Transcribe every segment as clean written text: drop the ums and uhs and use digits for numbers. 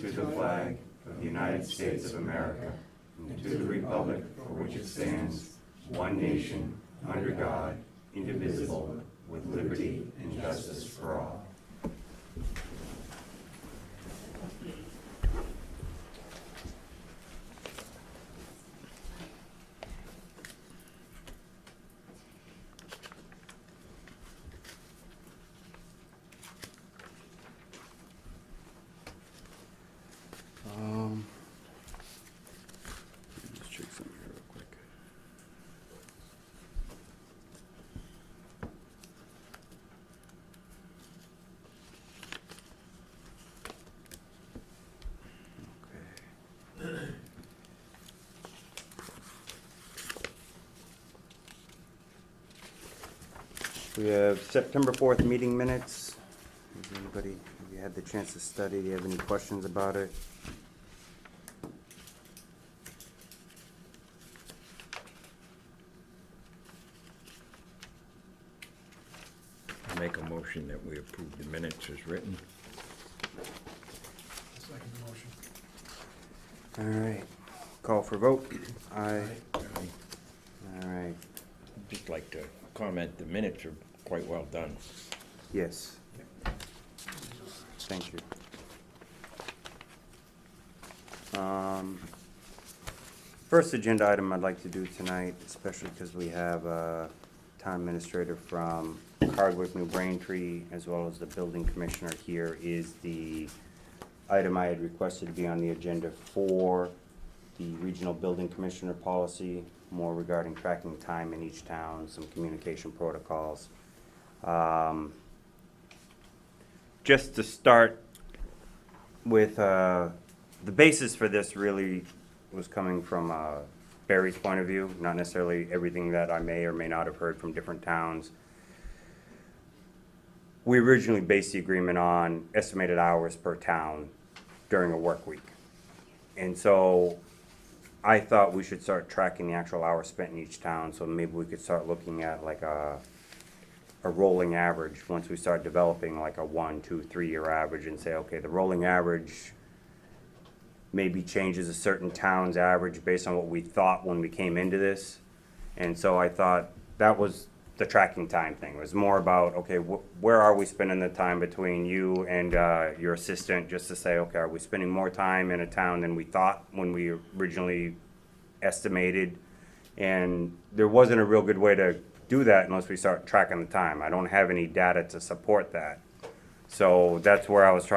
to the flag of the United States of America, and to the republic for which it stands, one nation, under God, indivisible, with liberty and justice for all. Let's check something here real quick. Okay. We have September 4th meeting minutes. Has anybody, have you had the chance to study? Do you have any questions about it? I make a motion that we approve the minutes as written. Second motion. All right. Call for vote. Aye. All right. Just like to comment, the minutes are quite well done. Yes. Thank you. First agenda item I'd like to do tonight, especially because we have a town administrator from Hardwick, New Braintree, as well as the building commissioner here, is the item I had requested to be on the agenda for the regional building commissioner policy, more regarding tracking time in each town, some communication protocols. Just to start with, the basis for this really was coming from Barry's point of view, not necessarily everything that I may or may not have heard from different towns. We originally based the agreement on estimated hours per town during a work week. And so I thought we should start tracking the actual hours spent in each town, so maybe we could start looking at like a rolling average once we start developing like a 1, 2, 3 year average, and say, okay, the rolling average maybe changes a certain town's average based on what we thought when we came into this. And so I thought that was the tracking time thing. It was more about, okay, where are we spending the time between you and your assistant, just to say, okay, are we spending more time in a town than we thought when we originally estimated? And there wasn't a real good way to do that unless we start tracking the time. I don't have any data to support that. So that's where I was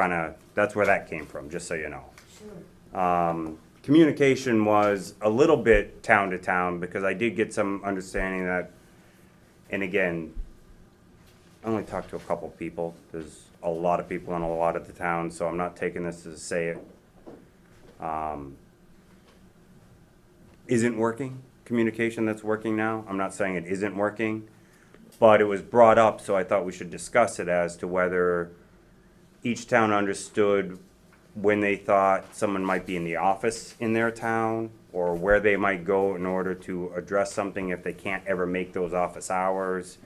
that's where that came from, just so you know. Sure. Communication was a little bit town to town, because I did get some understanding that, and again, I only talked to a couple people. There's a lot of people in a lot of the towns, so I'm not taking this to say it isn't working. Communication that's working now. I'm not saying it isn't working, but it was brought up, so I thought we should discuss it as to whether each town understood when they thought someone might be in the office in their town, or where they might go in order to address something if they can't ever make those office hours.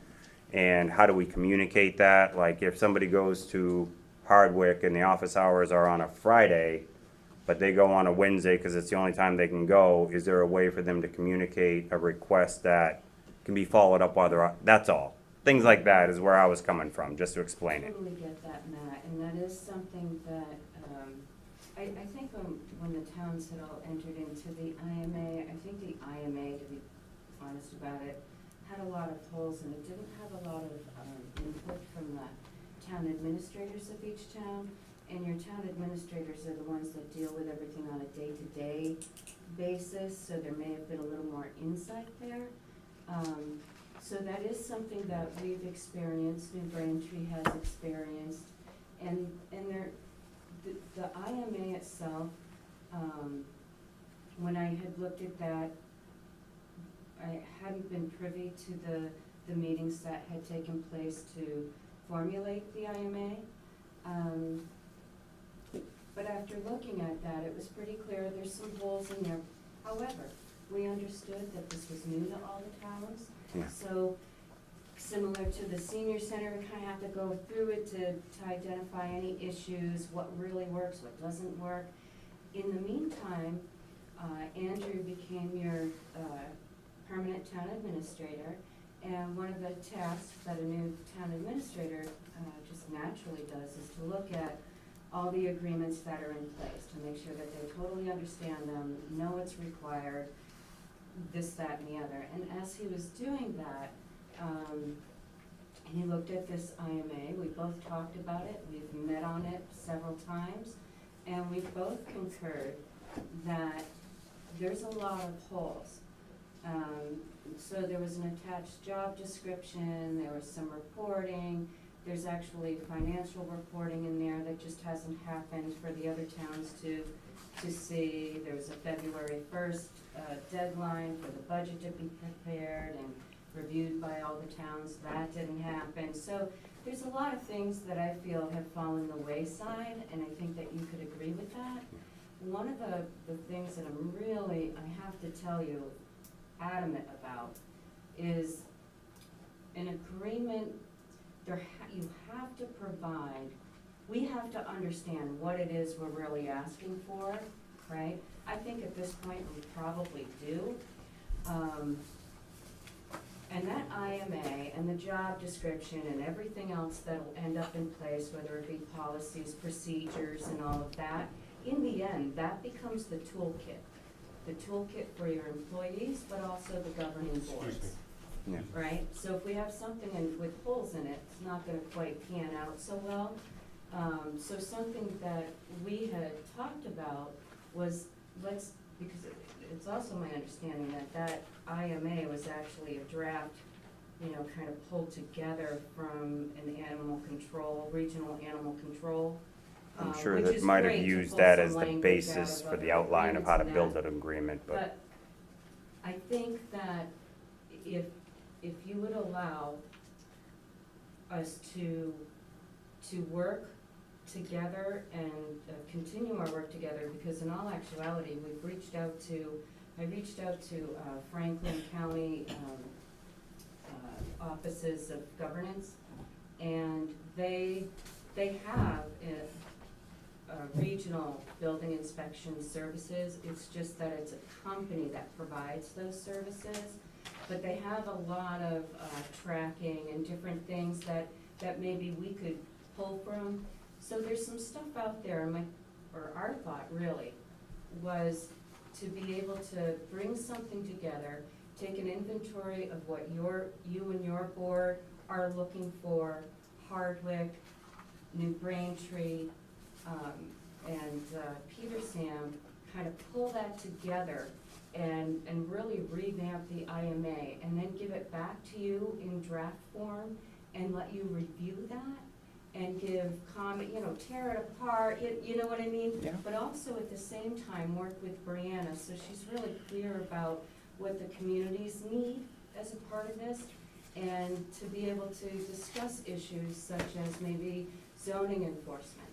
And how do we communicate that? Like if somebody goes to Hardwick and the office hours are on a Friday, but they go on a Wednesday because it's the only time they can go, is there a way for them to communicate a request that can be followed up while they're, that's all. Things like that is where I was coming from, just to explain it. Totally get that, Matt, and that is something that, I think when the towns had all entered into the IMA, I think the IMA, to be honest about it, had a lot of holes, and it didn't have a lot of input from the town administrators of each town. And your town administrators are the ones that deal with everything on a day-to-day basis, so there may have been a little more insight there. So that is something that we've experienced, New Braintree has experienced, and the IMA itself, when I had looked at that, I hadn't been privy to the meetings that had taken place to formulate the IMA. But after looking at that, it was pretty clear there's some holes in there. However, we understood that this was new to all the towns. Yeah. So similar to the senior center, we kind of have to go through it to identify any issues, what really works, what doesn't work. In the meantime, Andrew became your permanent town administrator, and one of the tasks that a new town administrator just naturally does is to look at all the agreements that are in place, to make sure that they totally understand them, know what's required, this, that, and the other. And as he was doing that, he looked at this IMA, we both talked about it, we've met on it several times, and we both concurred that there's a lot of holes. So there was an attached job description, there was some reporting, there's actually financial reporting in there that just hasn't happened for the other towns to see. There's a February 1st deadline for the budget to be prepared and reviewed by all the towns. That didn't happen. So there's a lot of things that I feel have fallen the wayside, and I think that you could agree with that. One of the things that I'm really, I have to tell you, adamant about is an agreement. You have to provide, we have to understand what it is we're really asking for, right? I think at this point we probably do. And that IMA and the job description and everything else that'll end up in place, whether it be policies, procedures, and all of that, in the end, that becomes the toolkit. The toolkit for your employees, but also the governing boards. Yeah. Right? So if we have something with holes in it, it's not gonna quite pan out so well. So something that we had talked about was, because it's also my understanding that IMA was actually a draft, kind of pulled together from an animal control, regional animal control. I'm sure which that is might have great to used pull that some as the language basis out of for the other outline of how to agreements build and an agreement, but But I think that if you would allow us to work together and continue our work together, because in all actuality, I reached out to Franklin County offices of governance, and they have regional building inspection services. It's just that it's a company that provides those services, but they have a lot of tracking and different things that maybe we could pull from. So there's some stuff out there, and our thought really was to be able to bring something together, take an inventory of what you and your board are looking for, Hardwick, New Braintree, and Petersham, kind of pull that together and really revamp the IMA, and then give it back to you in draft form and let you review that and give comment, tear it apart, you know what I mean? Yeah. But also at the same time, work with Brianna, so she's really clear about what the communities need as a part of this, and to be able to discuss issues such as maybe zoning enforcement,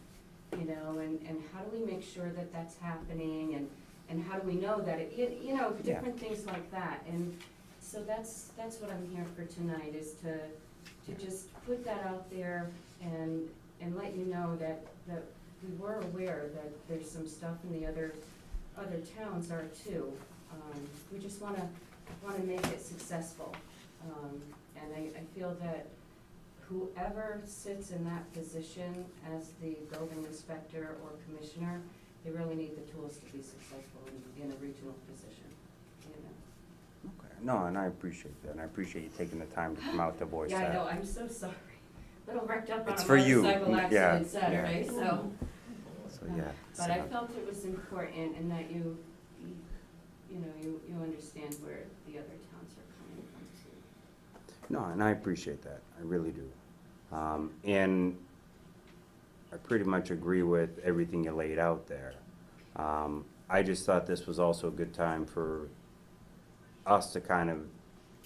and how do we make sure that that's happening, and how do we know that different things like that. And so that's what I'm here for tonight, is to just put that out there and let you know that we were aware that there's some stuff in the other towns are too. We just wanna make it successful. And I feel that whoever sits in that position as the building inspector or commissioner, they really need the tools to be successful in a regional position, okay. No, and I appreciate that, and I appreciate you taking the time to come out to voice Yeah, that. I know, I'm so sorry. Little wrecked up on It's a for you. motorcycle Yeah, accident yeah. Saturday, so. So, yeah. But I so- felt it was important, and that you understand where the other towns are coming from too. No, and I appreciate that, I really do. And I pretty much agree with everything you laid out there. I just thought this was also a good time for us to kind of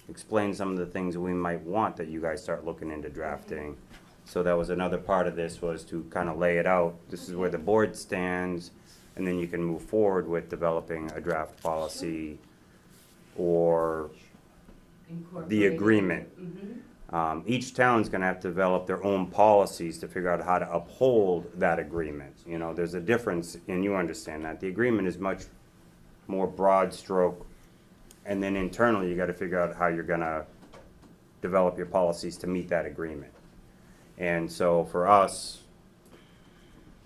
explain some of the things we might want that you guys start looking into drafting. So that was another part of this, was to kind of lay it out, this is where the board stands, and then you can move forward with developing a draft policy or Incorporated. the agreement. Mhm. Each town's gonna have to develop their own policies to figure out how to uphold that agreement. You know, there's a difference, and you understand that. The agreement is much more broad stroke, and then internally, you gotta figure out how you're gonna develop your policies to meet that agreement. And so for us,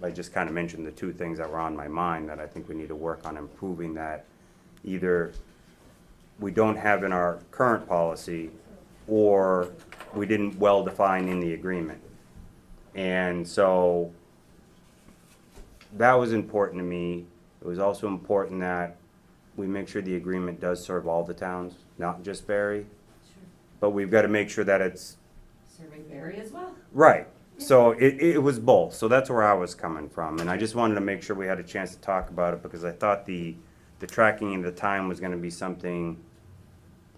I just kind of mentioned the two things that were on my mind that I think we need to work on improving, that either we don't have in our current policy, or we didn't well define in the agreement. And so that was important to me. It was also important that we make sure the agreement does serve all the towns, not just Barre. Sure. But we've got to make sure that it's Serving Barre as well. right. So it was both. So that's where I was coming from. And I just wanted to make sure we had a chance to talk about it, because I thought the tracking of the time was going to be something.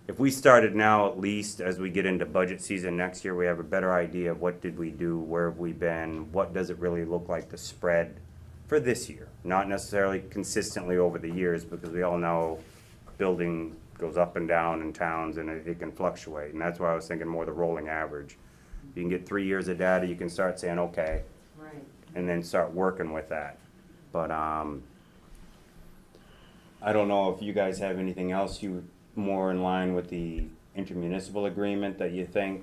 If we started now, at least as we get into budget season next year, we have a better idea of what did we do, where have we been, what does it really look like to spread for this year. Not necessarily consistently over the years, because we all know building goes up and down in towns and it can fluctuate. And that's why I was thinking more the rolling average. You can get 3 years of data, you can start saying, okay, Right. and then start working with that. But I don't know if you guys have anything else you more in line with the intermunicipal agreement that you think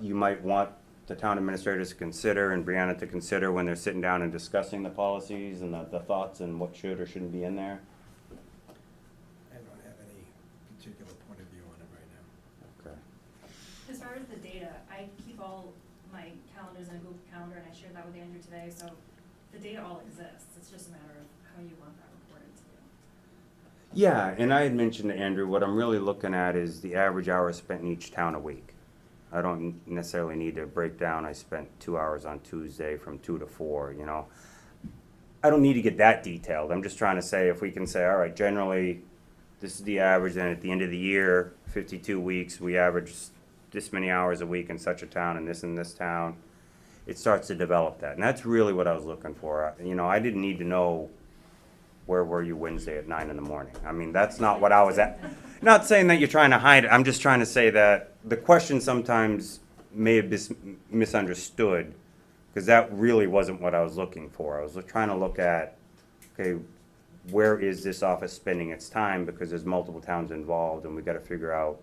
you might want the town administrators to consider and Brianna to consider when they're sitting down and discussing the policies and the thoughts and what should or shouldn't be in there? I don't have any particular point of view on it right now. Okay. As far as the data, I keep all my calendars in a Google Calendar, and I shared that with Andrew today, so the data all exists. It's just a matter of how you want that reported to you. Yeah, and I had mentioned to Andrew, what I'm really looking at is the average hours spent in each town a week. I don't necessarily need to break down, I spent 2 hours on Tuesday from 2 to 4, you know. I don't need to get that detailed. I'm just trying to say, if we can say, all right, generally, this is the average, and at the end of the year, 52 weeks, we average this many hours a week in such a town and this town. It starts to develop that, and that's really what I was looking for. You know, I didn't need to know where were you Wednesday at 9 in the morning. I mean, that's not what I was at. Not saying that you're trying to hide it. I'm just trying to say that the question sometimes may have been misunderstood, because that really wasn't what I was looking for. I was trying to look at, okay, where is this office spending its time, because there's multiple towns involved, and we've got to figure out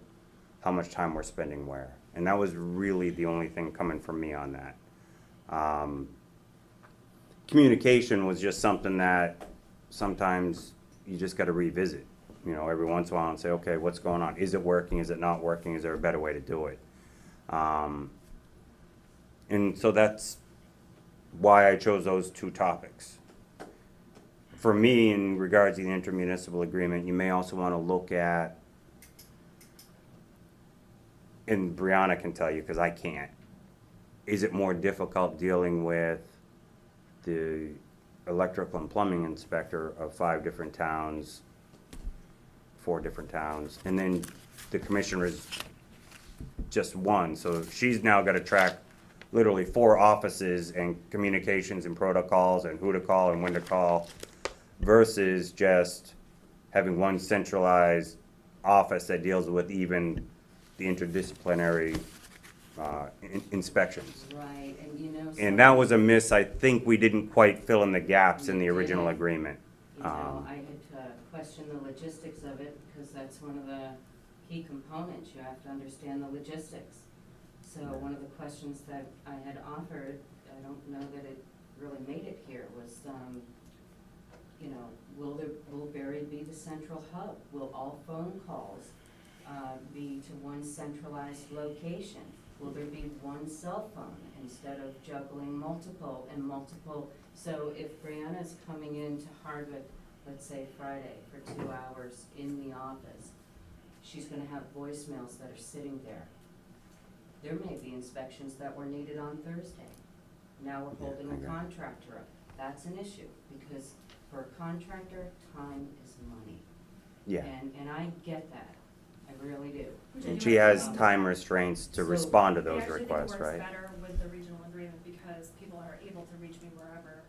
how much time we're spending where. And that was really the only thing coming from me on that. Communication was just something that sometimes you just got to revisit, you know, every once in a while and say, okay, what's going on? Is it working? Is it not working? Is there a better way to do it? And so that's why I chose those two topics. For me, in regards to the intermunicipal agreement, you may also want to look at, and Brianna can tell you because I can't, is it more difficult dealing with the electrical and plumbing inspector of 5 different towns, 4 different towns, and then the commissioner's just one, so she's now got to track literally 4 offices and communications and protocols and who to call and when to call, versus just having one centralized office that deals with even the interdisciplinary inspections. Right, and you know. And that was a miss. I think we didn't quite fill in the gaps in the original agreement. You know, I had questioned the logistics of it, because that's one of the key components. You have to understand the logistics. So one of the questions that I had offered, I don't know that it really made it here, was, you know, will Barre be the central hub? Will all phone calls be to one centralized location? Will there be one cell phone instead of juggling multiple and multiple? So if Brianna's coming into Hardwick, let's say Friday for 2 hours in the office, she's gonna have voicemails that are sitting there. There may be inspections that were needed on Thursday. Now we're holding a contractor up. That's an issue, because for a contractor, time is money. Yeah. And I get that. I really do. And she has time restraints to So respond to I those actually requests, think it right? works better with the regional agreement, because people are able to reach me wherever.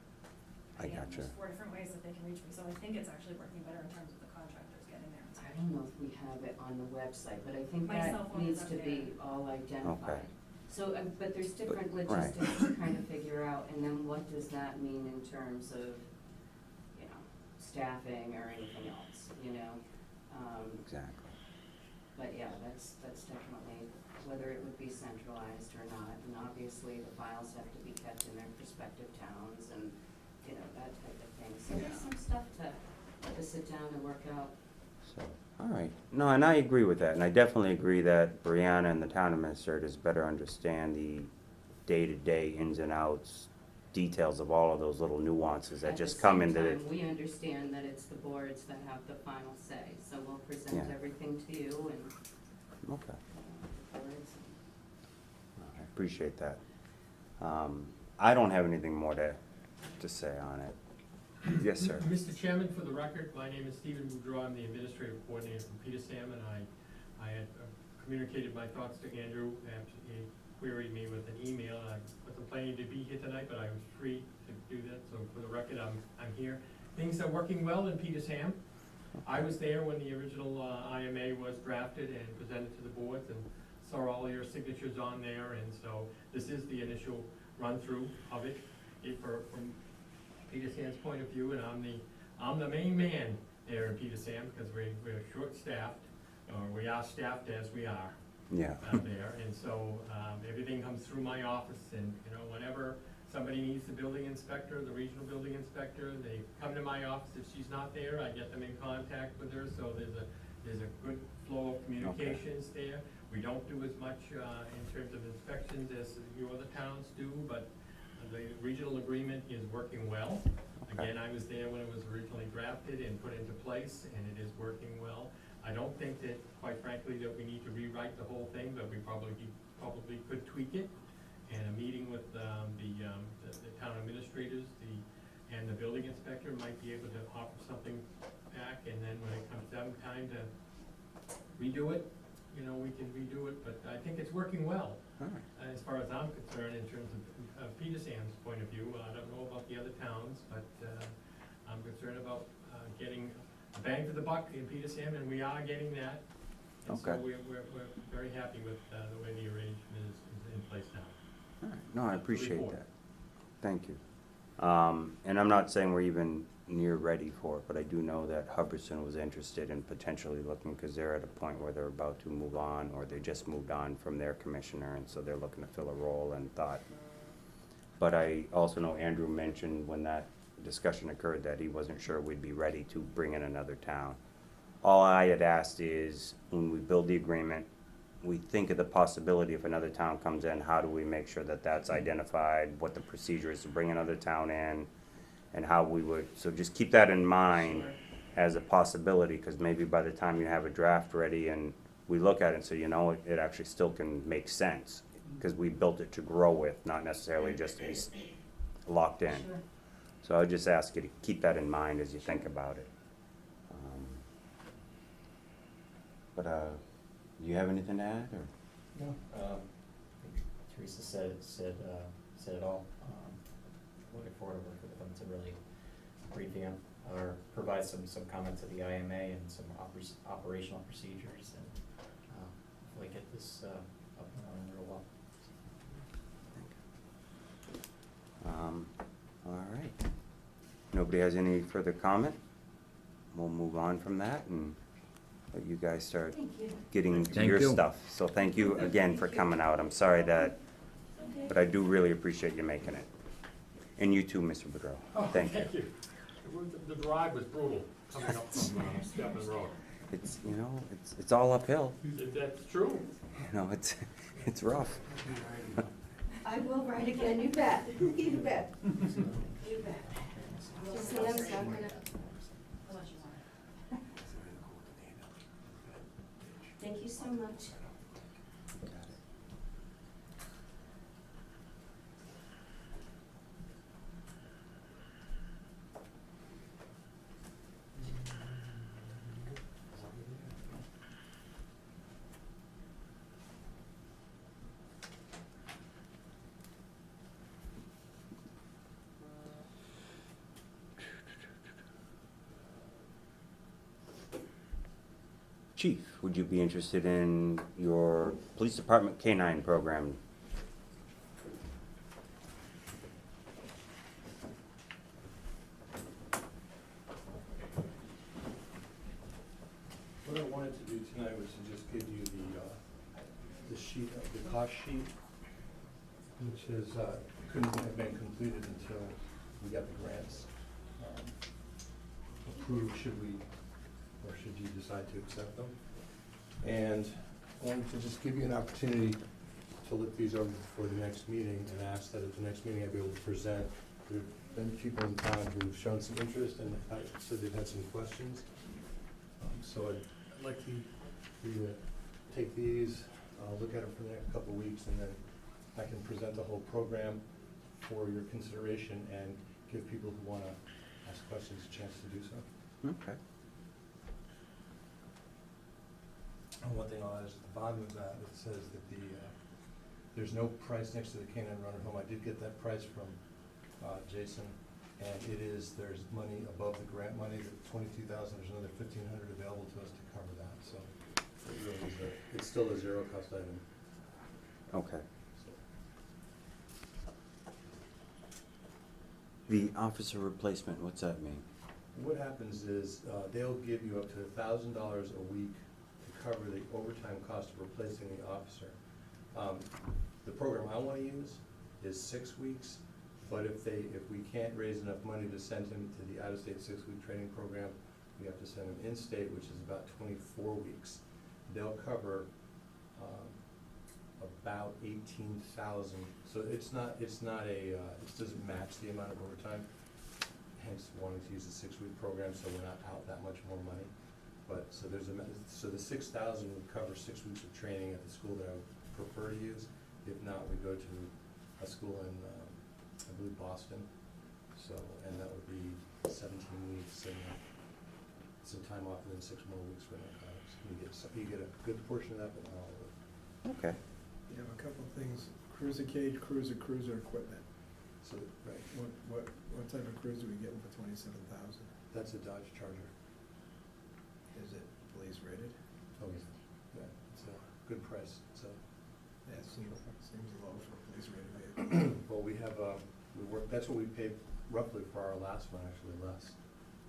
I am. gotcha. There's 4 different ways that they can reach me, so I think it's actually working better in terms of the contractors getting there. I don't know if we have it on the website, but I think My that cell phone is needs up to there. be all identified. Okay. So, but there's different Right. logistics to kind of figure out, and then what does that mean in terms of, you know, staffing or anything else, you know? Exactly. But yeah, that's definitely, whether it would be centralized or not, and obviously the files have to be kept in their respective towns and, you know, that type of thing. So there's some stuff to sit down and work out. So, all right. No, and I agree with that, and I definitely agree that Brianna and the town administrators better understand the day-to-day ins and outs, details of all of those little nuances that just come into At the. the same time, we understand that it's the boards that have the final say, so we'll present Yeah. everything to you and, Okay, the boards. I appreciate that. I don't have anything more to say on it. Yes, sir. Mr. Chairman, for the record, my name is Stephen Boudreau. I'm the administrative coordinator from Peter Sam, and I had communicated my thoughts to Andrew after he queried me with an email. I wasn't planning to be here tonight, but I was free to do that, so for the record, I'm here. Things are working well in Peter Sam. I was there when the original IMA was drafted and presented to the boards and saw all your signatures on there, and so this is the initial run-through of it. From Peter Sam's point of view, and I'm the main man there in Peter Sam, because we're short-staffed, or we are staffed as we are Yeah. out there, and so, everything comes through my office, and, you know, whenever somebody needs the building inspector, the regional building inspector, they come to my office. If she's not there, I get them in contact with her, so there's a good flow of communications there. We don't do as much, in terms of inspections as you other towns do, but the regional agreement is working well. Okay. Again, I was there when it was originally drafted and put into place, and it is working well. I don't think that, quite frankly, that we need to rewrite the whole thing, but we probably could tweak it. And a meeting with the town administrators, and the building inspector might be able to offer something back, and then when it comes time to redo it, you know, we can redo it, but I think it's working well. All right. As far as I'm concerned, in terms of Peter Sam's point of view, I don't know about the other towns, but I'm concerned about getting a bang for the buck in Peter Sam, and we are getting that. And so Okay. we're very happy with the way the arrangement is in place now. All right. No, I appreciate report. that. Thank you. And I'm not saying we're even near ready for it, but I do know that Hubbardson was interested in potentially looking, because they're at a point where they're about to move on, or they just moved on from their commissioner, and so they're looking to fill a role and thought. But I also know Andrew mentioned when that discussion occurred that he wasn't sure we'd be ready to bring in another town. All I had asked is, when we build the agreement, we think of the possibility if another town comes in, how do we make sure that that's identified, what the procedure is to bring another town in, and how we would, so just keep that in mind as a possibility, because maybe by the time you have a draft ready and we look at it, so you know, it actually still can make sense, because we built it to grow with, not necessarily just to be locked in. Sure. So I would just ask you to keep that in mind as you think about it. But, do you have anything to add, or? No, Teresa said it all. Looking forward to working with them to really revamp or provide some comment to the IMA and some operational procedures, and hopefully get this up and running real well. All right. Nobody has any further comment? We'll move on from that and let you guys start Thank you. getting to Thank your you. stuff. So thank you again for coming out. I'm sorry that, but I do really appreciate you making it. And you too, Mr. Boudreau. Oh, Thank you. The drive was brutal, coming up from Stephen Road. It's, you know, it's all uphill. That's true. You know, it's rough. I will write again, you bet, you bet. You bet. Sam's not gonna, Unless you want it. thank you so much. Chief, would you be interested in your police department canine program? What I wanted to do tonight was to just give you the sheet, the cost sheet, which is, couldn't have been completed until we got the grants approved, should we, or should you decide to accept them. And I wanted to just give you an opportunity to look these over before the next meeting, and ask that at the next meeting I be able to present. There've been people in town who've shown some interest and said they've had some questions. So I'd like for you to take these, look at them for the next couple of weeks, and then I can present the whole program for your consideration and give people who want to ask questions a chance to do so. Okay. And one thing I'll add is at the bottom of that, it says that there's no price next to the Canine Runner Home. I did get that price from Jason, and there's money above the grant money, the $22,000, there's another $1,500 available to us to cover that, so it really is it's still a zero cost item. Okay. So. The officer replacement, what's that mean? What happens is, they'll give you up to $1,000 a week to cover the overtime cost of replacing the officer. The program I wanna use is 6 weeks, but if we can't raise enough money to send him to the out-of-state 6-week training program, we have to send him in-state, which is about 24 weeks. They'll cover, about 18,000, so it doesn't match the amount of overtime, hence wanting to use the 6-week program, so we're not out that much more money. But, so the 6,000 would cover 6 weeks of training at the school that I would prefer to use. If not, we go to a school in, I believe, Boston, so, and that would be 17 weeks, and some time off, and then 6 more weeks for narcotics. You get a good portion of that, but not all of it. Okay. You have a couple of things, cruiser cage, cruiser equipment. So, right, What type of cruiser are we getting for $27,000? that's a Dodge Charger. Is it police rated? Oh, yeah, it's a good price, so. Yeah, it seems low for a police rated vehicle. Well, that's what we paid roughly for our last one, actually, less,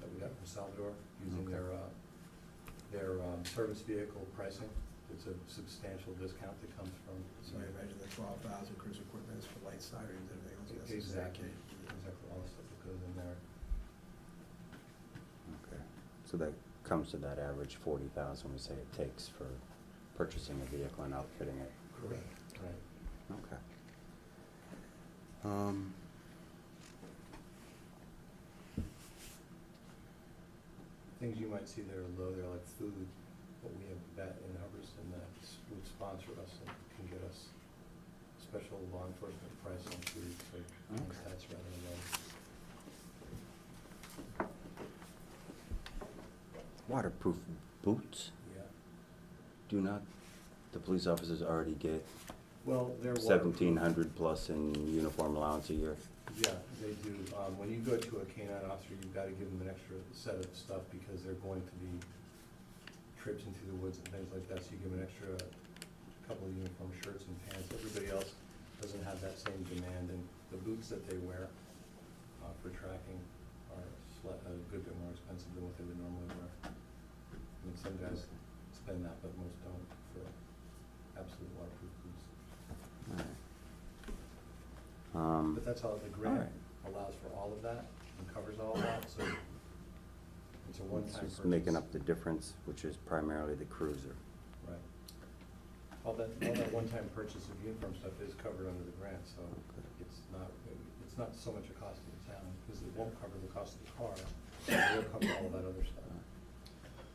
that we got from Salvador, using Okay. their service vehicle pricing. It's a substantial discount that comes from. So I imagine the 12,000 cruiser equipment is for light sirens and everything else. Exactly, all the stuff that goes in there. Okay. So that comes to that average 40,000 we say it takes for purchasing a vehicle and outfitting it. Correct. Right. Okay. Things you might see that are low, they're like food, but we have a vet in Hubbardston that would sponsor us and can get us special law enforcement price on food, so that's rather low. Waterproof boots? Yeah. Do not the police officers already get Well, they're 1,700 plus in uniform allowance a year? Yeah, they do. When you go to a canine officer, you've got to give them an extra set of stuff because they're going to be trips into the woods and things like that, so you give them an extra couple of uniform shirts and pants. Everybody else doesn't have that same demand, and the boots that they wear for tracking are a good bit more expensive than what they would normally wear. I mean, some guys spend that, but most don't for absolute waterproof boots. All right. But that's all, the grant allows for all of that and covers all of that, so it's a one-time It's purchase. just making up the difference, which is primarily the cruiser. Right. All that one-time purchase of uniform stuff is covered under the grant, so it's not so much a cost to the town, because it won't cover the cost of the car, so it will cover all that other stuff.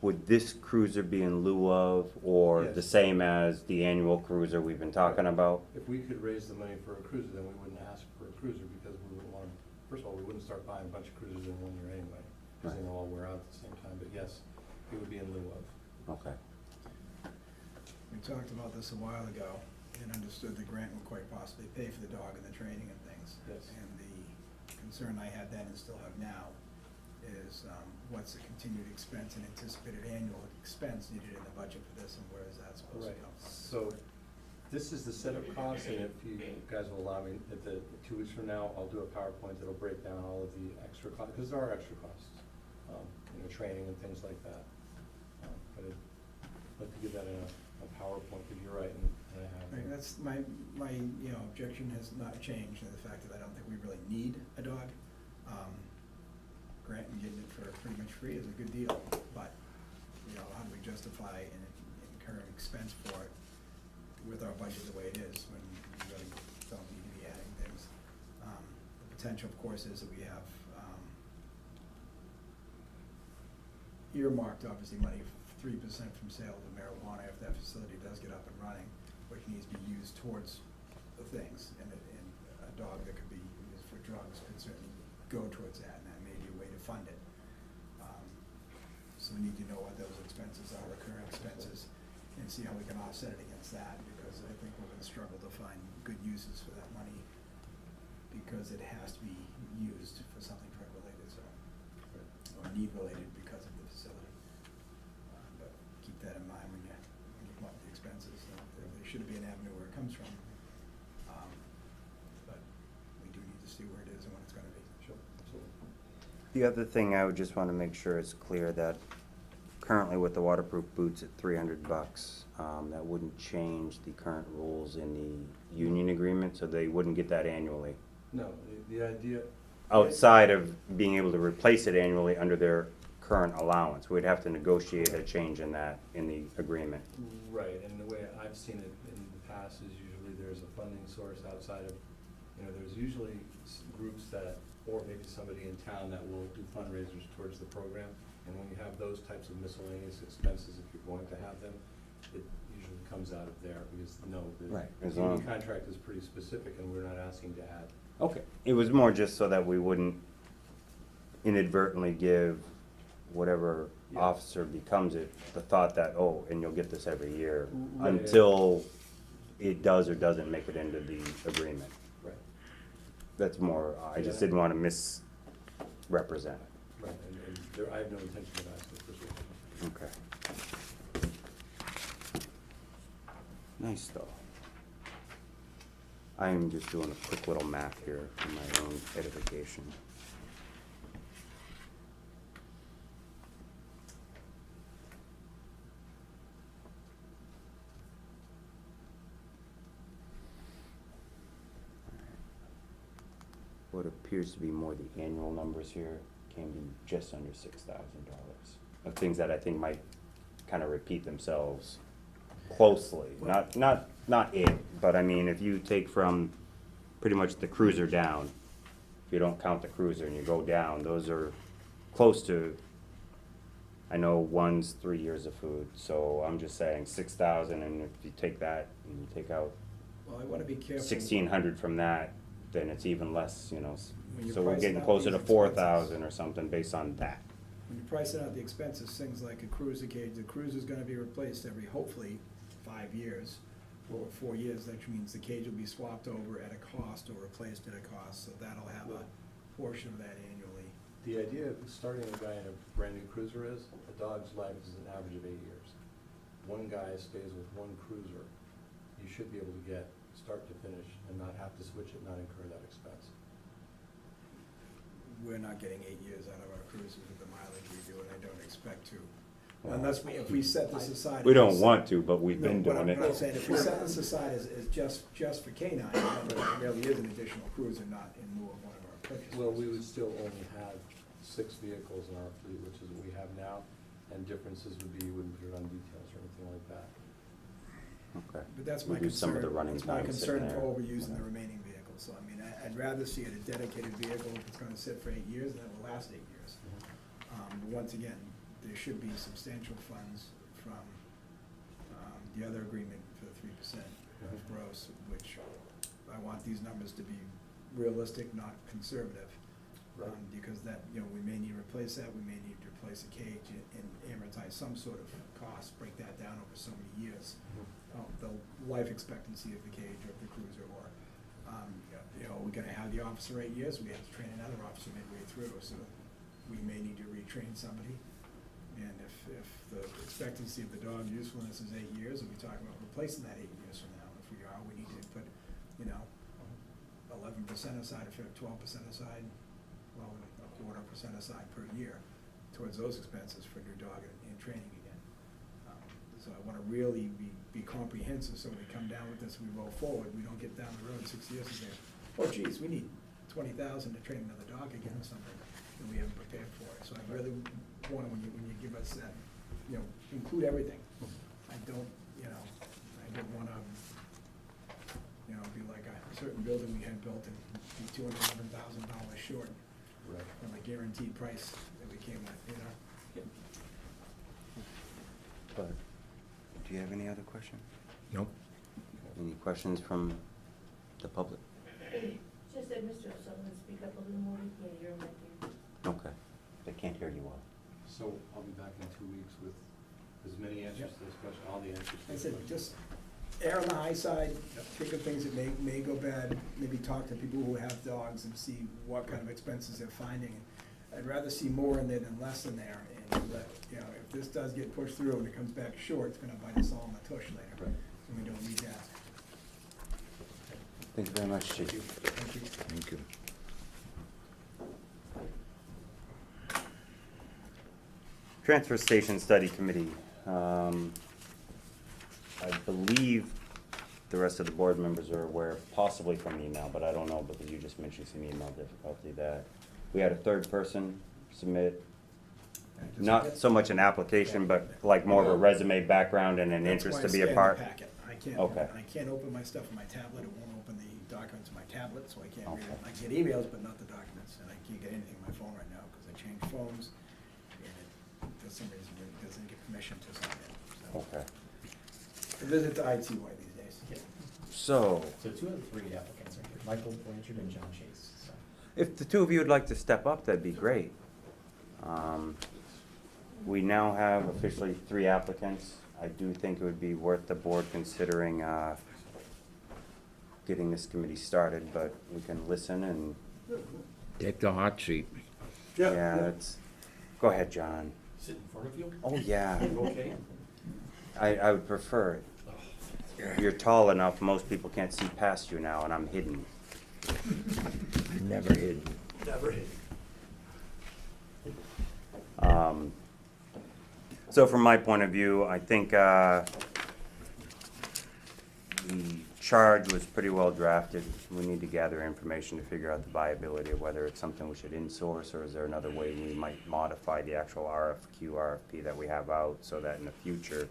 Would this cruiser be in lieu of, or Yes. the same as the annual cruiser we've been talking about? If we could raise the money for a cruiser, then we wouldn't ask for a cruiser, because we wouldn't want, first of all, we wouldn't start buying a bunch of cruisers in 1 year anyway, because Right. they'll all wear out at the same time, but yes, it would be in lieu of. Okay. We talked about this a while ago and understood the grant would quite possibly pay for the dog and the training and things. Yes. And the concern I had then and still have now is is, what's the continued expense and anticipated annual expense needed in the budget for this, and where is that supposed to Right, come from? so this is the setup cost, and if you guys will allow me, at the 2 weeks from now, I'll do a PowerPoint that'll break down all of the extra costs, because there are extra costs, training and things like that. But I'd like to give that in a PowerPoint, because you're right, and I have. Right, that's my, objection has not changed, in the fact that I don't think we really need a dog. Granting getting it for pretty much free is a good deal, but, how do we justify incurring expense for it with our budget the way it is, when we really don't need to be adding things? The potential, of course, is that we have, earmarked, obviously, money, 3% from sale of marijuana if that facility does get up and running, which needs to be used towards the things, and a dog that could be used for drugs could certainly go towards that, and that may be a way to fund it. So we need to know what those expenses are, recurring expenses, and see how we can offset it against that, because I think we're gonna struggle to find good uses for that money, because it has to be used for something drug related, so, or need related because of the facility. But keep that in mind when you come up with the expenses, there should be an avenue where it comes from. But we do need to see where it is and what it's gonna be. Sure, absolutely. The other thing I would just wanna make sure is clear that currently with the waterproof boots at $300, that wouldn't change the current rules in the union agreement, so they wouldn't get that annually. No, the idea. Outside of being able to replace it annually under their current allowance, we'd have to negotiate a change in that, in the agreement. Right, and the way I've seen it in the past is usually there's a funding source outside of, there's usually groups that, or maybe somebody in town that will do fundraisers towards the program. And when you have those types of miscellaneous expenses, if you're going to have them, it usually comes out of there, because Right, the as union long- contract is pretty specific, and we're not asking to add. Okay. It was more just so that we wouldn't inadvertently give whatever Yeah. officer becomes it the thought that, oh, and you'll get this every year, Right. until it does or doesn't make it into the agreement. Right. That's more, I just Yeah. didn't wanna misrepresent it. Right, and there, I have no intention of asking for this. Okay. Nice though. I am just doing a quick little math here for my own edification. What appears to be more the annual numbers here came to just under $6,000 of things that I think might kind of repeat themselves closely. Not it, but I mean, if you take from pretty much the cruiser down, if you don't count the cruiser and you go down, those are close to, I know one's 3 years of food, so I'm just saying 6,000, and if you take that and you take out Well, I wanna be careful. 1,600 from that, then it's even less, When you're so we're pricing getting out closer to these 4,000 or something based on that. When you're pricing out the expenses, things like a cruiser cage, the cruiser's gonna be replaced every, hopefully, 5 years, or 4 years, that means the cage will be swapped over at a cost or replaced at a cost, so that'll have a portion of that annually. The idea of starting a guy in a brand new cruiser is, a dog's life is an average of 8 years. One guy stays with one cruiser, you should be able to get start to finish and not have to switch it, not incur that expense. We're not getting 8 years out of our cruisers with the mileage we do, and I don't expect to. Unless if we set this aside. We don't want to, but we've been No, doing What I'm it. saying, if we set this aside as just for canine, then it really is an additional cruiser, not in lieu of one of our purchases. Well, we would still only have 6 vehicles in our fleet, which is what we have now, and differences would be you wouldn't put it on details or anything like that. Okay. But that's We my do some of concern, the running it's my time concern sitting for there. overusing the remaining vehicles, so I mean, I'd rather see it a dedicated vehicle if it's gonna sit for 8 years, and it will last 8 years. But once again, there should be substantial funds from, the other agreement for the 3% of gross, which I want these numbers to be realistic, not conservative. Right. Because that, we may need to replace that, we may need to replace a cage and amortize some sort of cost, break that down over so many years. The life expectancy of the cage or of the cruiser, or, we're gonna have the officer 8 years, we have to train another officer midway through, so we may need to retrain somebody. And if the expectancy of the dog usefulness is 8 years, we'll be talking about replacing that 8 years from now. If we are, we need to put, 11% aside, or 12% aside, well, 1/4% aside per year towards those expenses for new dog and training again. So I wanna really be comprehensive, so when we come down with this, we roll forward, we don't get down the road 6 years and say, oh geez, we need 20,000 to train another dog again or something, and we haven't prepared for it. So I really wanna, when you give us that, include everything. I don't wanna, be like a certain building we had built and be $211,000 short Right. on the guaranteed price that we came with, But, do you have any other questions? Nope. Any questions from the public? Just that Mr. O'Sullivan speak up a little more, we can't hear him back there. Okay, they can't hear you well. So I'll be back in 2 weeks with as many answers to this question, all the answers to I this said, question. just err on the high side, think of things that may go bad, maybe talk to people who have dogs and see what kind of expenses they're finding. I'd rather see more in there than less in there, and if this does get pushed through and it comes back short, it's gonna bite us all in the tush later. Right. And we don't need that. Thank you very much, Chief. Thank you. Thank you. Transfer Station Study Committee. I believe the rest of the board members are aware, possibly from email, but I don't know because you just mentioned some email difficulty, that we had a third person submit, not so much an application, but like more of a resume background and an That's interest why to be I a scanned part. the packet. Okay. I can't open my stuff on my tablet, it won't open the documents on my tablet, so I can't read it. Okay. I get emails, but not the documents, and I can't get anything on my phone right now, because I changed phones, and it, for some reason, it doesn't get permission to sign it, so. Okay. A visit to ITY these days. So, So 2 of the 3 applicants are here, Michael Blanchard and John Chase, so. if the two of you would like to step up, that'd be great. We now have officially 3 applicants. I do think it would be worth the board considering getting this committee started, but we can listen and, Take the hot seat. yeah, that's, go ahead, John. Sit in front of you? Oh, yeah, Okay. I would prefer it. You're tall enough, most people can't see past you now, and I'm hidden. Never hidden. Never hit. So from my point of view, I think the charge was pretty well drafted. We need to gather information to figure out the viability of whether it's something we should insource, or is there another way we might modify the actual RFQ, RFP that we have out, so that in the future,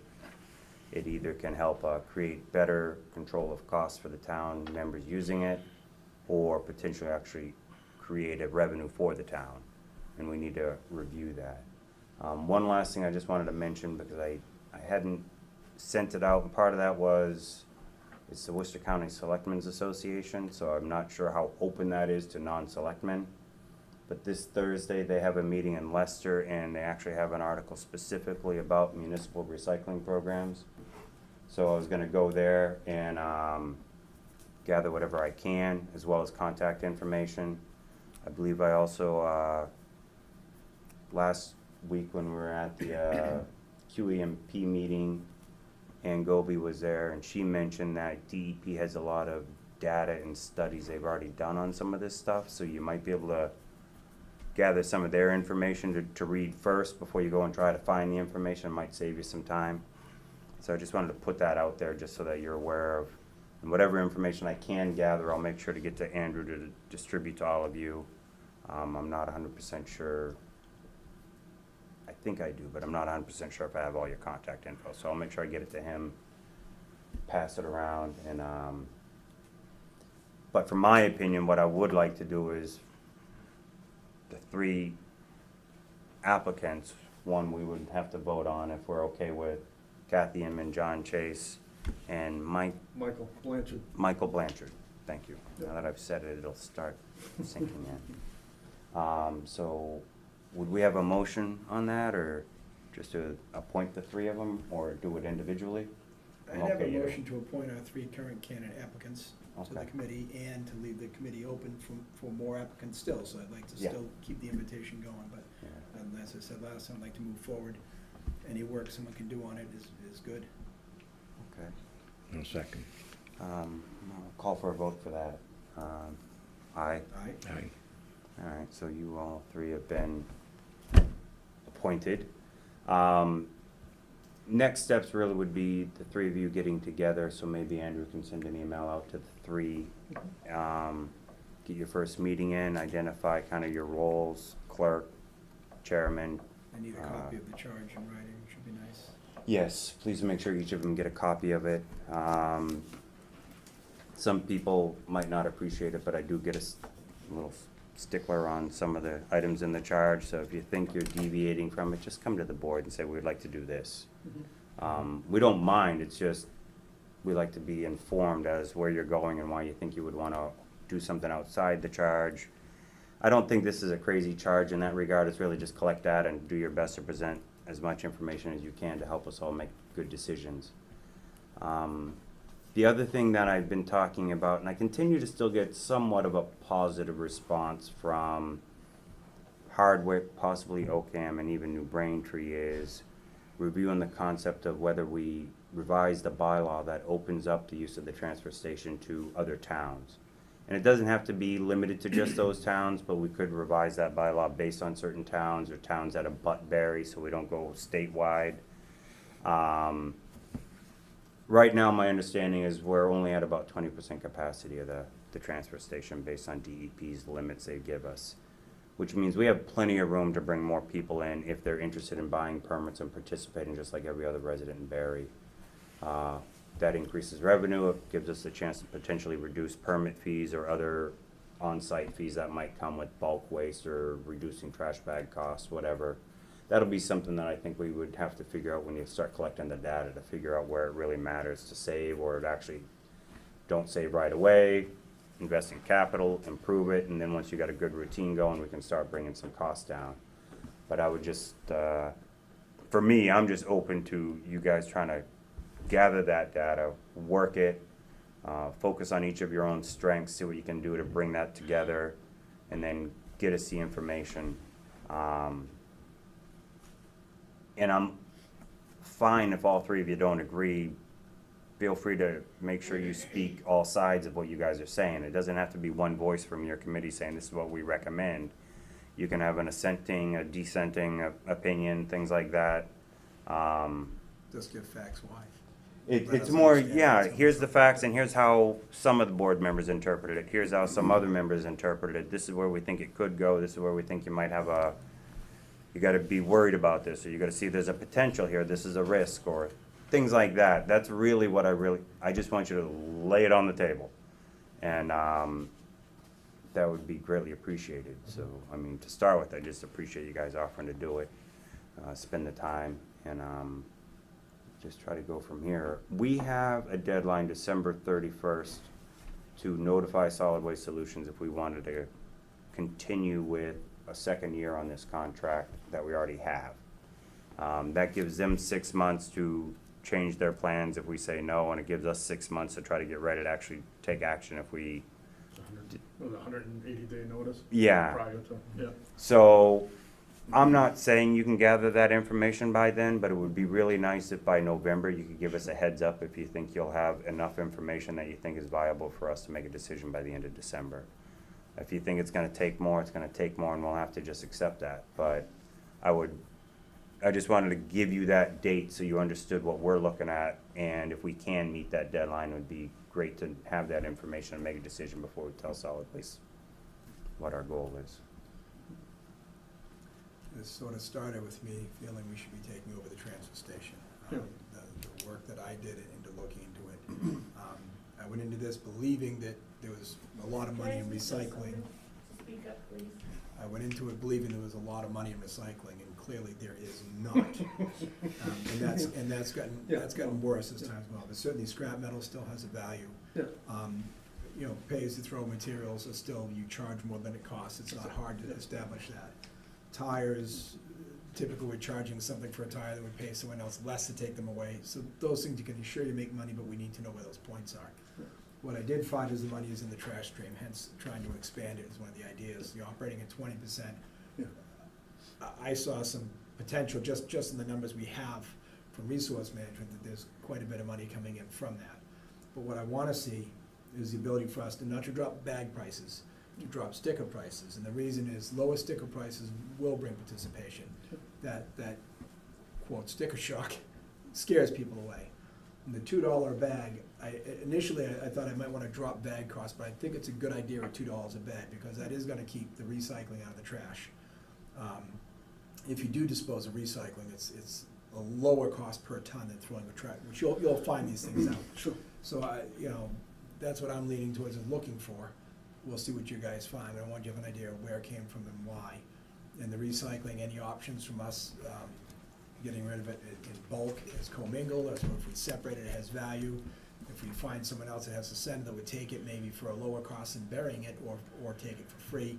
it either can help create better control of costs for the town members using it, or potentially actually create a revenue for the town, and we need to review that. One last thing I just wanted to mention, because I hadn't sent it out, and part of that was, it's the Worcester County Selectmen's Association, so I'm not sure how open that is to non-selectmen. But this Thursday, they have a meeting in Leicester, and they actually have an article specifically about municipal recycling programs. So I was gonna go there and gather whatever I can, as well as contact information. I believe I also, last week when we were at the QEMP meeting, Ann Goby was there, and she mentioned that DEP has a lot of data and studies they've already done on some of this stuff, so you might be able to gather some of their information to read first before you go and try to find the information. It might save you some time. So I just wanted to put that out there just so that you're aware of, and whatever information I can gather, I'll make sure to get to Andrew to distribute to all of you. I'm not 100% sure. I think I do, but I'm not 100% sure if I have all your contact info. So I'll make sure I get it to him, pass it around, and but from my opinion, what I would like to do is the 3 applicants, one we would have to vote on if we're okay with Kathy Inman, John Chase, and Michael Blanchard. Michael Blanchard. Thank you. Now that I've said it, it'll start sinking in. So would we have a motion on that, or just to appoint the 3 of them, or do it individually? I'd have a Okay, yeah. motion to appoint our 3 current candidate applicants to the Okay. committee, and to leave the committee open for more applicants still, so I'd like to Yeah. still keep the invitation going, but Yeah. as I said last time, I'd like to move forward. Any work someone can do on it is good. Okay. No second. I'll call for a vote for that. Aye. Aye? Aye. All right, so you all three have been appointed. Next steps really would be the three of you getting together, so maybe Andrew can send an email out to the three. Get your first meeting in, identify kind of your roles, clerk, chairman. I need a copy of the charge in writing, which would be nice. Yes, please make sure each of them get a copy of it. Some people might not appreciate it, but I do get a little stickler on some of the items in the charge, so if you think you're deviating from it, just come to the board and say, we'd like to do this. We don't mind, it's just, we like to be informed as where you're going and why you think you would want to do something outside the charge. I don't think this is a crazy charge in that regard, it's really just collect data and do your best to present as much information as you can to help us all make good decisions. The other thing that I've been talking about, and I continue to still get somewhat of a positive response from Hardwick, possibly Ocam, and even New Braintree, is reviewing the concept of whether we revise the bylaw that opens up the use of the transfer station to other towns. And it doesn't have to be limited to just those towns, but we could revise that bylaw based on certain towns or towns that abut Barre, so we don't go statewide. Right now, my understanding is we're only at about 20% capacity of the transfer station based on DEP's limits they give us, which means we have plenty of room to bring more people in if they're interested in buying permits and participating just like every other resident in Barre. That increases revenue, it gives us a chance to potentially reduce permit fees or other on-site fees that might come with bulk waste or reducing trash bag costs, whatever. That'll be something that I think we would have to figure out when you start collecting the data to figure out where it really matters to save, or to actually don't save right away, invest in capital, improve it, and then once you got a good routine going, we can start bringing some costs down. But I would just, for me, I'm just open to you guys trying to gather that data, work it, focus on each of your own strengths, see what you can do to bring that together, and then get us the information. And I'm fine if all three of you don't agree. Feel free to make sure you speak all sides of what you guys are saying. It doesn't have to be one voice from your committee saying this is what we recommend. You can have an assenting, a dissenting opinion, things like that. Just give facts why. Let It's us more, understand yeah, what's here's the going on. facts and here's how some of the board members interpreted it. Here's how some other members interpreted it. This is where we think it could go. This is where we think you might have you gotta be worried about this, or you gotta see there's a potential here, this is a risk, or things like that. That's really what I just want you to lay it on the table. And that would be greatly appreciated. So, I mean, to start with, I just appreciate you guys offering to do it, spend the time, and just try to go from here. We have a deadline, December 31st, to notify Solid Waste Solutions if we wanted to continue with a second year on this contract that we already have. That gives them 6 months to change their plans if we say no, and it gives us 6 months to try to get ready to actually take action if we. Was it 180-day notice? Yeah. Prior to, yeah. So, I'm not saying you can gather that information by then, but it would be really nice if by November you could give us a heads up if you think you'll have enough information that you think is viable for us to make a decision by the end of December. If you think it's gonna take more, it's gonna take more, and we'll have to just accept that. But I just wanted to give you that date so you understood what we're looking at, and if we can meet that deadline, it would be great to have that information and make a decision before we tell Solid Waste what our goal is. This sort of started with me feeling we should be taking over the transfer station. Yeah. The work that I did into looking into it. I went into this believing that there was a lot of money in recycling. Speak up, please. I went into it believing there was a lot of money in recycling, and clearly there is not. And that's gotten worse as time goes on. But certainly scrap metal still has a value. Yeah. You know, pay-as-you-throw materials are still, you charge more than it costs. It's not hard to establish that. Tires, typically we're charging something for a tire that would pay someone else less to take them away. So those things, you can ensure you make money, but we need to know where those points are. What I did find is the money is in the trash stream, hence trying to expand it is one of the ideas. You're operating at 20%. Yeah. I saw some potential, just in the numbers we have from resource management, that there's quite a bit of money coming in from that. But what I wanna see is the ability for us to not to drop bag prices, to drop sticker prices, and the reason is lower sticker prices will bring participation. That quote, sticker shock scares people away. And the $2 a bag, initially I thought I might wanna drop bag costs, but I think it's a good idea at $2 a bag, because that is gonna keep the recycling out of the trash. If you do dispose of recycling, it's a lower cost per ton than throwing a trash, which you'll find these things out. Sure. So that's what I'm leaning towards and looking for. We'll see what you guys find, but I want you to have an idea of where it came from and why. And the recycling, any options from us, getting rid of it in bulk as commingled, or if we separate it, it has value. If we find someone else that has a send that would take it maybe for a lower cost than burying it, or take it for free,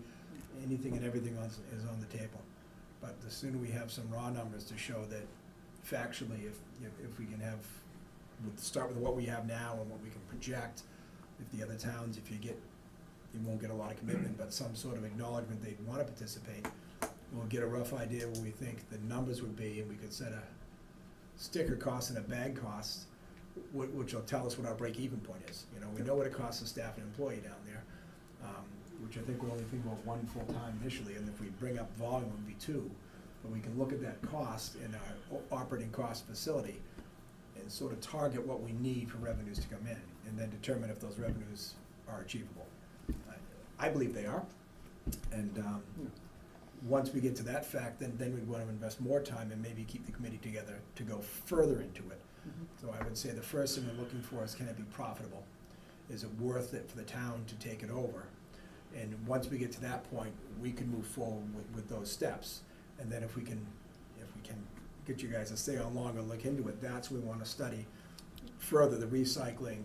anything and everything is on the table. But the sooner we have some raw numbers to show that factually, if we can have, we'll start with what we have now and what we can project. If the other towns, you won't get a lot of commitment, but some sort of acknowledgement they'd wanna participate, we'll get a rough idea what we think the numbers would be, and we could set a sticker cost and a bag cost, which will tell us what our break-even point is. We know what it costs a staff and employee down there, which I think we're only thinking about one full-time initially, and if we bring up volume, it would be 2. But we can look at that cost in our operating cost facility and sort of target what we need for revenues to come in, and then determine if those revenues are achievable. I believe they are, and once we get to that fact, then we'd want to invest more time and maybe keep the committee together to go further into it. So I would say the first thing we're looking for is, can it be profitable? Is it worth it for the town to take it over? And once we get to that point, we can move forward with those steps. And then if we can get you guys to stay on longer, look into it, that's when we want to study further the recycling,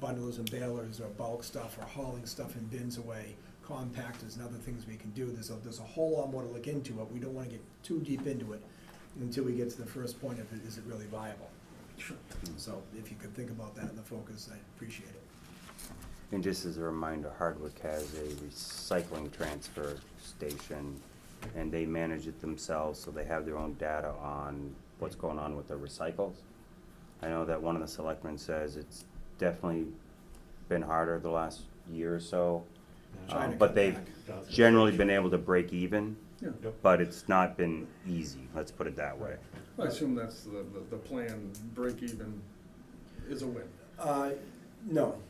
bundlers and balers or bulk stuff, or hauling stuff in bins away, compactors and other things we can do. There's a whole lot more to look into it. We don't want to get too deep into it until we get to the first point of is it really viable? Sure. So if you could think about that in the focus, I'd appreciate it. And just as a reminder, Hardwick has a recycling transfer station, and they manage it themselves, so they have their own data on what's going on with the recycles. I know that one of the selectmen says it's definitely been harder the last year or so, Trying to but cut they've back. generally been able to break even, Yeah. but it's not been easy, let's put it that way. I assume that's the plan, break even is a win. No.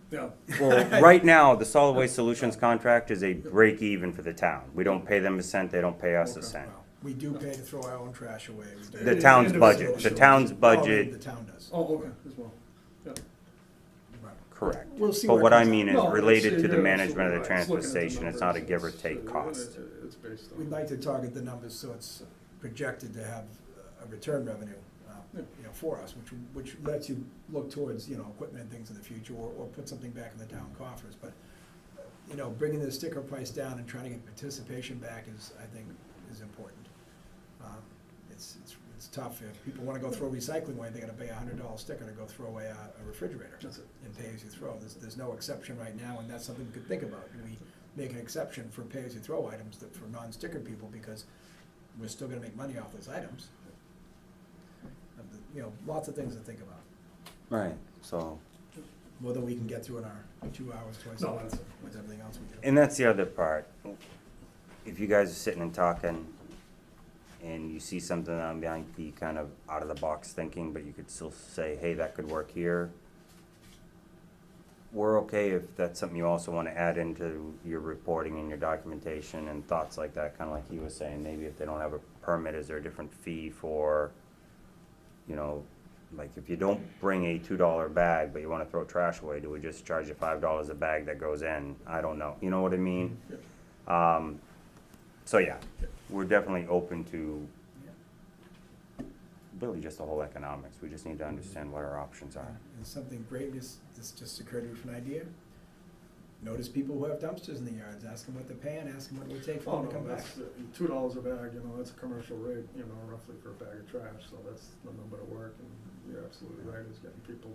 Yeah. Well, right now, the Solid Waste Solutions contract is a break even for the town. We don't pay them a cent, they don't pay us a Okay. cent. Well, we do pay to throw our own trash away. We do. The town's budget, Individual. the town's Oh, budget, the town does. Oh, okay, as well. Yeah. Right. correct. We'll see But where it what I comes mean out. is No, related it's- to the you're management of the absolutely right. transfer Looking at the station, it's not a numbers, give or take cost. It's based on. We'd like to target the numbers so it's projected to have a return revenue, Yeah. for us, which lets you look towards, equipment and things in the future, or put something back in the town coffers. But, bringing the sticker price down and trying to get participation back I think, is important. It's tough. If people wanna go throw recycling away, they gotta pay a $100 sticker to go throw away a refrigerator. That's it. And pay as you throw. There's no exception right now, and that's something we could think about. Do we make an exception for pay as you throw items for non-sticker people, because we're still gonna make money off those items? Lots of things to think about. Right, so, More than we can get through in our 2 hours, twice a No, month, that's- with everything else we do. and that's the other part. If you guys are sitting and talking, and you see something that might be kind of out of the box thinking, but you could still say, hey, that could work here, we're okay if that's something you also wanna add into your reporting and your documentation and thoughts like that, kinda like he was saying, maybe if they don't have a permit, is there a different fee for, like if you don't bring a $2 bag, but you wanna throw trash away, do we just charge you $5 a bag that goes in? I don't know, you know what I mean? So yeah, we're definitely open to really just the whole economics, we just need to understand what our options are. And something great, this just occurred to me from an idea. Notice people who have dumpsters in the yards, ask them what they're paying, ask them what it would take for Oh, them to no, come back. that's $2 a bag, that's a commercial rate, roughly for a bag of trash, so that's no number to work, and you're absolutely right, is getting people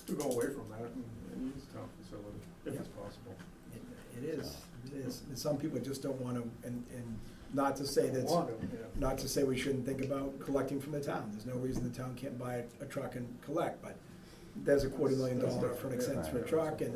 to go away from that and use the town facility, if it's possible. It is. And some people just don't want to, and not to say that's, Want to, yeah. not to say we shouldn't think about collecting from the town. There's no reason the town can't buy a truck and collect, but there's $250,000 for an expense for a truck and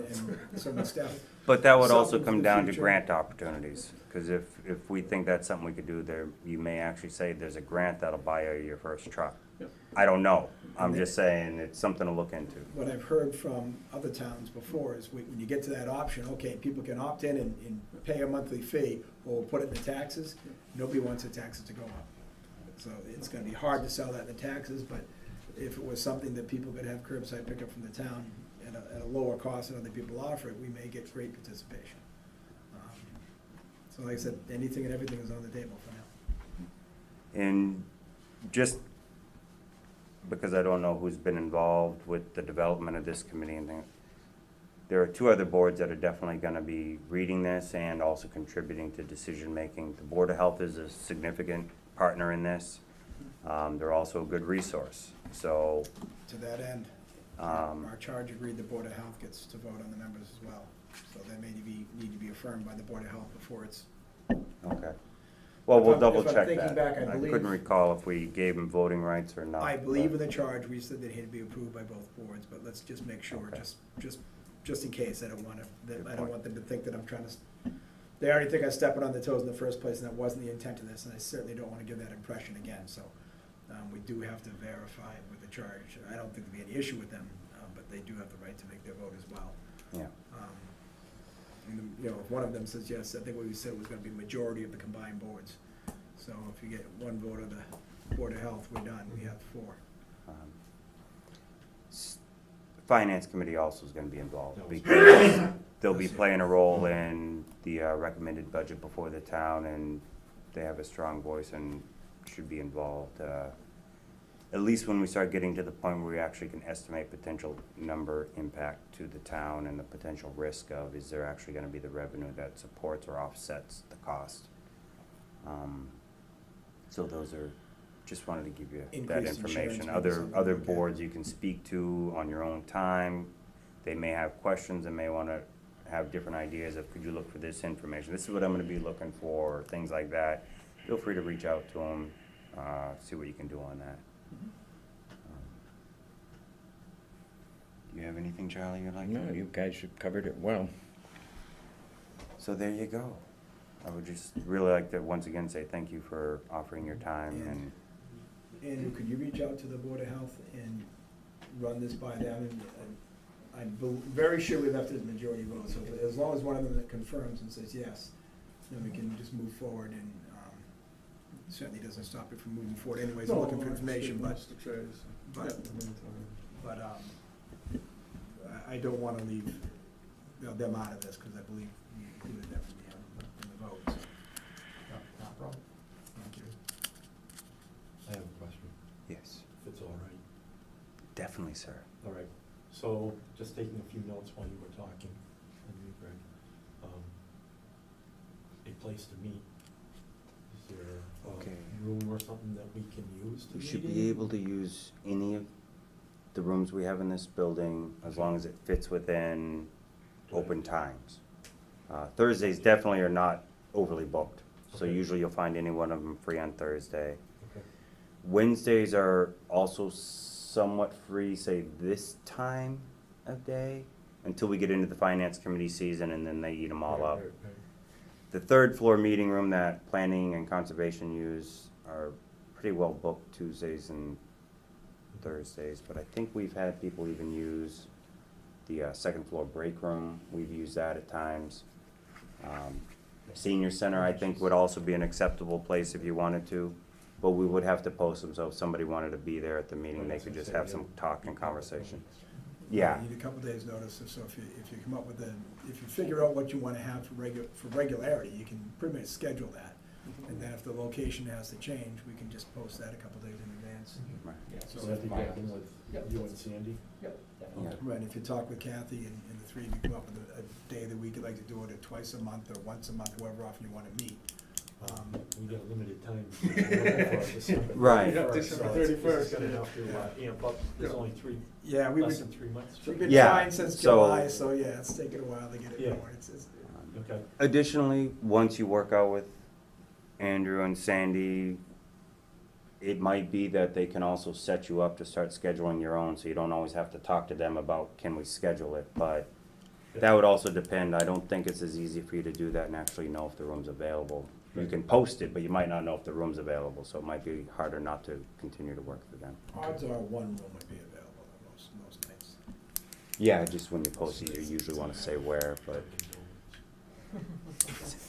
some of the stuff. But that would also Something for come the down to future. grant opportunities, because if we think that's something we could do there, you may actually say there's a grant that'll buy you your first truck. Yep. I don't know, I'm just saying, it's something to look into. What I've heard from other towns before is when you get to that option, okay, people can opt in and pay a monthly fee or put it in the taxes. Nobody wants the taxes to go up. So it's gonna be hard to sell that in the taxes, but if it was something that people could have curbside pickup from the town at a lower cost than other people offer it, we may get great participation. So like I said, anything and everything is on the table for now. And just because I don't know who's been involved with the development of this committee and things, there are 2 other boards that are definitely gonna be reading this and also contributing to decision-making. The Board of Health is a significant partner in this. They're also a good resource, so, To that end, our charge agreed the Board of Health gets to vote on the members as well. So that may need to be affirmed by the Board of Health before it's. okay. Well, we'll If I'm double check thinking that. back, I I believe- couldn't recall if we gave him voting rights or not. I believe in but- the charge, we said that he'd be approved by both boards, but let's just make sure, Okay. just in case, I don't wanna, Good I don't point. want them to think that I'm trying to, they already think I'm stepping on their toes in the first place, and that wasn't the intent of this, and I certainly don't wanna give that impression again, so, we do have to verify with the charge. I don't think there'll be any issue with them, but they do have the right to make their vote as well. Yeah, And, you know, if one of them says yes, I think what we said was gonna be majority of the combined boards. So if you get one vote of the Board of Health, we're done, we have 4. Finance Committee also is gonna be involved, because they'll be playing a role in the recommended budget before the town, and they have a strong voice and should be involved. At least when we start getting to the point where we actually can estimate potential number impact to the town and the potential risk of, is there actually gonna be the revenue that supports or offsets the cost? So those are, just wanted to give you that Increased insurance information. may be something to Other look at. boards you can speak to on your own time. They may have questions and may wanna have different ideas of, could you look for this information? This is what I'm gonna be looking for, things like that. Feel free to reach out to them, see what you can do on that. Do you have anything, Charlie, you'd like to? No, you guys have covered it well. So there you go. I would just really like to once again say thank you for offering your time and, Andrew, could you reach out to the Board of Health and run this by them? And I'm very sure we left it as majority vote, so as long as one of them that confirms and says yes, then we can just move forward, and certainly doesn't stop it from moving forward anyways, we're looking for information, but, I don't wanna leave, them out of this, cause I believe we included them in the vote, so. Not a problem. Thank you. I have a question, yes, if it's all right. definitely, sir. All right, so just taking a few notes while you were talking, and you, Greg, a place to meet. Is there Okay. a room or something that we can use to We meet should in? be able to use any of the rooms we have in this building as long as it fits within open times. Thursdays definitely are not overly booked, so Okay. usually you'll find any one of them free on Thursday. Okay. Wednesdays are also somewhat free, say this time of day, until we get into the finance committee season, and then they eat them all Right, up. right, right. The third floor meeting room that planning and conservation use are pretty well booked Tuesdays and Thursdays, but I think we've had people even use the second floor break room. We've used that at times. Senior center, I think, would also be an acceptable place if you wanted to, but we would have to post them, so if somebody wanted to be there at the meeting, they could just have some talk and conversation. Yeah, You need a couple days' notice, so if you come up with if you figure out what you wanna have for regularity, you can pretty much schedule that. And then if the location has to change, we can just post that a couple days in advance. right. Yeah, So So that'd be back in with Yep. you and Sandy? Yep, definitely. Yeah. Right, if you talk with Kathy and the three of you come up with a day of the week you'd like to do it, or twice a month, or once a month, however often you wanna meet. We got a limited time. for December Right. 31st, December so 31st, It's gonna yeah. have to amp up, there's Yeah. only three, Yeah, we've less been, than 3 months. we've been Yeah, trying since so- July, so yeah, it's taken a while to get it Yeah. going. It's Okay, Additionally, once you work out with Andrew and Sandy, it might be that they can also set you up to start scheduling your own, so you don't always have to talk to them about, can we schedule it, but that would also depend. I don't think it's as easy for you to do that and actually know if the room's available. You can post it, but you might not know if the room's available, so it might be harder not to continue to work for them. Odds are one room would be available most nights. Yeah, just when you post it, you usually wanna say where, but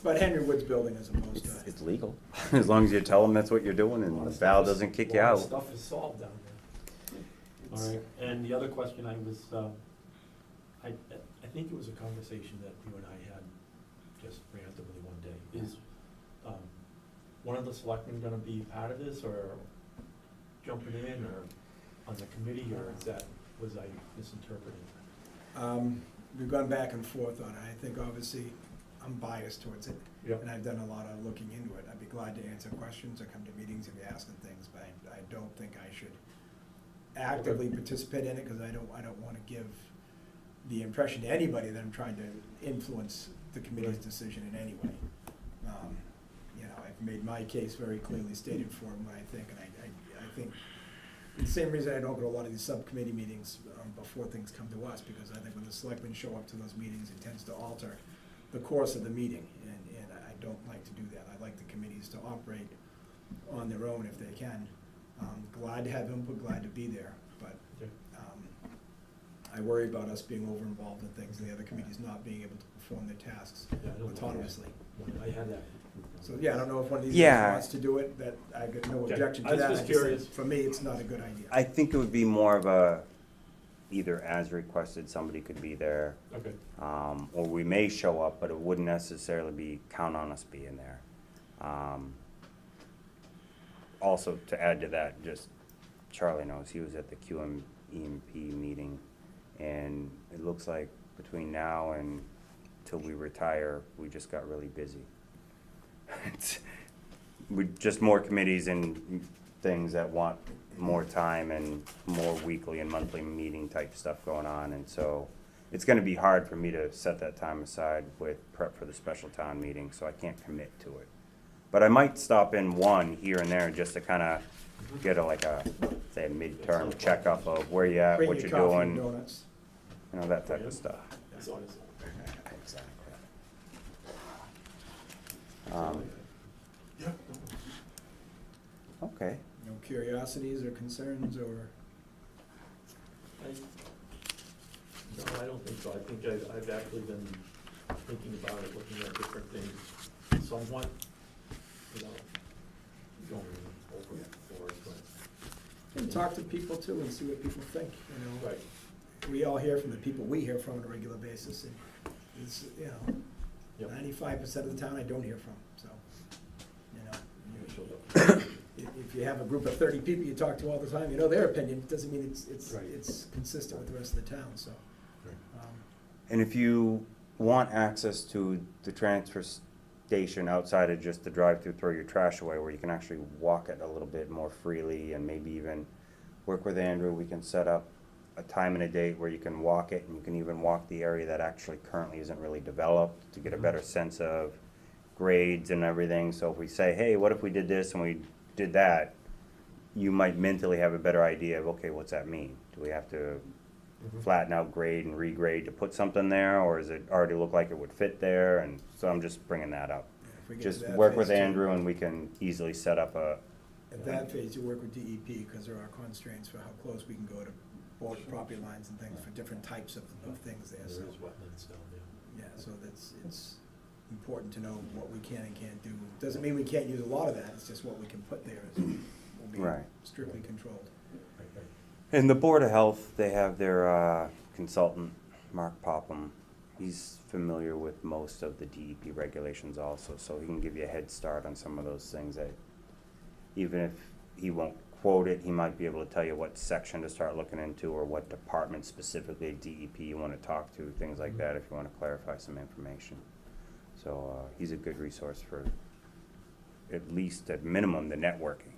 But Henry Wood's building is opposed to. it's legal, as long as you tell them that's what you're doing and Val doesn't kick you A lot of out. stuff is solved down there. All right, and the other question I was, I think it was a conversation that you and I had just randomly one day, is, one of the selectmen gonna be part of this, or jumping in, or on the committee, or is that, was I misinterpreting? We've gone back and forth on it. I think obviously I'm biased towards it. Yep. And I've done a lot of looking into it. I'd be glad to answer questions or come to meetings if you're asking things, but I don't think I should actively participate in it, because I don't wanna give the impression to anybody that I'm trying to influence the committee's Right. decision in any way. You know, I've made my case very clearly stated for them, what I think, and I think, the same reason I don't go to a lot of these subcommittee meetings before things come to us, because I think when the selectmen show up to those meetings, it tends to alter the course of the meeting, and I don't like to do that. I like the committees to operate on their own if they can. Glad to have input, glad to be there, but I worry about us being over-involved in things, and the other committees not being able to perform their tasks Yeah, I don't know. autonomously. I had that. So, yeah, I don't know if one of these Yeah. guys wants to do it, that, I got no Okay. objection I to was that. just I think curious. For me, it's not a good idea. I think it would be more of a, either as requested, somebody could be there, Okay. or we may show up, but it wouldn't necessarily be, count on us being there. Also, to add to that, just Charlie knows, he was at the QMEMP meeting, and it looks like between now and till we retire, we just got really busy. It's, we, just more committees and things that want more time and more weekly and monthly meeting type stuff going on, and so it's gonna be hard for me to set that time aside with prep for the special town meeting, so I can't commit to it. But I might stop in one here and there just to kinda get say a midterm checkup of where you at, Bring what your you're coffee and doing, donuts. you know, that type of stuff. As long as- Exactly. Yeah. Okay. No curiosities or concerns or? No, I don't think so. I think I've actually been thinking about it, looking at different things somewhat, you know, going over it for it, but. And talk to people too and see what people think, you know? Right. We all hear from the people we hear from on a regular basis, and it's, you know, Yep. 95% of the town I don't hear from, so, you know. Yeah, shows up. If you have a group of 30 people you talk to all the time, you know their opinion, doesn't mean Right. it's consistent with the rest of the town, so. And if you want access to the transfer station outside of just the drive-through, throw your trash away, where you can actually walk it a little bit more freely and maybe even work with Andrew, we can set up a time and a date where you can walk it, and you can even walk the area that actually currently isn't really developed to get a better sense of grades and everything. So if we say, hey, what if we did this and we did that, you might mentally have a better idea of, okay, what's that mean? Do we have to flatten out grade and regrade to put something there, or does it already look like it would fit there? And so I'm just bringing that up. If we get to Just that work with phase too- Andrew and we can easily set up a, At that phase, you work with DEP, because there are constraints for how close we can go to border property lines and things for different types of things there, so. There is wetlands down there. Yeah, so it's important to know what we can and can't do. Doesn't mean we can't use a lot of that, it's just what we can put there will be Right. strictly controlled. Right, right. and the Board of Health, they have their consultant, Mark Popham. He's familiar with most of the DEP regulations also, so he can give you a head start on some of those things that, even if he won't quote it, he might be able to tell you what section to start looking into, or what department specifically at DEP you want to talk to, things like that, if you want to clarify some information. So he's a good resource for, at least at minimum, the networking.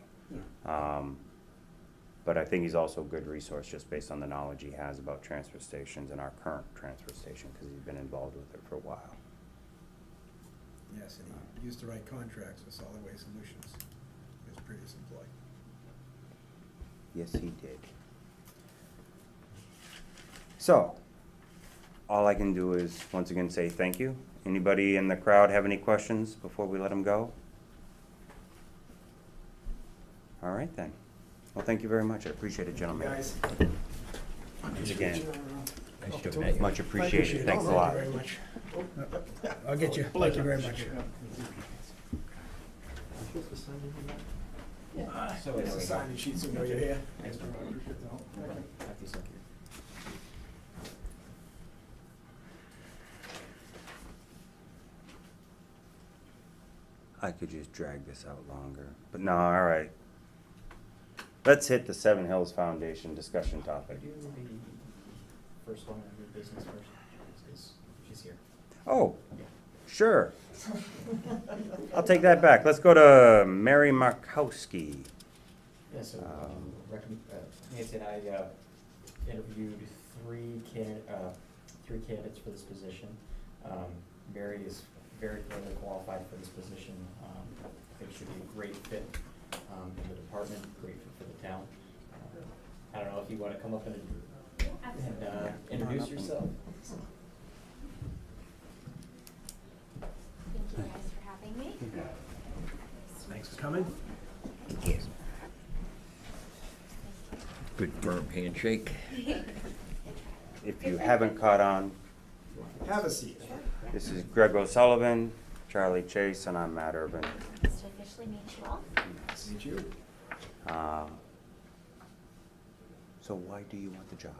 But I think he's also a good resource just based on the knowledge he has about transfer stations and our current transfer station, because he's been involved with it for a while. Yes, and he used to write contracts for Solid Waste Solutions, his previous employee. Yes, he did. So, all I can do is, once again, say thank you. Anybody in the crowd have any questions before we let him go? All right, then. Well, thank you very much. I appreciate it, gentlemen. Guys. Once again, Nice to meet you. much appreciated. Thanks a lot. Thank you very much. I'll get you. Thank you very much. So There's a signing sheet, so we know you're here. Thanks, Mark. Appreciate the help. Happy to second. I could just drag this out longer, but no, all right. Let's hit the Seven Hills Foundation discussion topic. Do the first one on your business first, because she's here. Oh, Yeah. sure. I'll take that back. Let's go to Mary Markowski. Yeah, so, Nancy and I, interviewed three candidates for this position. Mary is very clearly qualified for this position. I think she'd be a great fit, in the department, great fit for the town. I don't know if you wanna come up and, introduce yourself? Thank you guys for having me. Thanks for coming. Good firm handshake. If you haven't caught on, Have a seat. this is Greg O'Sullivan, Charlie Chase, and I'm Matt Urban. Nice to officially meet you all. Nice to meet you. So why do you want the job?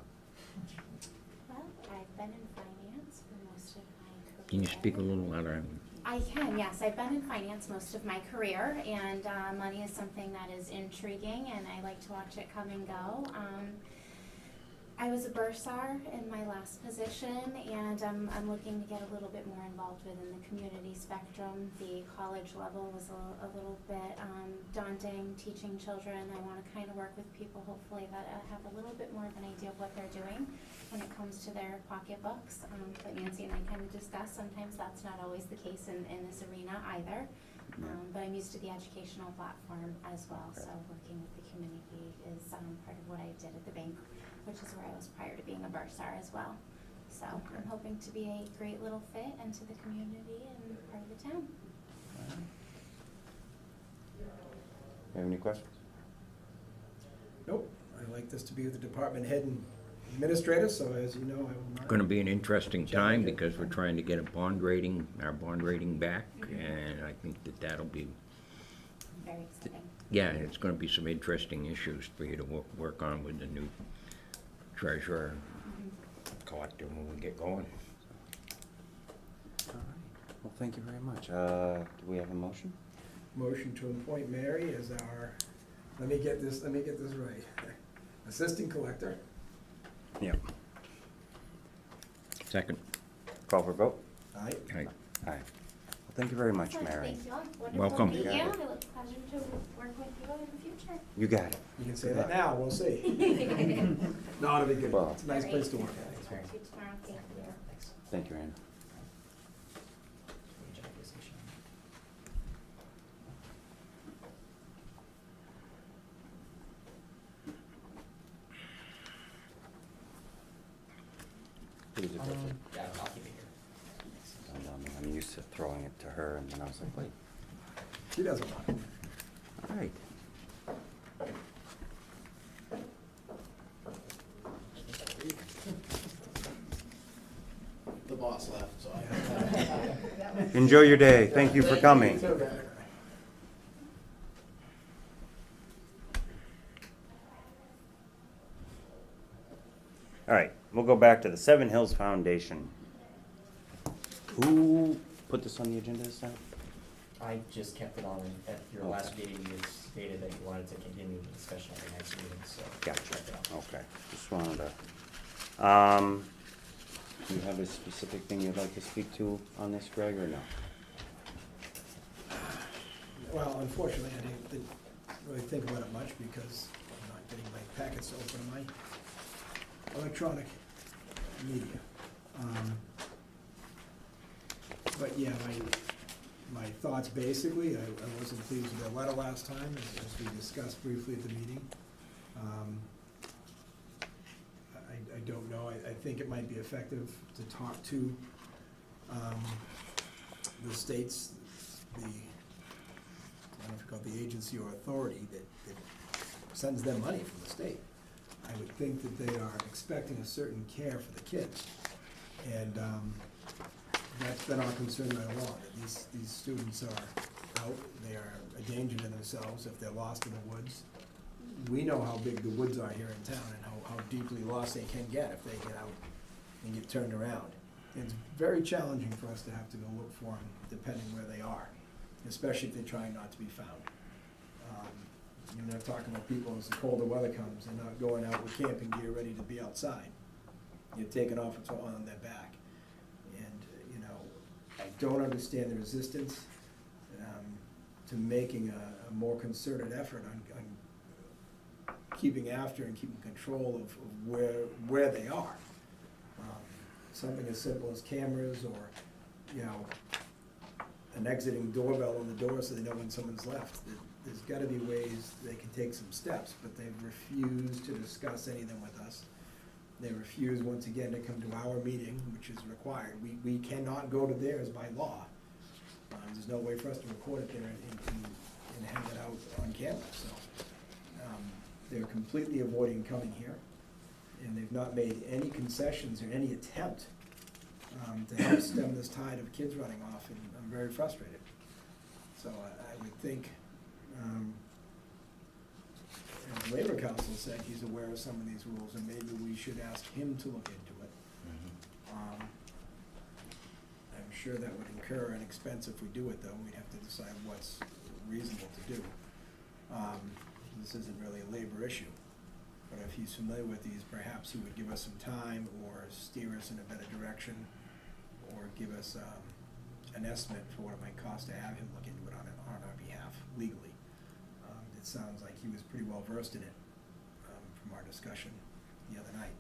Well, I've been in finance for most of my career. Can you speak a little louder? I can, yes. I've been in finance most of my career, and money is something that is intriguing, and I like to watch it come and go. I was a bursar in my last position, and I'm looking to get a little bit more involved within the community spectrum. The college level was a little bit daunting, teaching children. I want to kind of work with people, hopefully, that have a little bit more of an idea of what they're doing when it comes to their pocketbooks. But Nancy and I kind of discussed, sometimes that's not always the case in this arena either. But I'm used to the educational platform as well, so working with the community is part of what I did at the bank, which is where I was prior to being a bursar as well. So I'm hoping to be a great little fit into the community and part of the town. You have any questions? Nope, I like this to be with the department head and administrator, so as you know, I will not. Going to be an interesting time because we're trying to get our bond rating back, and I think that'll be, Very exciting. yeah, it's going to be some interesting issues for you to work on with the new treasurer collector when we get going. All right. Well, thank you very much. Do we have a motion? Motion to appoint Mary as our, let me get this right. Assistant collector. Yep. Second. Call for vote? Aye. Aye. Aye. Well, thank you very much, Excellent. Mary. Thank you all. Welcome. Wonderful to meet you. You I got look pleasure to work with you in the future. You got it. You can say that now, we'll see. No, it'll be good. Well- It's a nice place to work. Thanks, Mary. See you tomorrow. Thank you. Thanks. Thank you, Ann. Good job, Lisa. Who's it go to? Yeah, I'll keep it here. I'm used to throwing it to her, and then I was like, wait, She does a lot. all right. The boss left, so I. Enjoy your day. Thank you for coming. All right, we'll go back to the Seven Hills Foundation. Who put this on the agenda this time? I just kept it on, at your last meeting, you stated that you wanted to continue the discussion at the next meeting, so. Gotcha. kept it on. Okay, just wanted to, do you have a specific thing you'd like to speak to on this, Greg, or no? Well, unfortunately, I didn't really think about it much because I'm not getting my packets to open my electronic media. But yeah, My thoughts basically, I wasn't pleased with their letter last time, as we discussed briefly at the meeting. I don't know, I think it might be effective to talk to the states, I don't know if you call it the agency or authority that sends them money from the state. I would think that they are expecting a certain care for the kids. And that's been our concern right along, that these students are out, they are a danger to themselves if they're lost in the woods. We know how big the woods are here in town and how deeply lost they can get if they get out and get turned around. It's very challenging for us to have to go look for them depending where they are, especially if they're trying not to be found. You're not talking about people as the colder weather comes and not going out with camping gear ready to be outside. You're taking off what's on their back. And, I don't understand the resistance to making a more concerted effort on keeping after and keeping control of where they are. Something as simple as cameras or, an exiting doorbell on the door so they know when someone's left. There's gotta be ways they can take some steps, but they've refused to discuss anything with us. They refuse, once again, to come to our meeting, which is required. We cannot go to theirs by law. There's no way for us to record it there and have it out on camera, so. They're completely avoiding coming here, and they've not made any concessions or any attempt to help stem this tide of kids running off, and I'm very frustrated. So I would think, the Labor Council said he's aware of some of these rules, and maybe we should ask him to look into it. I'm sure that would incur an expense if we do it, though. We'd have to decide what's reasonable to do. This isn't really a labor issue, but if he's familiar with these, perhaps he would give us some time or steer us in a better direction, or give us an estimate for what it might cost to have him look into it on our behalf legally. It sounds like he was pretty well versed in it from our discussion the other night.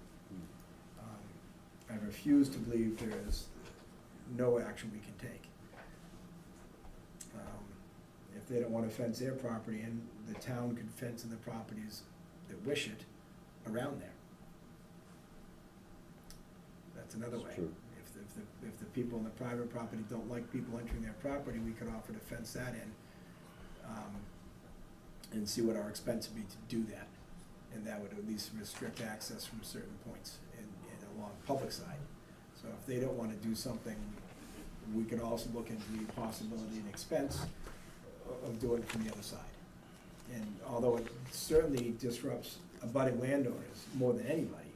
I refuse to believe there is no action we can take. If they don't want to fence their property in, the town could fence in the properties that wish it around there. That's another way. True. If the people in the private property don't like people entering their property, we could offer to fence that in, and see what our expense would be to do that. And that would at least restrict access from certain points and along the public side. So if they don't want to do something, we could also look into the possibility and expense of doing it from the other side. And although it certainly disrupts abutting landowners more than anybody,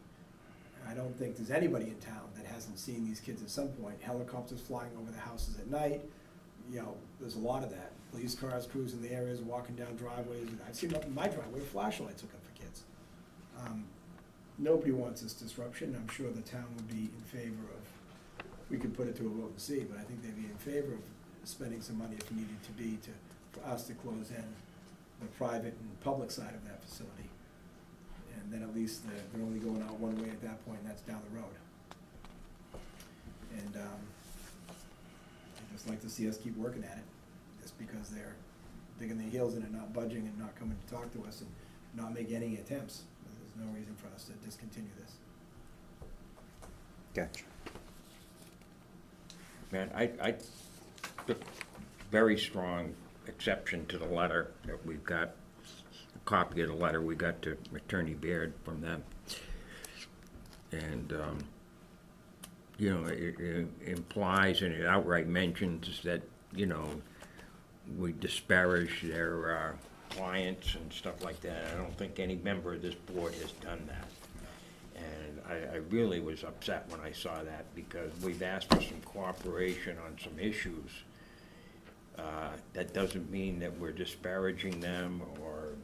I don't think there's anybody in town that hasn't seen these kids at some point. Helicopters flying over the houses at night, there's a lot of that. Police cars cruising the areas, walking down driveways. I've seen up in my driveway, flashlights hooked up for kids. Nobody wants this disruption. I'm sure the town would be in favor of, we could put it to a vote and see, but I think they'd be in favor of spending some money if needed to be for us to close in the private and public side of that facility. And then at least they're only going out one way at that point, and that's down the road. And I'd just like to see us keep working at it, just because they're digging their heels in and not budging and not coming to talk to us and not making any attempts. There's no reason for us to discontinue this. Gotcha. Man, I took very strong exception to the letter that we've got, a copy of the letter we got to Attorney Baird from them. And, it implies and it outright mentions that, we disparage their clients and stuff like that. I don't think any member of this board has done that. And I really was upset when I saw that, because we've asked for some cooperation on some issues. That doesn't mean that we're disparaging them or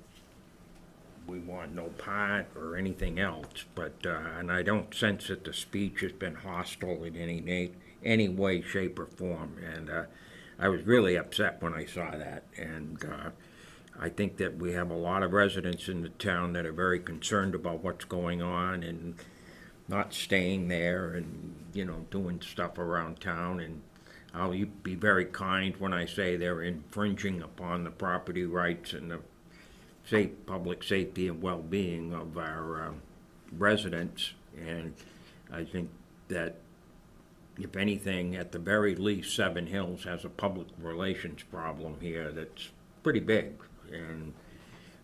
we want no part or anything else, but, and I don't sense that the speech has been hostile in any way, shape, or form, and I was really upset when I saw that, and I think that we have a lot of residents in the town that are very concerned about what's going on and not staying there and, doing stuff around town, and I'll be very kind when I say they're infringing upon the property rights and the public safety and well-being of our residents. And I think that, if anything, at the very least, Seven Hills has a public relations problem here that's pretty big.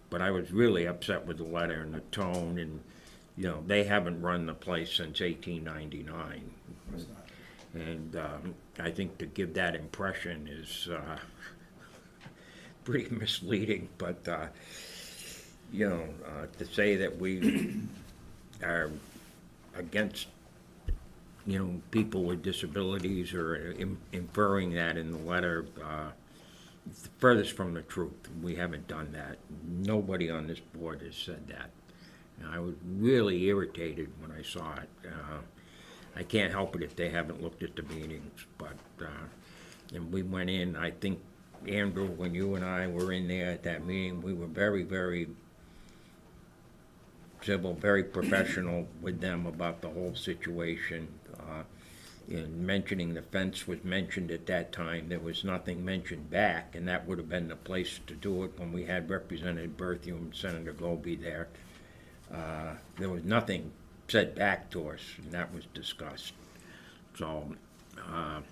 But I was really upset with the letter and the tone, and, they haven't run the place since 1899. Of course not. And I think to give that impression is pretty misleading, but, to say that we are against, people with disabilities, or inferring that in the letter, it's the furthest from the truth. We haven't done that. Nobody on this board has said that. And I was really irritated when I saw it. I can't help it if they haven't looked at the meetings, but, and we went in, I think, Andrew, when you and I were in there at that meeting, we were very, very civil, very professional with them about the whole situation. In mentioning the fence was mentioned at that time, there was nothing mentioned back, and that would have been the place to do it when we had Representative Berthium and Senator Goby there. There was nothing said back to us, and that was discussed. So, I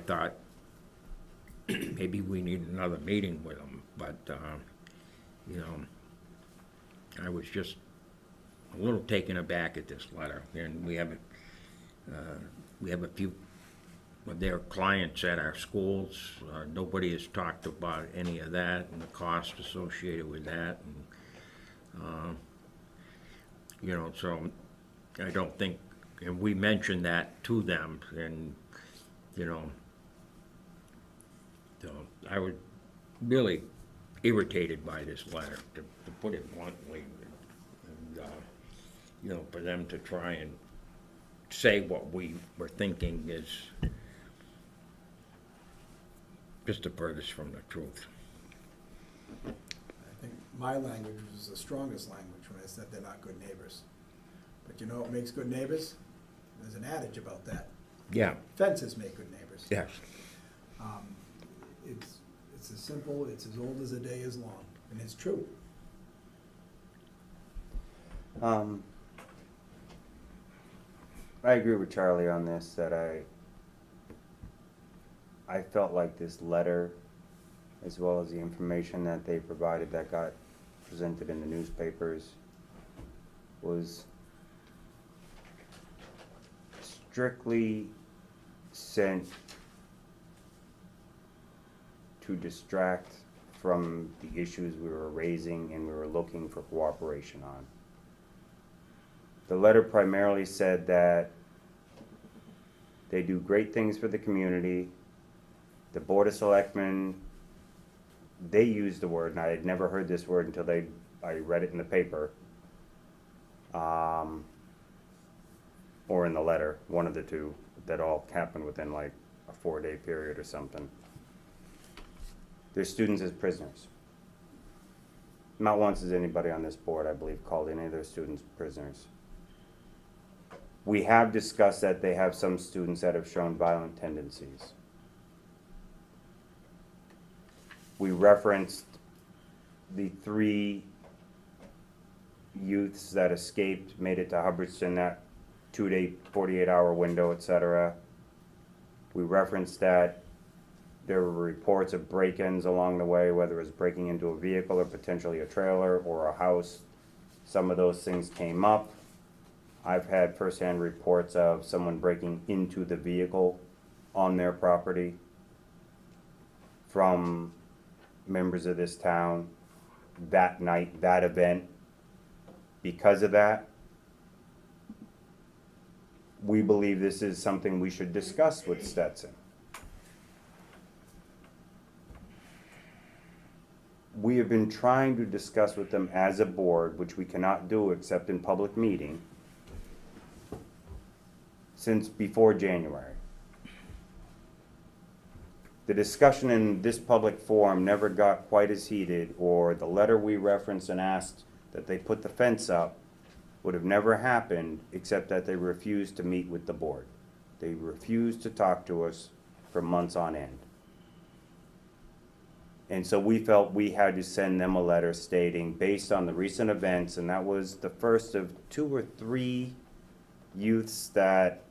thought maybe we need another meeting with them, but, I was just a little taken aback at this letter, and we have a few of their clients at our schools. Nobody has talked about any of that and the cost associated with that, and so I don't think, and we mentioned that to them, and so I was really irritated by this letter, to put it bluntly, and for them to try and say what we were thinking is just the furthest from the truth. I think my language was the strongest language when I said they're not good neighbors. But you know what makes good neighbors? There's an adage about that. Yeah. Fences make good neighbors. Yes. It's as simple, it's as old as a day is long, and it's true. I agree with Charlie on this, that I felt like this letter, as well as the information that they provided that got presented in the newspapers, was strictly sent to distract from the issues we were raising and we were looking for cooperation on. The letter primarily said that they do great things for the community. The Board of Selectmen, they used the word, and I had never heard this word until I read it in the paper, or in the letter, one of the two, that all happened within like a 4-day period or something. Their students as prisoners. Not once has anybody on this board, I believe, called any of their students prisoners. We have discussed that they have some students that have shown violent tendencies. We referenced the 3 youths that escaped, made it to Hubbardston, that 2-day, 48-hour window, etc. We referenced that there were reports of break-ins along the way, whether it was breaking into a vehicle or potentially a trailer or a house. Some of those things came up. I've had firsthand reports of someone breaking into the vehicle on their property from members of this town that night, that event. Because of that, we believe this is something we should discuss with Stetson. We have been trying to discuss with them as a board, which we cannot do except in public meeting, since before January. The discussion in this public forum never got quite as heated, or the letter we referenced and asked that they put the fence up would have never happened, except that they refused to meet with the board. They refused to talk to us for months on end. And so we felt we had to send them a letter stating, based on the recent events, and that was the first of 2 or 3 youths that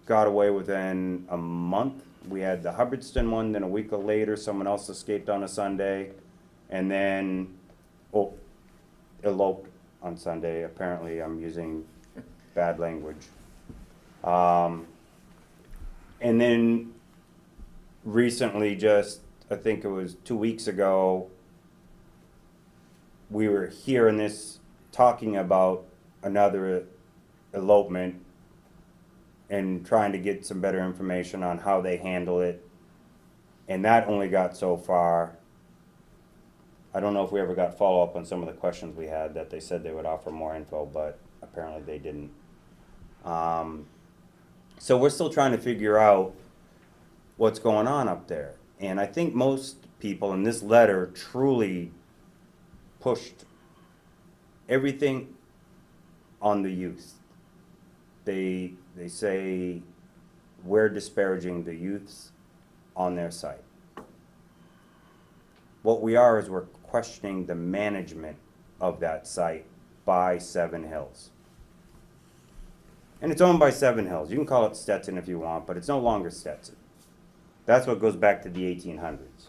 got away within a month. We had the Hubbardston one, then a week later, someone else escaped on a Sunday, and then, eloped on Sunday. Apparently, I'm using bad language. And then recently, just, I think it was 2 weeks ago, we were hearing this, talking about another elopement and trying to get some better information on how they handle it. And that only got so far. I don't know if we ever got follow-up on some of the questions we had, that they said they would offer more info, but apparently they didn't. So we're still trying to figure out what's going on up there. And I think most people in this letter truly pushed everything on the youth. They say we're disparaging the youths on their site. What we are is we're questioning the management of that site by Seven Hills. And it's owned by Seven Hills. You can call it Stetson if you want, but it's no longer Stetson. That's what goes back to the 1800s.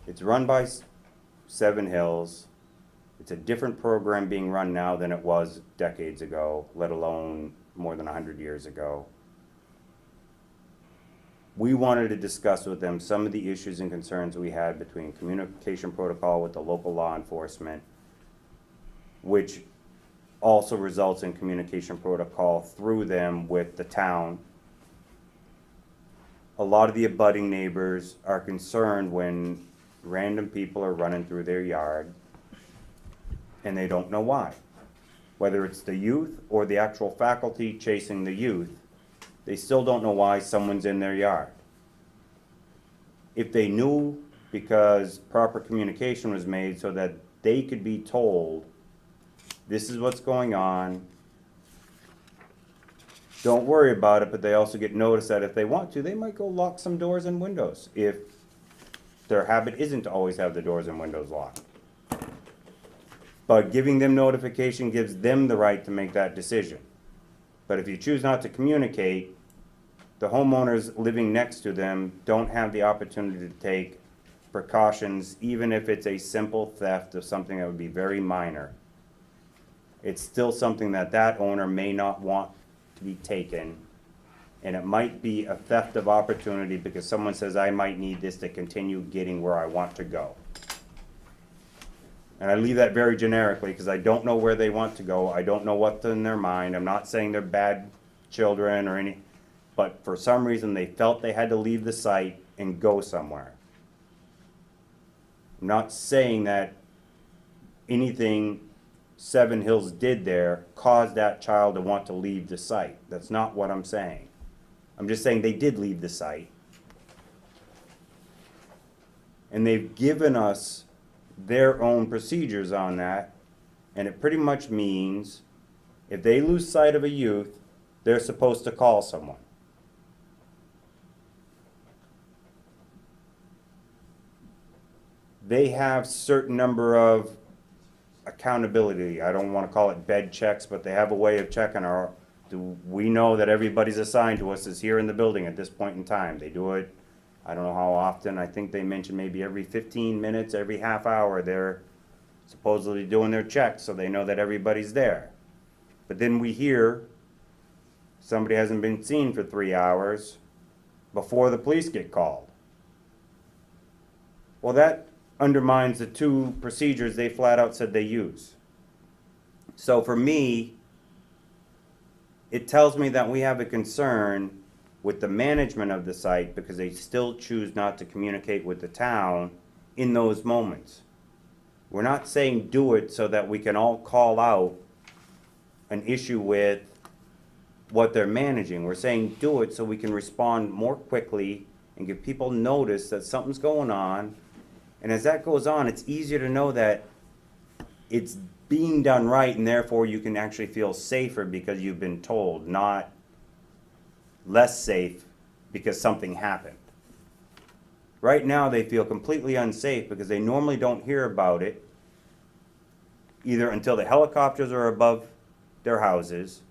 It's run by Seven Hills. It's a different program being run now than it was decades ago, let alone more than 100 years ago. We wanted to discuss with them some of the issues and concerns we had between communication protocol with the local law enforcement, which also results in communication protocol through them with the town. A lot of the abutting neighbors are concerned when random people are running through their yard and they don't know why. Whether it's the youth or the actual faculty chasing the youth, they still don't know why someone's in their yard. If they knew, because proper communication was made so that they could be told, this is what's going on, don't worry about it, but they also get notice that if they want to, they might go lock some doors and windows if their habit isn't to always have the doors and windows locked. But giving them notification gives them the right to make that decision. But if you choose not to communicate, the homeowners living next to them don't have the opportunity to take precautions, even if it's a simple theft of something that would be very minor. It's still something that that owner may not want to be taken, and it might be a theft of opportunity because someone says, I might need this to continue getting where I want to go. And I leave that very generically because I don't know where they want to go. I don't know what's in their mind. I'm not saying they're bad children or any, but for some reason they felt they had to leave the site and go somewhere. I'm not saying that anything Seven Hills did there caused that child to want to leave the site. That's not what I'm saying. I'm just saying they did leave the site. And they've given us their own procedures on that, and it pretty much means if they lose sight of a youth, they're supposed to call someone. They have certain number of accountability. I don't want to call it bed checks, but they have a way of checking we know that everybody's assigned to us is here in the building at this point in time. They do it, I don't know how often. I think they mentioned maybe every 15 minutes, every half hour, they're supposedly doing their checks so they know that everybody's there. But then we hear somebody hasn't been seen for 3 hours before the police get called. Well, that undermines the 2 procedures they flat out said they use. So for me, it tells me that we have a concern with the management of the site because they still choose not to communicate with the town in those moments. We're not saying do it so that we can all call out an issue with what they're managing. We're saying do it so we can respond more quickly and give people notice that something's going on. And as that goes on, it's easier to know that it's being done right, and therefore you can actually feel safer because you've been told, not less safe because something happened. Right now, they feel completely unsafe because they normally don't hear about it either until the helicopters are above their houses,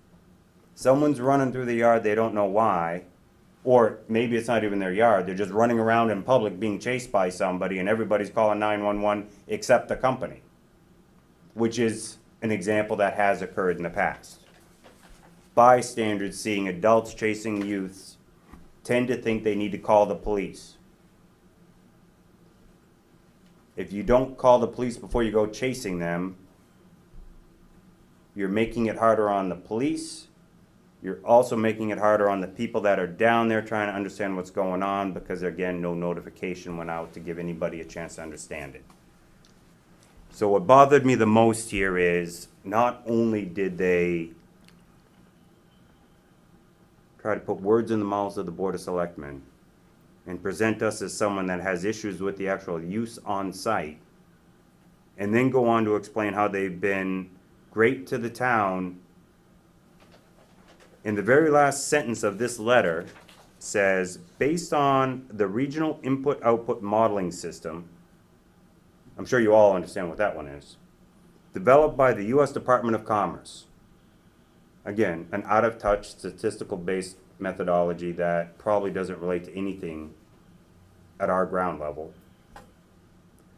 someone's running through the yard, they don't know why, or maybe it's not even their yard, they're just running around in public being chased by somebody and everybody's calling 911 except the company, which is an example that has occurred in the past. Bystanders seeing adults chasing youths tend to think they need to call the police. If you don't call the police before you go chasing them, you're making it harder on the police. You're also making it harder on the people that are down there trying to understand what's going on because, again, no notification went out to give anybody a chance to understand it. So what bothered me the most here is not only did they try to put words in the mouths of the Board of Selectmen and present us as someone that has issues with the actual use on site, and then go on to explain how they've been great to the town. In the very last sentence of this letter says, based on the regional input-output modeling system, I'm sure you all understand what that one is, developed by the U.S. Department of Commerce. Again, an out-of-touch statistical-based methodology that probably doesn't relate to anything at our ground level.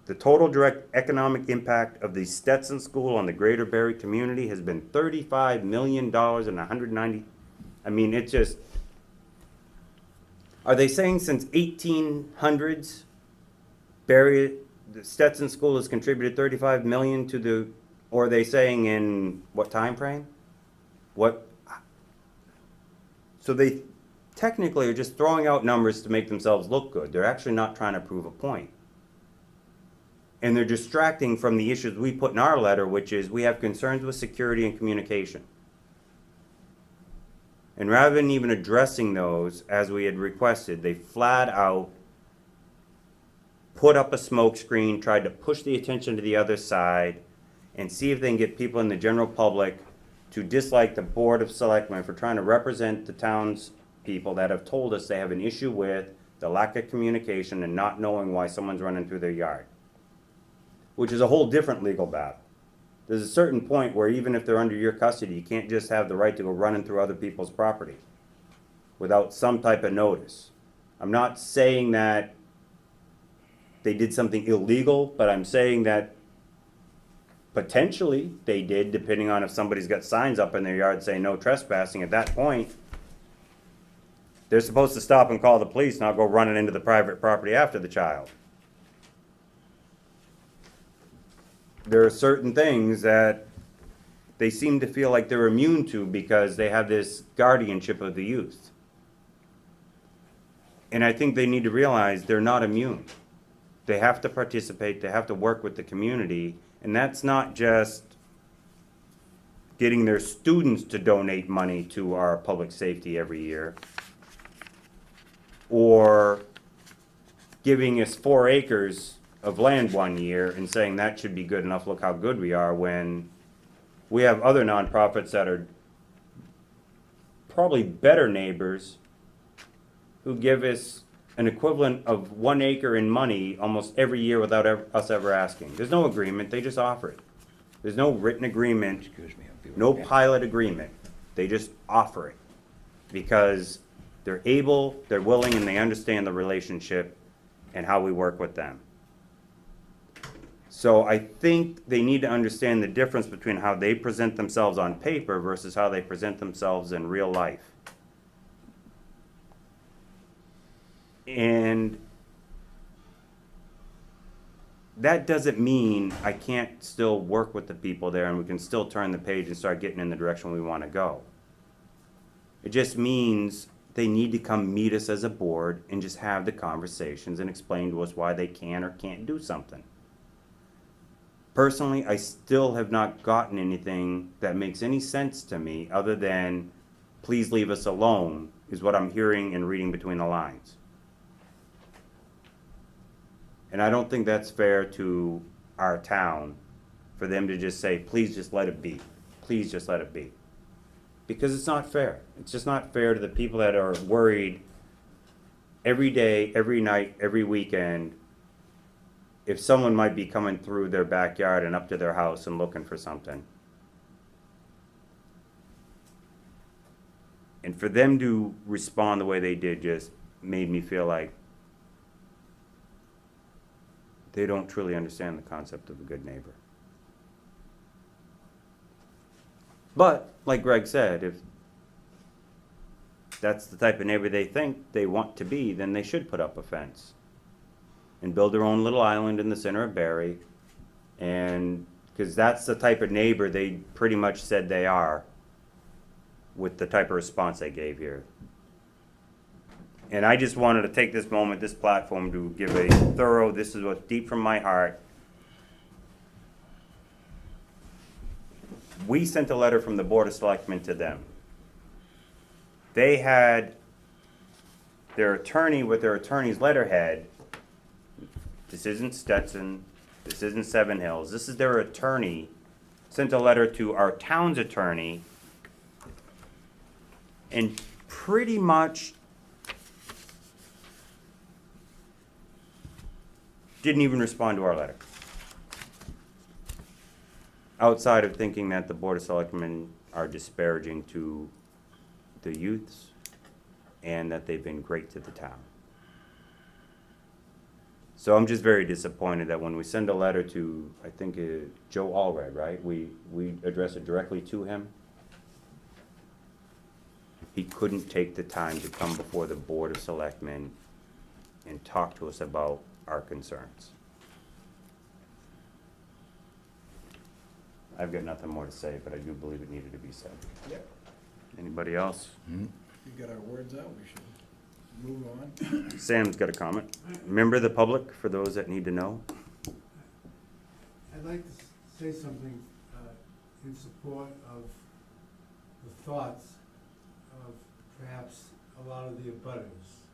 The total direct economic impact of the Stetson School on the greater Barre community has been $35 million and 190. I mean, it just, are they saying since 1800s, Barre, the Stetson School has contributed 35 million to the, or are they saying in what time frame? What? So they technically are just throwing out numbers to make themselves look good. They're actually not trying to prove a point. And they're distracting from the issues we put in our letter, which is we have concerns with security and communication. And rather than even addressing those as we had requested, they flat out put up a smoke screen, tried to push the attention to the other side, and see if they can get people in the general public to dislike the Board of Selectmen for trying to represent the town's people that have told us they have an issue with the lack of communication and not knowing why someone's running through their yard, which is a whole different legal battle. There's a certain point where even if they're under your custody, you can't just have the right to go running through other people's property without some type of notice. I'm not saying that they did something illegal, but I'm saying that potentially they did, depending on if somebody's got signs up in their yard saying no trespassing. At that point, they're supposed to stop and call the police, not go running into the private property after the child. There are certain things that they seem to feel like they're immune to because they have this guardianship of the youth. And I think they need to realize they're not immune. They have to participate, they have to work with the community, and that's not just getting their students to donate money to our public safety every year, or giving us 4 acres of land one year and saying that should be good enough, look how good we are, when we have other nonprofits that are probably better neighbors who give us an equivalent of 1 acre in money almost every year without us ever asking. There's no agreement, they just offer it. There's no written agreement, no pilot agreement. They just offer it because they're able, they're willing, and they understand the relationship and how we work with them. So I think they need to understand the difference between how they present themselves on paper versus how they present themselves in real life. And that doesn't mean I can't still work with the people there and we can still turn the page and start getting in the direction we want to go. It just means they need to come meet us as a board and just have the conversations and explain to us why they can or can't do something. Personally, I still have not gotten anything that makes any sense to me other than please leave us alone is what I'm hearing and reading between the lines. And I don't think that's fair to our town for them to just say, please just let it be. Please just let it be. because it's not fair. It's just not fair to the people that are worried every day, every night, every weekend, if someone might be coming through their backyard and up to their house and looking for something. And for them to respond the way they did just made me feel like they don't truly understand the concept of a good neighbor. But, like Greg said, if that's the type of neighbor they think they want to be, then they should put up a fence and build their own little island in the center of Barre. And, because that's the type of neighbor they pretty much said they are with the type of response they gave here. And I just wanted to take this moment, this platform, to give a thorough, this is what's deep from my heart. We sent a letter from the Board of Selectmen to them. They had their attorney with their attorney's letterhead. This isn't Stetson, this isn't Seven Hills, this is their attorney, sent a letter to our town's attorney, and pretty much didn't even respond to our letter. Outside of thinking that the Board of Selectmen are disparaging to the youths and that they've been great to the town. So I'm just very disappointed that when we send a letter to, I think, Joe Allred, right? We address it directly to him. He couldn't take the time to come before the Board of Selectmen and talk to us about our concerns. I've got nothing more to say, but I do believe it needed to be said. Yep. Anybody else? We got our words out, we should move on. Sam's got a comment. Member of the public, for those that need to know. I'd like to say something in support of the thoughts of perhaps a lot of the abutters.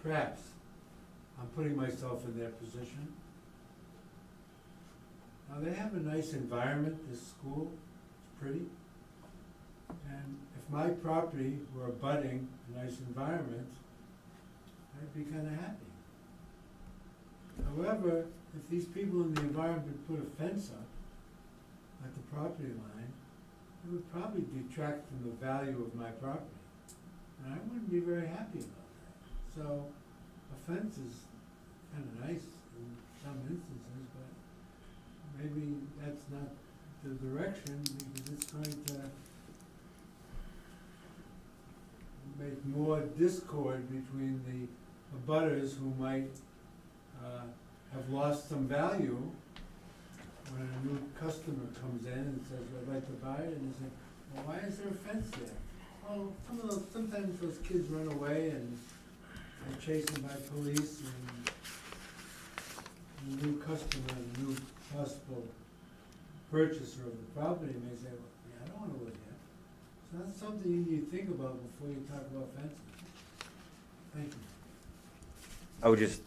Perhaps I'm putting myself in their position. Now, they have a nice environment, this school, it's pretty. And if my property were abutting a nice environment, I'd be kind of happy. However, if these people in the environment put a fence up at the property line, it would probably detract from the value of my property. And I wouldn't be very happy about that. So a fence is kind of nice in some instances, but maybe that's not the direction, because it's going to make more discord between the abutters who might have lost some value when a new customer comes in and says, I'd like to buy it, and they say, well, why is there a fence there? Well, sometimes those kids run away and are chased by police, and the new customer, the new possible purchaser of the property may say, well, yeah, I don't want to live here. So that's something you need to think about before you talk about fences. Thank you. I would just,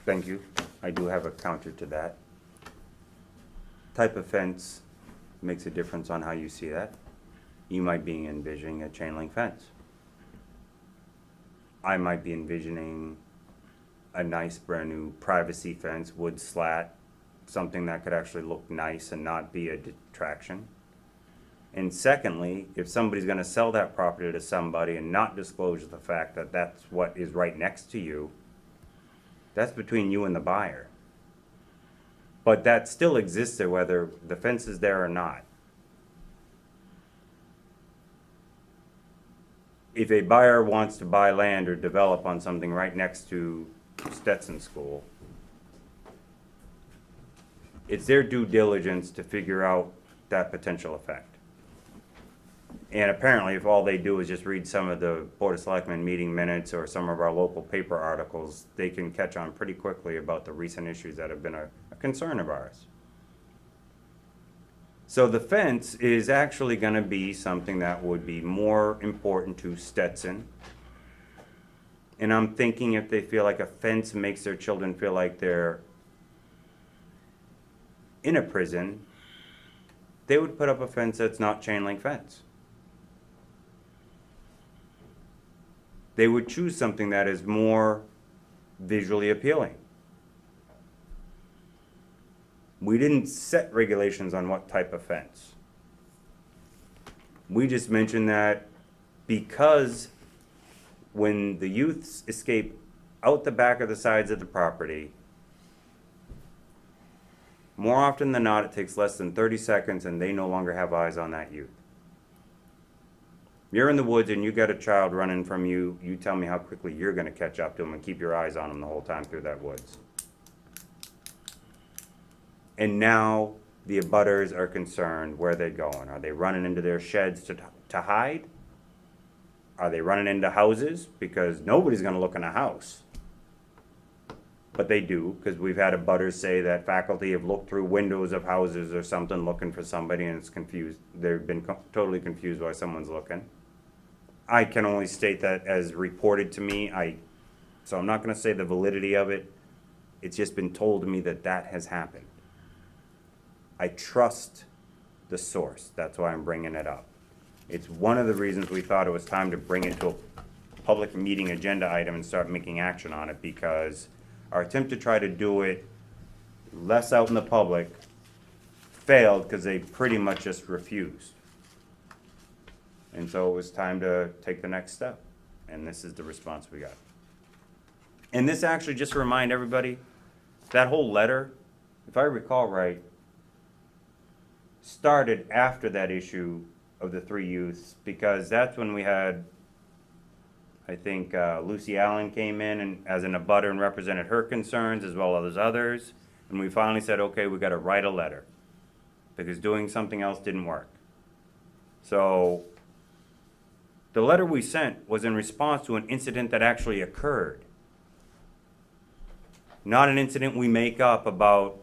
thank you. I do have a counter to that. Type of fence makes a difference on how you see that. You might be envisioning a chain link fence. I might be envisioning a nice brand new privacy fence, wood slat, something that could actually look nice and not be a detraction. And secondly, if somebody's gonna sell that property to somebody and not disclose the fact that that's what is right next to you, that's between you and the buyer. But that still exists there whether the fence is there or not. If a buyer wants to buy land or develop on something right next to Stetson School, it's their due diligence to figure out that potential effect. And apparently, if all they do is just read some of the Board of Selectmen meeting minutes or some of our local paper articles, they can catch on pretty quickly about the recent issues that have been a concern of ours. So the fence is actually going to be something that would be more important to Stetson. And I'm thinking if they feel like a fence makes their children feel like they're in a prison, they would put up a fence that's not chain link fence. they would choose something that is more visually appealing. We didn't set regulations on what type of fence. We just mentioned that because when the youths escape out the back of the sides of the property, more often than not, it takes less than 30 seconds and they no longer have eyes on that youth. You're in the woods and you got a child running from you, you tell me how quickly you're gonna catch up to him and keep your eyes on him the whole time through that woods. And now the abutters are concerned where they're going. Are they running into their sheds to hide? Are they running into houses? Because nobody's gonna look in a house. But they do, because we've had abutters say that faculty have looked through windows of houses or something looking for somebody and it's confused. They've been totally confused why someone's looking. I can only state that as reported to me. So I'm not gonna say the validity of it. It's just been told to me that that has happened. I trust the source. That's why I'm bringing it up. It's one of the reasons we thought it was time to bring it to a public meeting agenda item and start making action on it, because our attempt to try to do it less out in the public failed because they pretty much just refused. And so it was time to take the next step. And this is the response we got. And this actually, just to remind everybody, that whole letter, if I recall right, started after that issue of the 3 youths, because that's when we had, I think, Lucy Allen came in and as an abutter and represented her concerns as well as others. And we finally said, okay, we gotta write a letter because doing something else didn't work. So the letter we sent was in response to an incident that actually occurred. Not an incident we make up about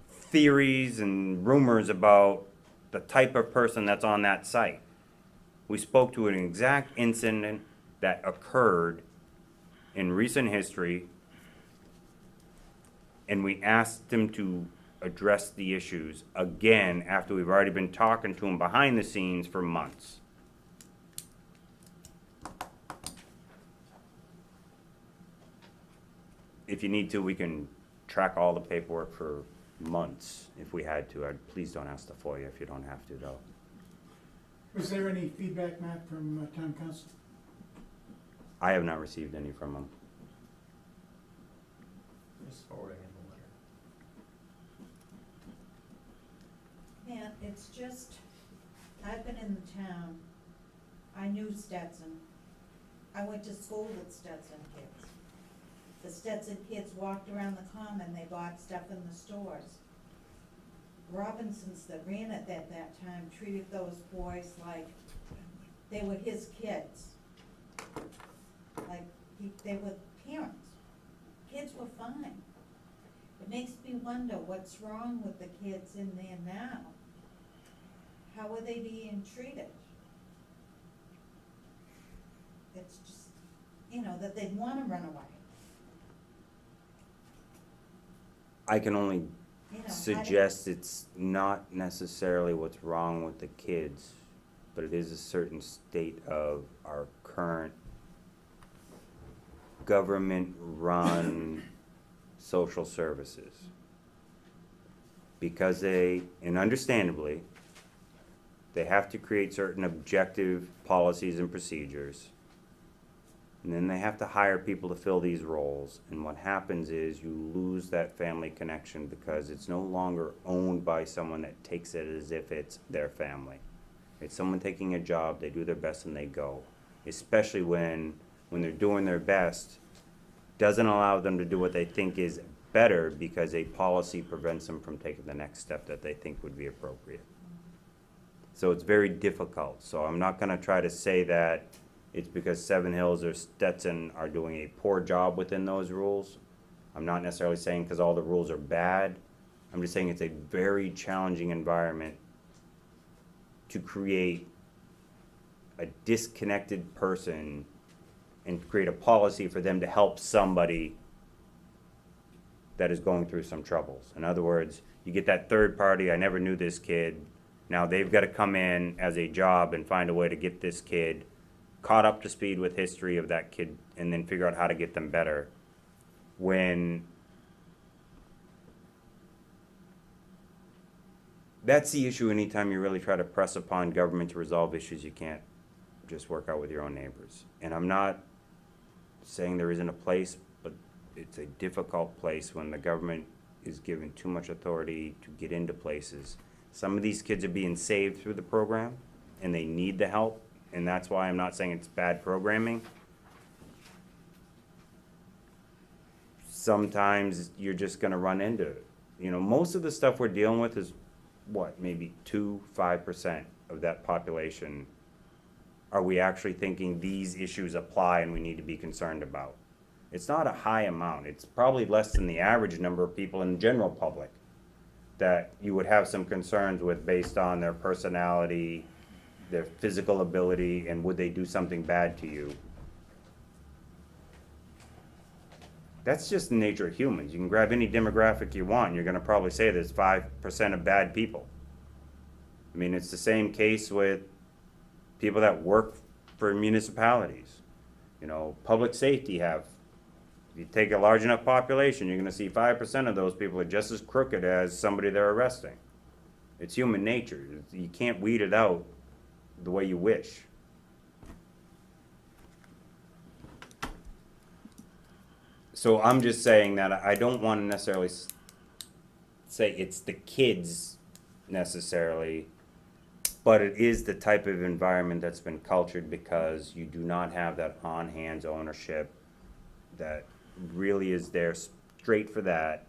theories and rumors about the type of person that's on that site. We spoke to an exact incident that occurred in recent history, and we asked him to address the issues again after we've already been talking to him behind the scenes for months. If you need to, we can track all the paperwork for months if we had to. Please don't ask the FOIA if you don't have to, though. Was there any feedback, Matt, from town council? I have not received any from them. Just forwarding him the letter. Man, it's just, I've been in the town, I knew Stetson. I went to school with Stetson kids. The Stetson kids walked around the common, they bought stuff in the stores. Robinsons that ran it at that time treated those boys like they were his kids. Like, they were parents. Kids were fine. It makes me wonder what's wrong with the kids in there now. How are they being treated? It's just, that they'd wanna run away. I can only I suggest it's not necessarily what's wrong with the kids, but it is a certain state of our current government-run social services. Because they, and understandably, they have to create certain objective policies and procedures. And then they have to hire people to fill these roles. And what happens is you lose that family connection because it's no longer owned by someone that takes it as if it's their family. It's someone taking a job, they do their best and they go. Especially when they're doing their best, doesn't allow them to do what they think is better because a policy prevents them from taking the next step that they think would be appropriate. So it's very difficult. So I'm not gonna try to say that it's because Seven Hills or Stetson are doing a poor job within those rules. I'm not necessarily saying because all the rules are bad. I'm just saying it's a very challenging environment to create a disconnected person and create a policy for them to help somebody that is going through some troubles. In other words, you get that third party, I never knew this kid. Now they've got to come in as a job and find a way to get this kid caught up to speed with history of that kid and then figure out how to get them better. When that's the issue anytime you really try to press upon government to resolve issues you can't just work out with your own neighbors. And I'm not saying there isn't a place, but it's a difficult place when the government is given too much authority to get into places. Some of these kids are being saved through the program, and they need the help, and that's why I'm not saying it's bad programming. Sometimes you're just gonna run into it. You know, most of the stuff we're dealing with is, what, maybe 5% of that population are we actually thinking these issues apply and we need to be concerned about. It's not a high amount. It's probably less than the average number of people in the general public that you would have some concerns with based on their personality, their physical ability, and would they do something bad to you. That's just the nature of humans. You can grab any demographic you want, and you're gonna probably say there's 5% of bad people. I mean, it's the same case with people that work for municipalities. You know, public safety if you take a large enough population, you're gonna see 5% of those people are just as crooked as somebody they're arresting. It's human nature. You can't weed it out the way you wish. So I'm just saying that I don't want to necessarily say it's the kids necessarily, but it is the type of environment that's been cultured because you do not have that on-hands ownership that really is there straight for that,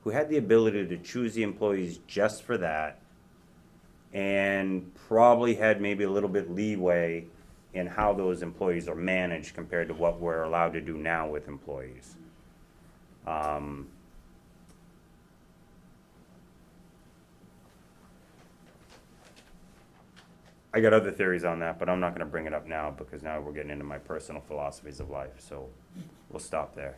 who had the ability to choose the employees just for that, and probably had maybe a little bit leeway in how those employees are managed compared to what we're allowed to do now with employees. I got other theories on that, but I'm not gonna bring it up now because now we're getting into my personal philosophies of life, so we'll stop there.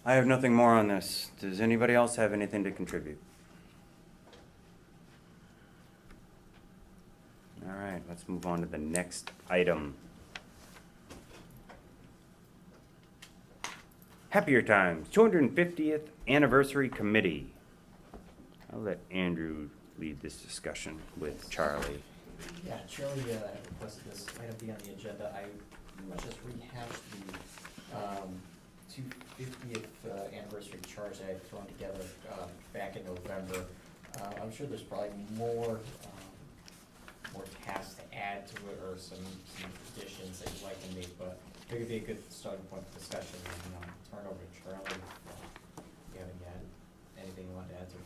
I have nothing more on this. Does anybody else have anything to contribute? All right, let's move on to the next item. Happier Times, 250th Anniversary Committee. I'll let Andrew lead this discussion with Charlie. Yeah, Charlie requested this item be on the agenda. I pretty much just rehashed the 250th anniversary charge that I had thrown together back in November. I'm sure there's probably more tasks to add to it or some additions that you'd like to make, but I figured it'd be a good starting point for discussion and turn over to Charlie if you haven't had anything you want to add to it.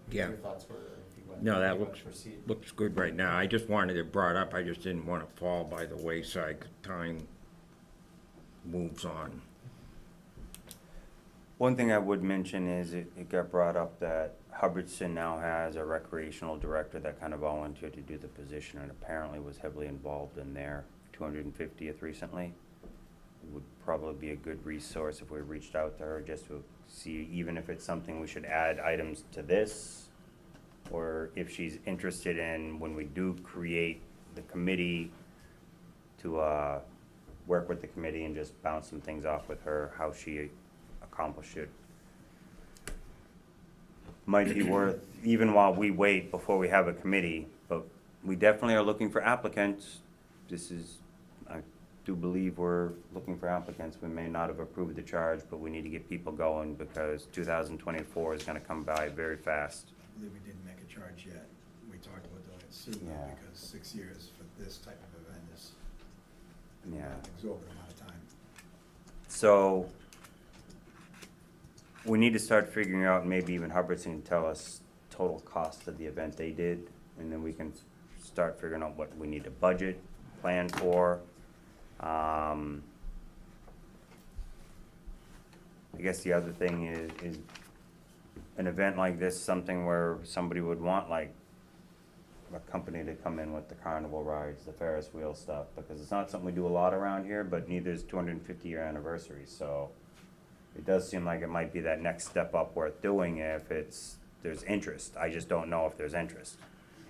Yeah. Your thoughts were, if you want No, that to looks proceed. good right now. I just wanted it brought up. I just didn't want to fall by the wayside. 'Cause time moves on. One thing I would mention is it got brought up that Hubbardston now has a recreational director that kind of volunteered to do the position and apparently was heavily involved in their 250th recently. It would probably be a good resource if we reached out to her just to see even if it's something we should add items to this, or if she's interested in when we do create the committee to work with the committee and just bounce some things off with her, how she accomplished it. Might be worth, even while we wait before we have a committee, but we definitely are looking for applicants. I do believe we're looking for applicants. We may not have approved the charge, but we need to get people going because 2024 is gonna come by very fast. I believe we didn't make a charge yet. We talked about doing it soon, Yeah. because 6 years for this type of event Yeah. an exorbitant amount of time. So, we need to start figuring out, and maybe even Hubbardson can tell us total cost of the event they did, and then we can start figuring out what we need to budget, plan for. I guess the other thing is an event like this, something where somebody would want like a company to come in with the carnival rides, the Ferris wheel stuff, because it's not something we do a lot around here, but neither is 250-year anniversary, so it does seem like it might be that next step up worth doing if there's interest. I just don't know if there's interest.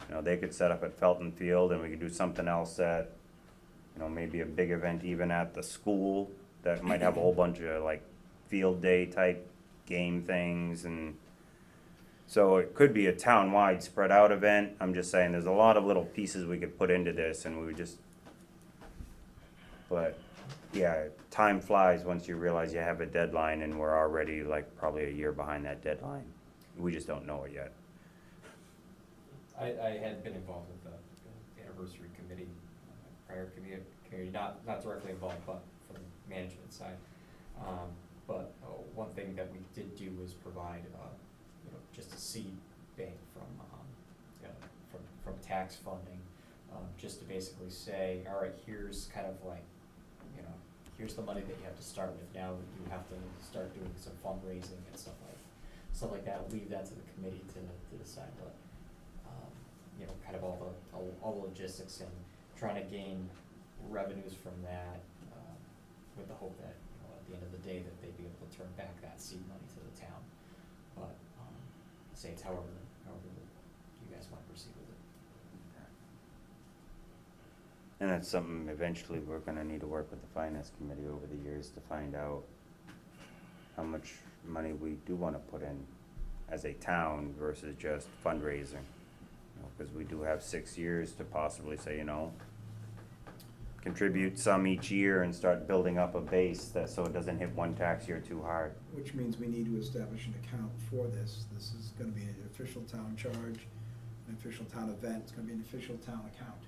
You know, they could set up at Felton Field and we could do something else at, you know, maybe a big event even at the school that might have a whole bunch of like field day type game things, and so it could be a town-wide spread out event. I'm just saying there's a lot of little pieces we could put into this, and we would just, but yeah, time flies once you realize you have a deadline, and we're already like probably a year behind that deadline. We just don't know it yet. I had been involved with the anniversary committee, prior committee, not directly involved, but from the management side. But one thing that we did do was provide, you know, just a seed bank from tax funding, just to basically say, all right, here's kind of like, you know, here's the money that you have to start with. Now you have to start doing some fundraising and stuff like that. I'll leave that to the committee to decide, but you know, kind of all the logistics and trying to gain revenues from that, with the hope that, you know, at the end of the day that they'd be able to turn back that seed money to the town. But say it's however you guys want to proceed with it. And that's something eventually we're gonna need to work with the finance committee over the years to find out how much money we do wanna put in as a town versus just fundraising. You know, 'cause we do have 6 years to possibly say, you know, contribute some each year and start building up a base that, so it doesn't hit one tax year too hard. Which means we need to establish an account for this. This is gonna be an official town charge, an official town event, it's gonna be an official town account.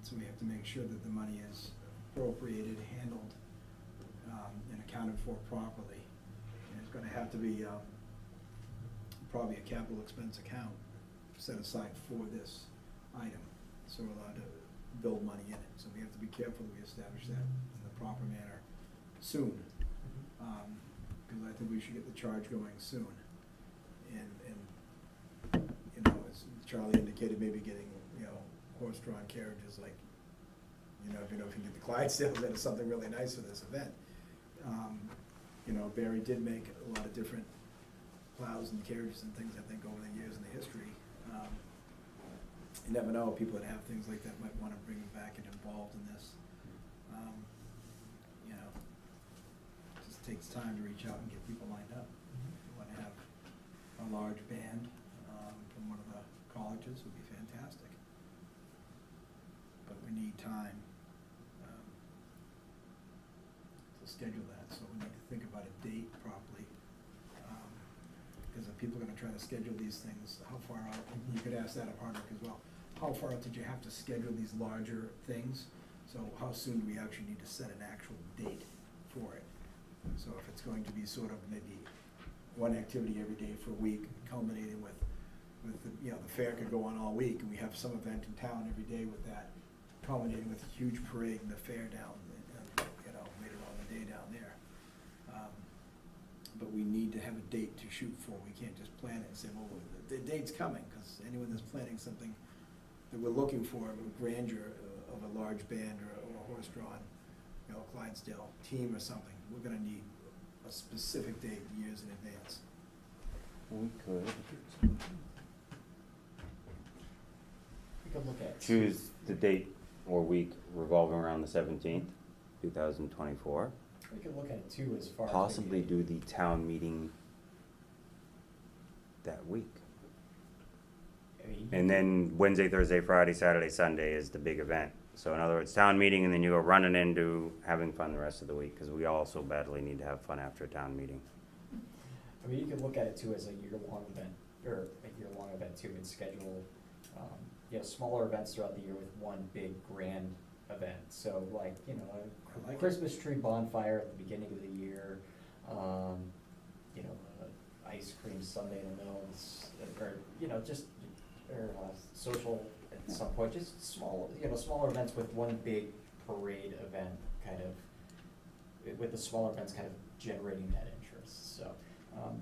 So we have to make sure that the money is appropriated, handled, and accounted for properly. And it's gonna have to be, probably a capital expense account set aside for this item. So we're allowed to build money in it. So we have to be careful that we establish that in the proper manner soon. Because I think we should get the charge going soon. And you know, as Charlie indicated, maybe getting, you know, horse-drawn carriages, like, you know, if you can get the Clydesdales, that is something really nice for this event. You know, Barre did make a lot of different plows and carriages and things, I think, over the years in the history. You never know, people that have things like that might wanna bring them back and involved in this. You know, it just takes time to reach out and get people lined up. You wanna have a large band, from one of the colleges would be fantastic. But we need time, to schedule that, so we need to think about a date properly. Because if people are gonna try to schedule these things, how far out, you could ask that of Hardwick as well, how far out did you have to schedule these larger things? So how soon do we actually need to set an actual date for it? So if it's going to be sort of maybe one activity every day for a week, culminating with the, you know, the fair could go on all week, and we have some event in town every day with that, culminating with a huge parade and the fair down, and, you know, later on the day down there. But we need to have a date to shoot for. We can't just plan it and say, well, the date's coming, because anyone that's planning something that we're looking for, a grandeur of a large band or a horse-drawn, you know, Clydesdale team or something, we're gonna need a specific date years in advance. We could We could look at. choose the date or week revolving around the 17th, 2024. We could look at it too, as far as. Possibly maybe- do the town meeting that week. I mean, And then Wednesday, Thursday, Friday, Saturday, Sunday is the big event. So in other words, town meeting, and then you go running into having fun the rest of the week, because we all so badly need to have fun after a town meeting. I mean, you could look at it too as a year-long event, or a year-long event too, and schedule, you know, smaller events throughout the year with one big grand event, so like, you know, I like a it. Christmas tree bonfire at the beginning of the year, you know, ice cream sundae in the mills, or, you know, just, or, social at some point, just small, you know, smaller events with one big parade event, kind of, with the smaller events kind of generating that interest, so, you know,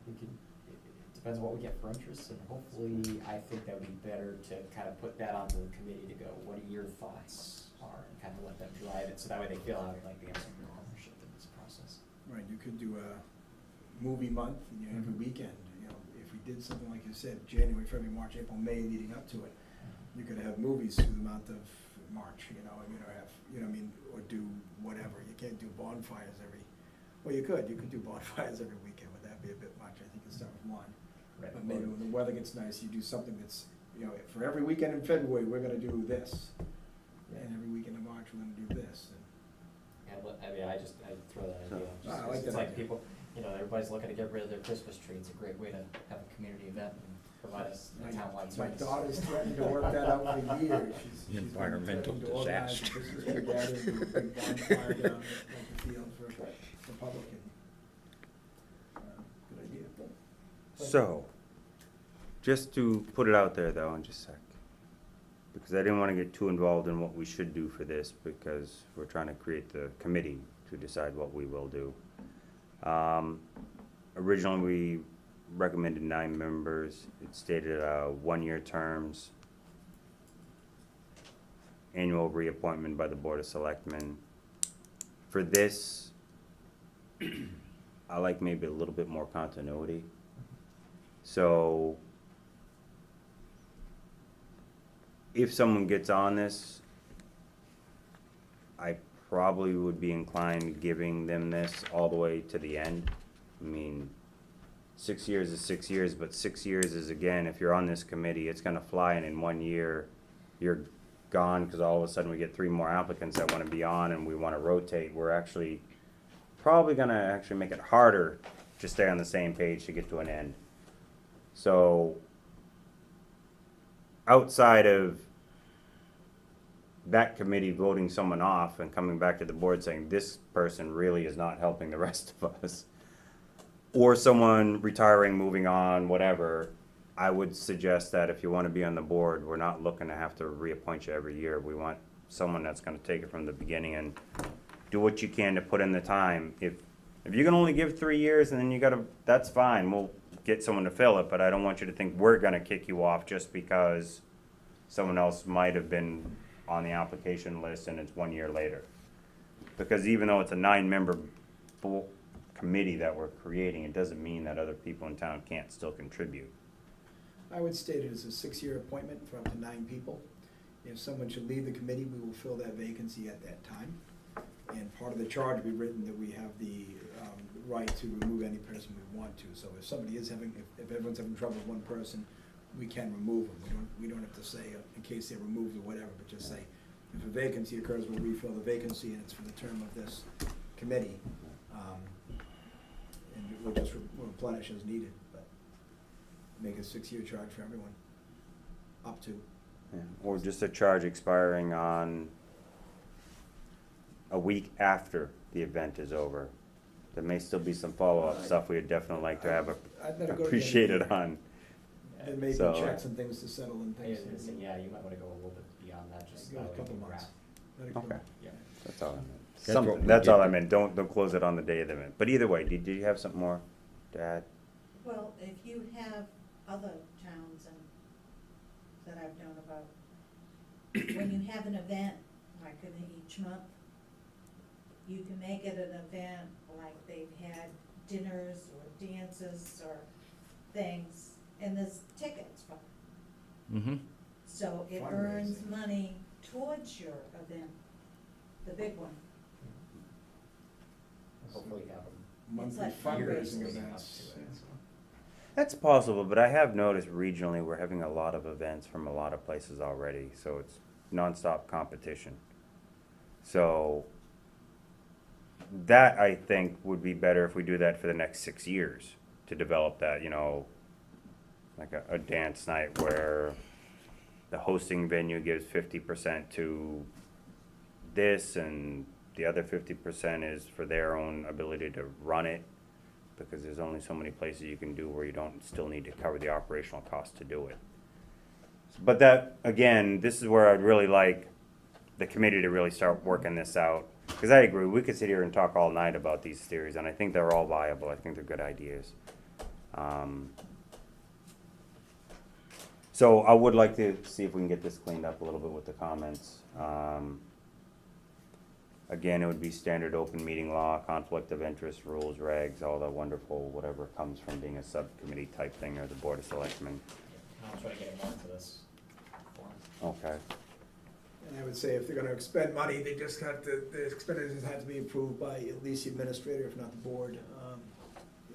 we can, it depends on what we get for interest, and hopefully, I think that would be better to kind of put that onto the committee to go, what are your thoughts are, and kind of let them drive it, so that way they feel like they have some real ownership in this process. Right, you could do a movie month, you know, every weekend, you know, if we did something like you said, January, February, March, April, May leading up to it, you could have movies through the month of March, you know, have, you know, what I mean, or do whatever, you can't do bonfires well, you could do bonfires every weekend, would that be a bit much? I think it's start with one. Right. But maybe when the weather gets nice, you do something that's, you know, for every weekend in February, we're gonna do this. And every weekend in March, we're gonna do this. Yeah, I mean, I throw that idea, I like just, it's that like idea. people, you know, everybody's looking to get rid of their Christmas tree, it's a great way to have a community event and provide us a townwide My service. daughter's threatened to work that out for years. She's been Environmental threatening to organize a disaster. Christmas tree gathering, do a big bonfire down at the field for the public. And, good idea. So, just to put it out there though, in just a sec, because I didn't want to get too involved in what we should do for this, because we're trying to create the committee to decide what we will do. Originally, we recommended 9 members. It stated 1-year terms, annual reappointment by the Board of Selectmen. For this, I like maybe a little bit more continuity. So, if someone gets on this, I probably would be inclined giving them this all the way to the end. I mean, 6 years is 6 years, but 6 years is, again, if you're on this committee, it's gonna fly, and in 1 year, you're gone, because all of a sudden we get 3 more applicants that wanna be on, and we wanna rotate. We're actually probably gonna make it harder to stay on the same page to get to an end. So, outside of that committee voting someone off and coming back to the board saying this person really is not helping the rest of us, or someone retiring, moving on, whatever, I would suggest that if you want to be on the board, we're not looking to have to reappoint you every year. We want someone that's going to take it from the beginning and do what you can to put in the time. If you can only give 3 years and then you gotta, that's fine, we'll get someone to fill it, but I don't want you to think we're gonna kick you off just because someone else might have been on the application list and it's 1 year later. Because even though it's a 9-member committee that we're creating, it doesn't mean that other people in town can't still contribute. I would state it as a 6-year appointment for up to 9 people. If someone should leave the committee, we will fill that vacancy at that time. And part of the charge will be written that we have the right to remove any person we want to. So if somebody is having, if everyone's having trouble with one person, we can remove them. We don't have to say in case they're removed or whatever, but just say if a vacancy occurs, we'll refill the vacancy and it's for the term of this committee. And we'll just replenish as needed, but make a 6-year charge for everyone, up to. Yeah. Or just a charge expiring on a week after the event is over. There may still be some follow-up stuff we'd definitely like to have I'd better go to the end of the appreciated year. on. There may be So, checks and things to settle and I things. was gonna say, yeah, you might wanna go a little bit beyond that, just Go a that way couple we can months. wrap. Let it go. Okay. Yeah. That's all I meant. That's what Something, we that's did. all I meant. Don't close it on the day of the event. But either way, did you have something more to add? Well, if you have other towns that I've known about, when you have an event, like in each month, you can make it an event, like they've had dinners or dances or things, and there's tickets for it. Mm-hmm. So it earns money towards your event, the big one. Hopefully have them. Monthly like fundraising fundraising. events. That's possible, but I have noticed regionally we're having a lot of events from a lot of places already, so it's nonstop competition. So that, I think, would be better if we do that for the next 6 years, to develop that, like a dance night where the hosting venue gives 50% to this, and the other 50% is for their own ability to run it, because there's only so many places you can do where you don't still need to cover the operational cost to do it. But that, again, this is where I'd really like the committee to really start working this out. Because I agree, we could sit here and talk all night about these theories, and I think they're all viable. I think they're good ideas. So I would like to see if we can get this cleaned up a little bit with the comments. Again, it would be standard open meeting law, conflict of interest, rules, regs, all that wonderful, whatever comes from being a subcommittee type thing, or the Board of Selectmen. I'll try to get more into this forum. Okay. And I would say if they're gonna expend money, they just have to, the expenditures have to be approved by at least the administrator, if not the board.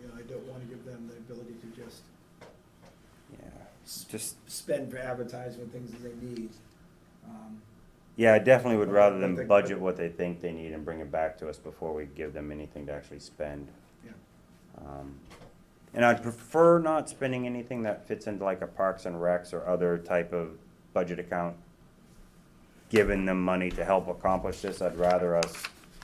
You know, I don't wanna give them the ability to just Yeah, just, spend for advertising things that they need. yeah, I definitely would rather But them budget what they think they need and bring it back to us before we give them anything to actually spend. Yeah. And I'd prefer not spending anything that fits into like a Parks and Recs or other type of budget account. Giving them money to help accomplish this, I'd rather us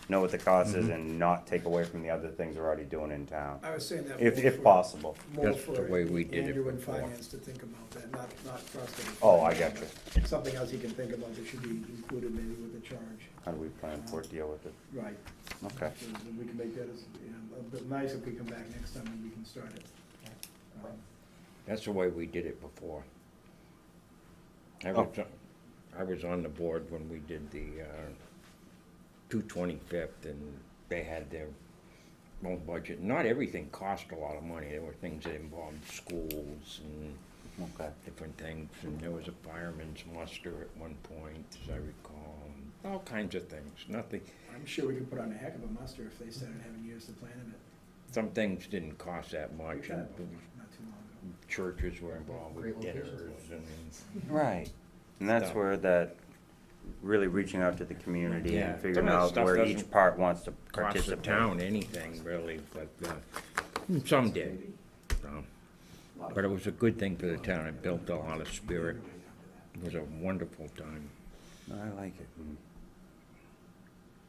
know what the cost is and not take away from the other things we're already doing in town, I was saying that. if more for- possible. More That's for the way we did it Andrew and before. finance to think about that, not trust them. Oh, I got you. Something else he can think about that should be included maybe with the charge. How do we plan for it, deal with it? Right. Okay. So then we can make that as, you know, a bit nice if we come back next time and we can start it. That's the way we did it before. Oh. I was on the board when we did the 225th, and they had their own budget. Not everything cost a lot of money. There were things that involved schools and Okay. different things, and there was a fireman's muster at one point, as I recall, and all kinds of things. Nothing, I'm sure we could put on a heck of a muster if they started having years to plan of it. some things didn't cost that much. and Not too long ago. Churches were involved with Great locations. dinners and. Right. And that's Stuff. where that, really reaching out to the community Yeah, and some figuring of that out stuff where each doesn't part wants to Cost the participate. town anything, really, but some did. So, but it was a good thing for the town. It built a lot of spirit. It was a wonderful time. I like it.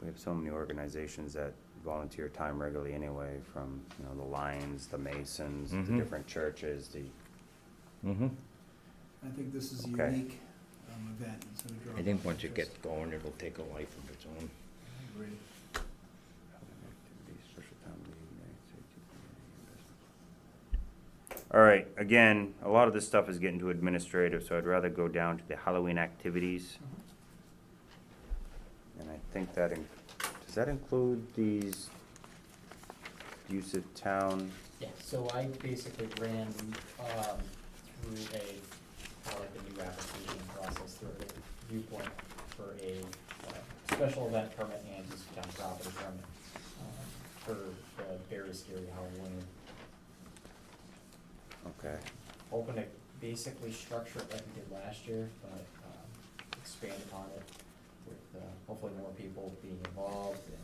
We have so many organizations that volunteer time regularly anyway, from, you know, the Lions, the Masons, the Mhm. different churches, the, Mm-hmm. I think this is a Okay. unique event. It's gonna draw I think a lot of once it interest. gets going, it'll take a life of its own. I agree. All right, again, a lot of this stuff is getting too administrative, so I'd rather go down to the Halloween activities. And I think that, does that include these use of town? Yeah, so I basically ran, through a new application process through a viewpoint for a, special event permit and use of town property permit, for the Barre Scary Halloween. Okay, Hoping to basically structure it like we did last year, but, expand upon it with, hopefully more people being involved and,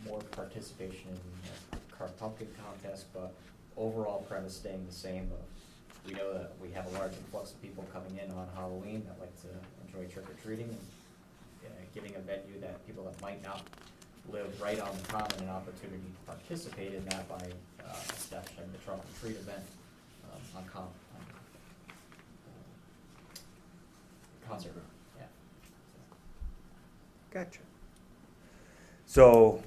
more participation in the carved pumpkin contest, but overall premise staying the same of, we know that we have a large influx of people coming in on Halloween that like to enjoy trick or treating, and giving a venue that people that might not live right on the common an opportunity to participate in that by establishing the trunk or treat event on concert room, yeah. gotcha. So,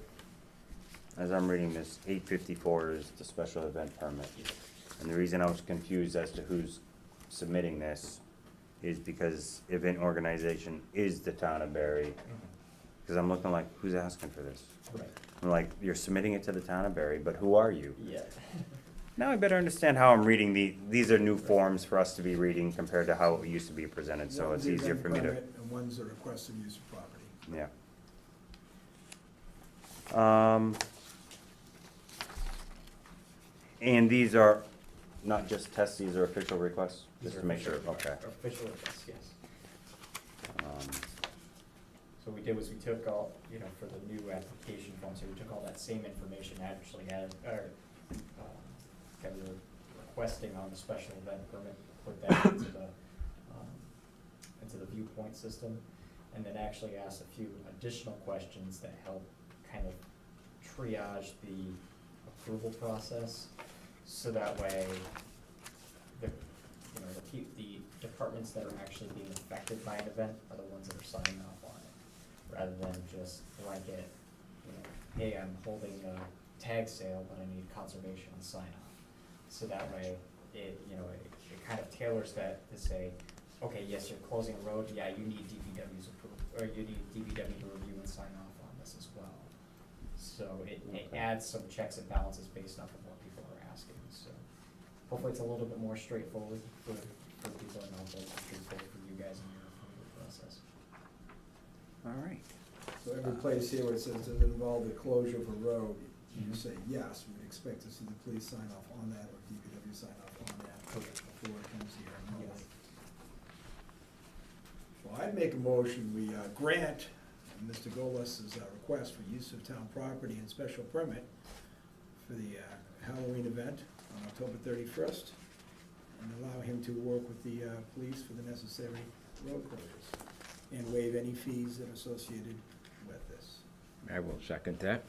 as I'm reading this, 854 is the special event permit. And the reason I was confused as to who's submitting this is because event organization is the town of Barre. Because I'm looking like, who's asking for this? Right. I'm like, you're submitting it to the town of Barre, but who are you? Yeah. Now I better understand how I'm reading these are new forms for us to be reading compared to how it used to be presented, so One's it's the easier event for me to, permit And one's a request of use of property. yeah. And these are not just tests, these are official requests, just to make sure, okay. Official requests, yes. Um, So what we did was we took all, for the new application form, so we took all that same information, actually had, that we were requesting on the special event permit, put that into into the viewpoint system, and then actually ask a few additional questions that help kind of triage the approval process, so that way the departments that are actually being affected by an event are the ones that are signing off on it, rather than just blanket, hey, I'm holding a tag sale, but I need conservation sign off. So that way, it kind of tailors that to say, okay, yes, you're closing a road, yeah, you need DPW's approval, or you need DPW to review and sign off on this as well. So it adds some checks and balances based off of what people are asking, so hopefully it's a little bit more straightforward for people, and also straightforward for you guys in your approval process. All right. So every place here where it says does it involve the closure of a road, you say, yes, we'd expect to see the police sign off on that, or DPW sign off on that before it comes here. Yes. Well, I'd make a motion, we grant Mr. Golis's request for use of town property and special permit for the Halloween event on October 31st, and allow him to work with the police for the necessary road closures, and waive any fees that are associated with this. I will second that.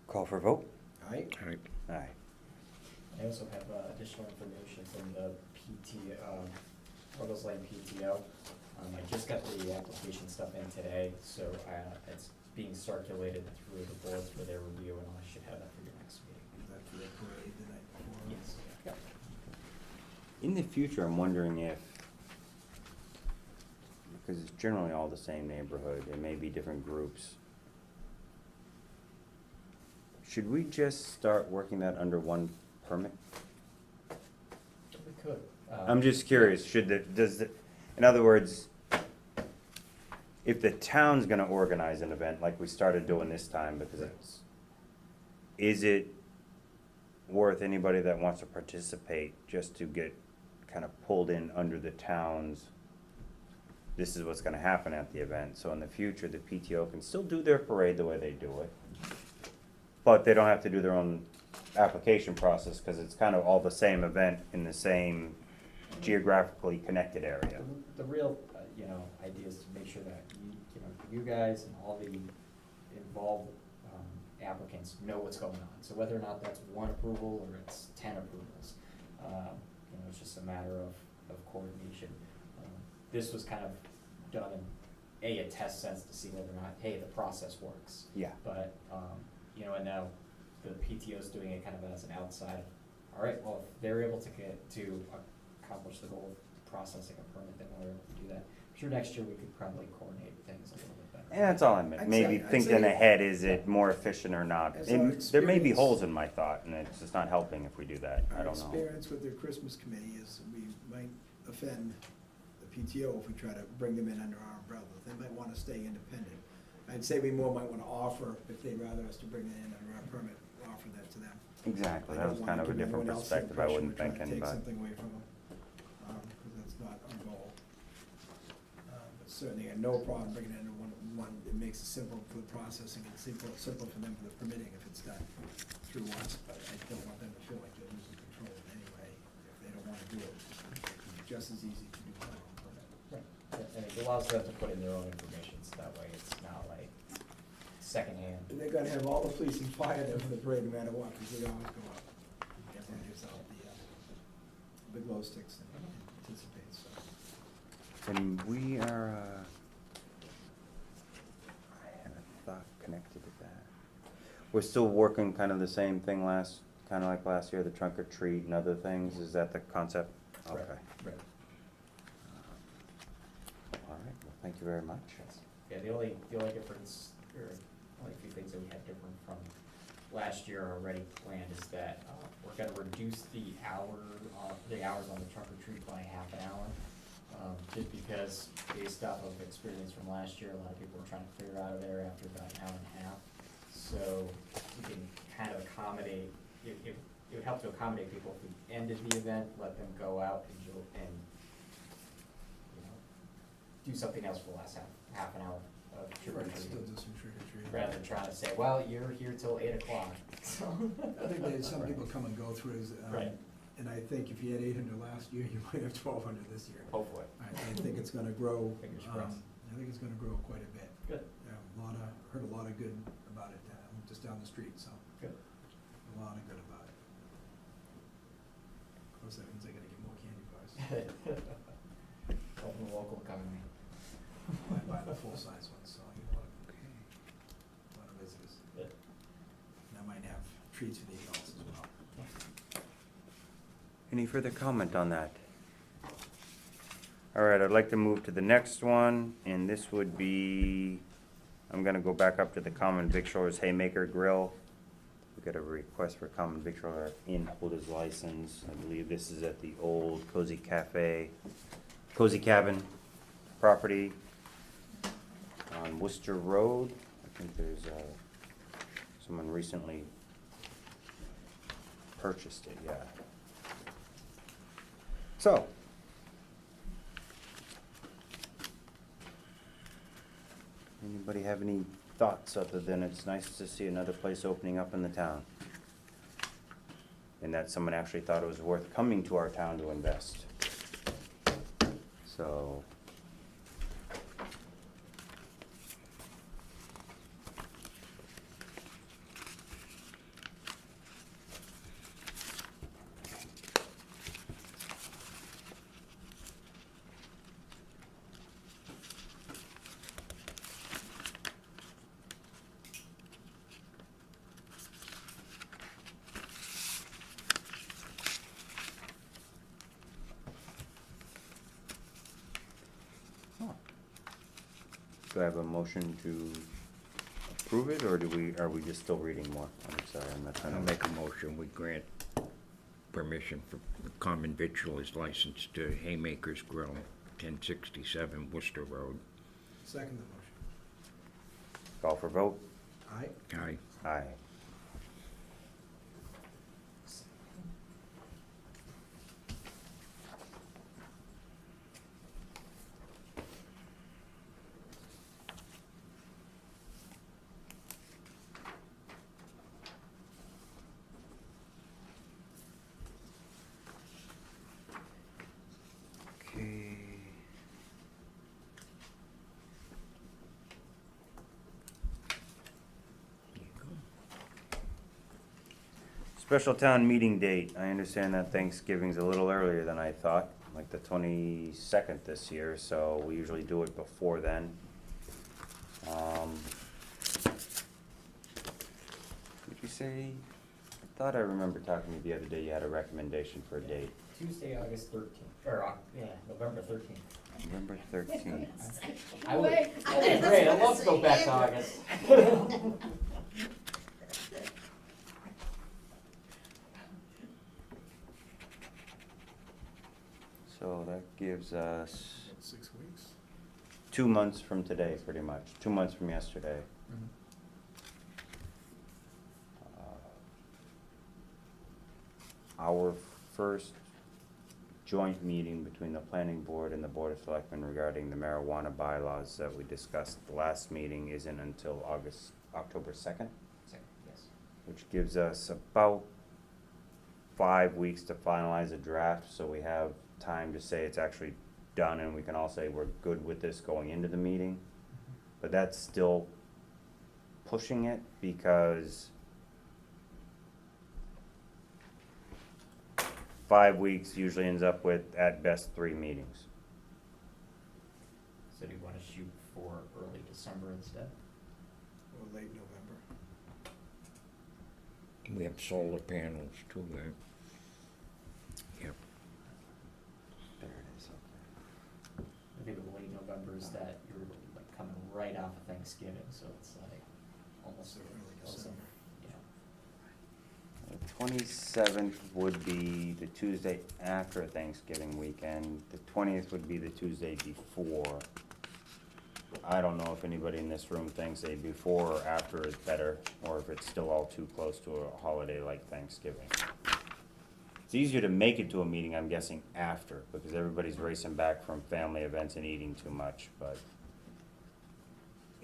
Call for a vote? Aye? All right. Aye. I also have additional information from the Ruggles Lane PTO. I just got the application stuff in today, so it's being circulated through the boards for their review, and I should have that for your next meeting. Is that for the parade the night before? Yes. Yep. In the future, I'm wondering if, because it's generally all the same neighborhood, it may be different groups. Should we just start working that under one permit? We could. I'm just curious, in other words, if the town's gonna organize an event like we started doing this time, because is it worth anybody that wants to participate just to get kind of pulled in under the town's, this is what's gonna happen at the event, so in the future, the PTO can still do their parade the way they do it, but they don't have to do their own application process, because it's kind of all the same event in the same geographically connected area. The real, idea is to make sure that you guys and all the involved applicants know what's going on. So whether or not that's one approval or it's 10 approvals, it's just a matter of coordination. This was kind of done in a test sense to see whether or not, hey, the process works. Yeah. But, and now the PTO's doing it kind of as an outside. All right, well, if they're able to accomplish the goal of processing a permit, then we're able to do that. I'm sure next year we could probably coordinate things a little bit better. And that's all I meant, maybe thinking ahead, is it more efficient or not? As our And there may be experience- holes in my thought, and it's just not helping if we do that, I Our don't know. experience with the Christmas committee is we might offend the PTO if we try to bring them in under our umbrella. They might wanna stay independent. I'd say we more might wanna offer, if they'd rather us to bring it in under our permit, offer that to them. Exactly, I that don't was wanna kind of a give different anyone else the perspective, I impression wasn't we're trying to thinking, take but, something away from them, because that's not our goal. But certainly, I had no problem bringing it into one, it makes it simple for the processing and simple for them for the permitting if it's done through us, but I don't want them to feel like they're losing control in any way if they don't wanna do it. It's just as easy to do by own permit. Right. And it allows them to put in their own information, so that way it's not like secondhand. And they're gonna have all the police and fire there for the parade no matter what, because they always go up. Everyone gives out the glow sticks and participates, so. and we are, I had a thought connected to that. We're still working kind of the same thing kind of like last year, the trunk or treat and other things, is that the concept? Okay. Right. All right, well, thank you very much. Yeah, the only difference, or only few things that we have different from last year already planned is that we're gonna reduce the hours on the trunk or treat by half an hour. Just because based off of experience from last year, a lot of people were trying to clear out of there after about an hour and a half. So we can kind of accommodate, it would help to accommodate people if we ended the event, let them go out and do something else for the last half an hour of trick or Right, still treating. do some trick or treating. Rather than trying to say, well, you're here till 8 o'clock. So I think that some people come and go through as, Right. And I think if you had 800 last year, you might have 1,200 this year. Hopefully. I think it's gonna grow. Fingers crossed. I think it's gonna grow quite a bit. Good. Heard a lot of good about it, just down the street, so. Good. A lot of good about it. Of course, that means I gotta get more candy bars. Helping the local economy. I buy the full-size ones, so you know, a lot of visitors. Good. And I might have treats for the adults as well. Any further comment on that? All right, I'd like to move to the next one, and this would be, I'm gonna go back up to the Common Victualers Haymaker Grill. We got a request for Common Victualler in holder's license. I believe this is at the old Cozy Cabin property on Worcester Road. I think there's, someone recently purchased it, yeah. So, anybody have any thoughts other than it's nice to see another place opening up in the town? And that someone actually thought it was worth coming to our town to invest. So. Do I have a motion to approve it, or are we just still reading more? I'm sorry, I'm not trying I'll to. make a motion, we grant permission for the common victualer's license to Haymaker's Grill, 1067 Worcester Road. Second the motion. Call for vote? Aye. Aye. Aye. Okay. Special town meeting date. I understand that Thanksgiving's a little earlier than I thought, like the 22nd this year, so we usually do it before then. Did you say, I thought I remember talking to you the other day, you had a recommendation for a date. Tuesday, August 13th, or, November 13th. November 13th. I would, great, I'd love to go back to August. So that gives us 6 weeks. 2 months from today, pretty much, 2 months from yesterday. Our first joint meeting between the planning board and the board of selectmen regarding the marijuana bylaws that we discussed the last meeting isn't until October 2nd, Yes. which gives us about 5 weeks to finalize a draft, so we have time to say it's actually done and we can all say we're good with this going into the meeting. But that's still pushing it because 5 weeks usually ends up with, at best, 3 meetings. So do you wanna shoot for early December instead? Or late November. We have solar panels too, right? Yep. There it is, okay. I think with late November is that you're like coming right off of Thanksgiving, so it's like almost So early close December. yeah. The 27th would be the Tuesday after Thanksgiving weekend. The 20th would be the Tuesday before. I don't know if anybody in this room thinks a before or after is better, or if it's still all too close to a holiday like Thanksgiving. It's easier to make it to a meeting, I'm guessing, after, because everybody's racing back from family events and eating too much, but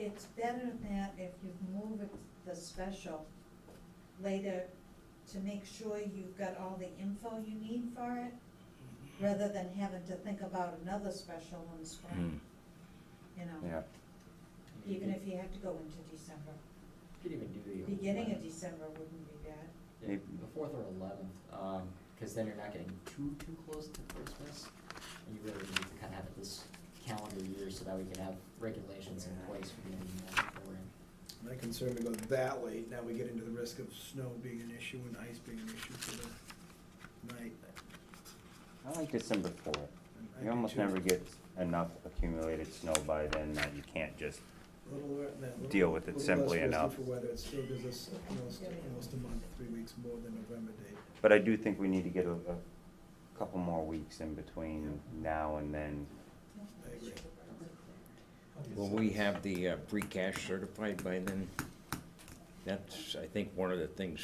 It's better than that if you move it, the special, later to make sure you've got all the info you need for it, rather than having to think about another special in the spring. You know, Yeah. even if you have to go into December. Could even do the. Beginning of December wouldn't be bad. Yeah, the 4th or 11th, cause then you're not getting too close to Christmas. And you really need to kinda have it this calendar year so that we can have regulations in place for the reporting. My concern to go that late, now we get into the risk of snow being an issue and ice being an issue for the night. I like December 4th. I You do almost too. never get enough accumulated snow by then that you can't just, Little deal with it little simply less risky enough. for weather, it still gives us almost a month, 3 weeks more than November date. but I do think we need to get a couple more weeks in between now and then. I agree. Will we have the free cash certified by then? That's, I think, one of the things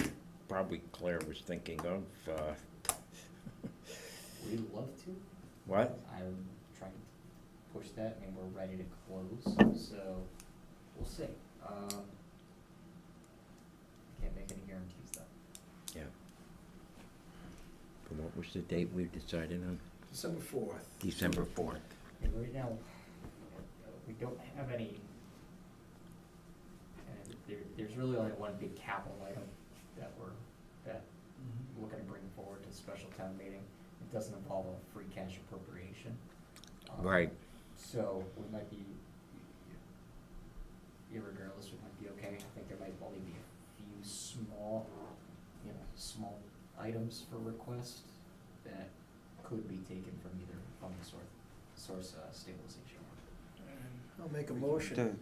probably Claire was thinking of. We'd love to. What? I'm trying to push that, I mean, we're ready to close, so we'll see. Can't make any guarantees though. Yeah. But what was the date we decided on? December 4th. December 4th. And right now, we don't have any, and there's really only one big capital item that we're looking to bring forward to the special town meeting. It doesn't involve a free cash appropriation. Right. So we might be, irregardless, we might be okay. I think there might only be a few small items for request that could be taken from either funding source stabilization. I'll make a motion.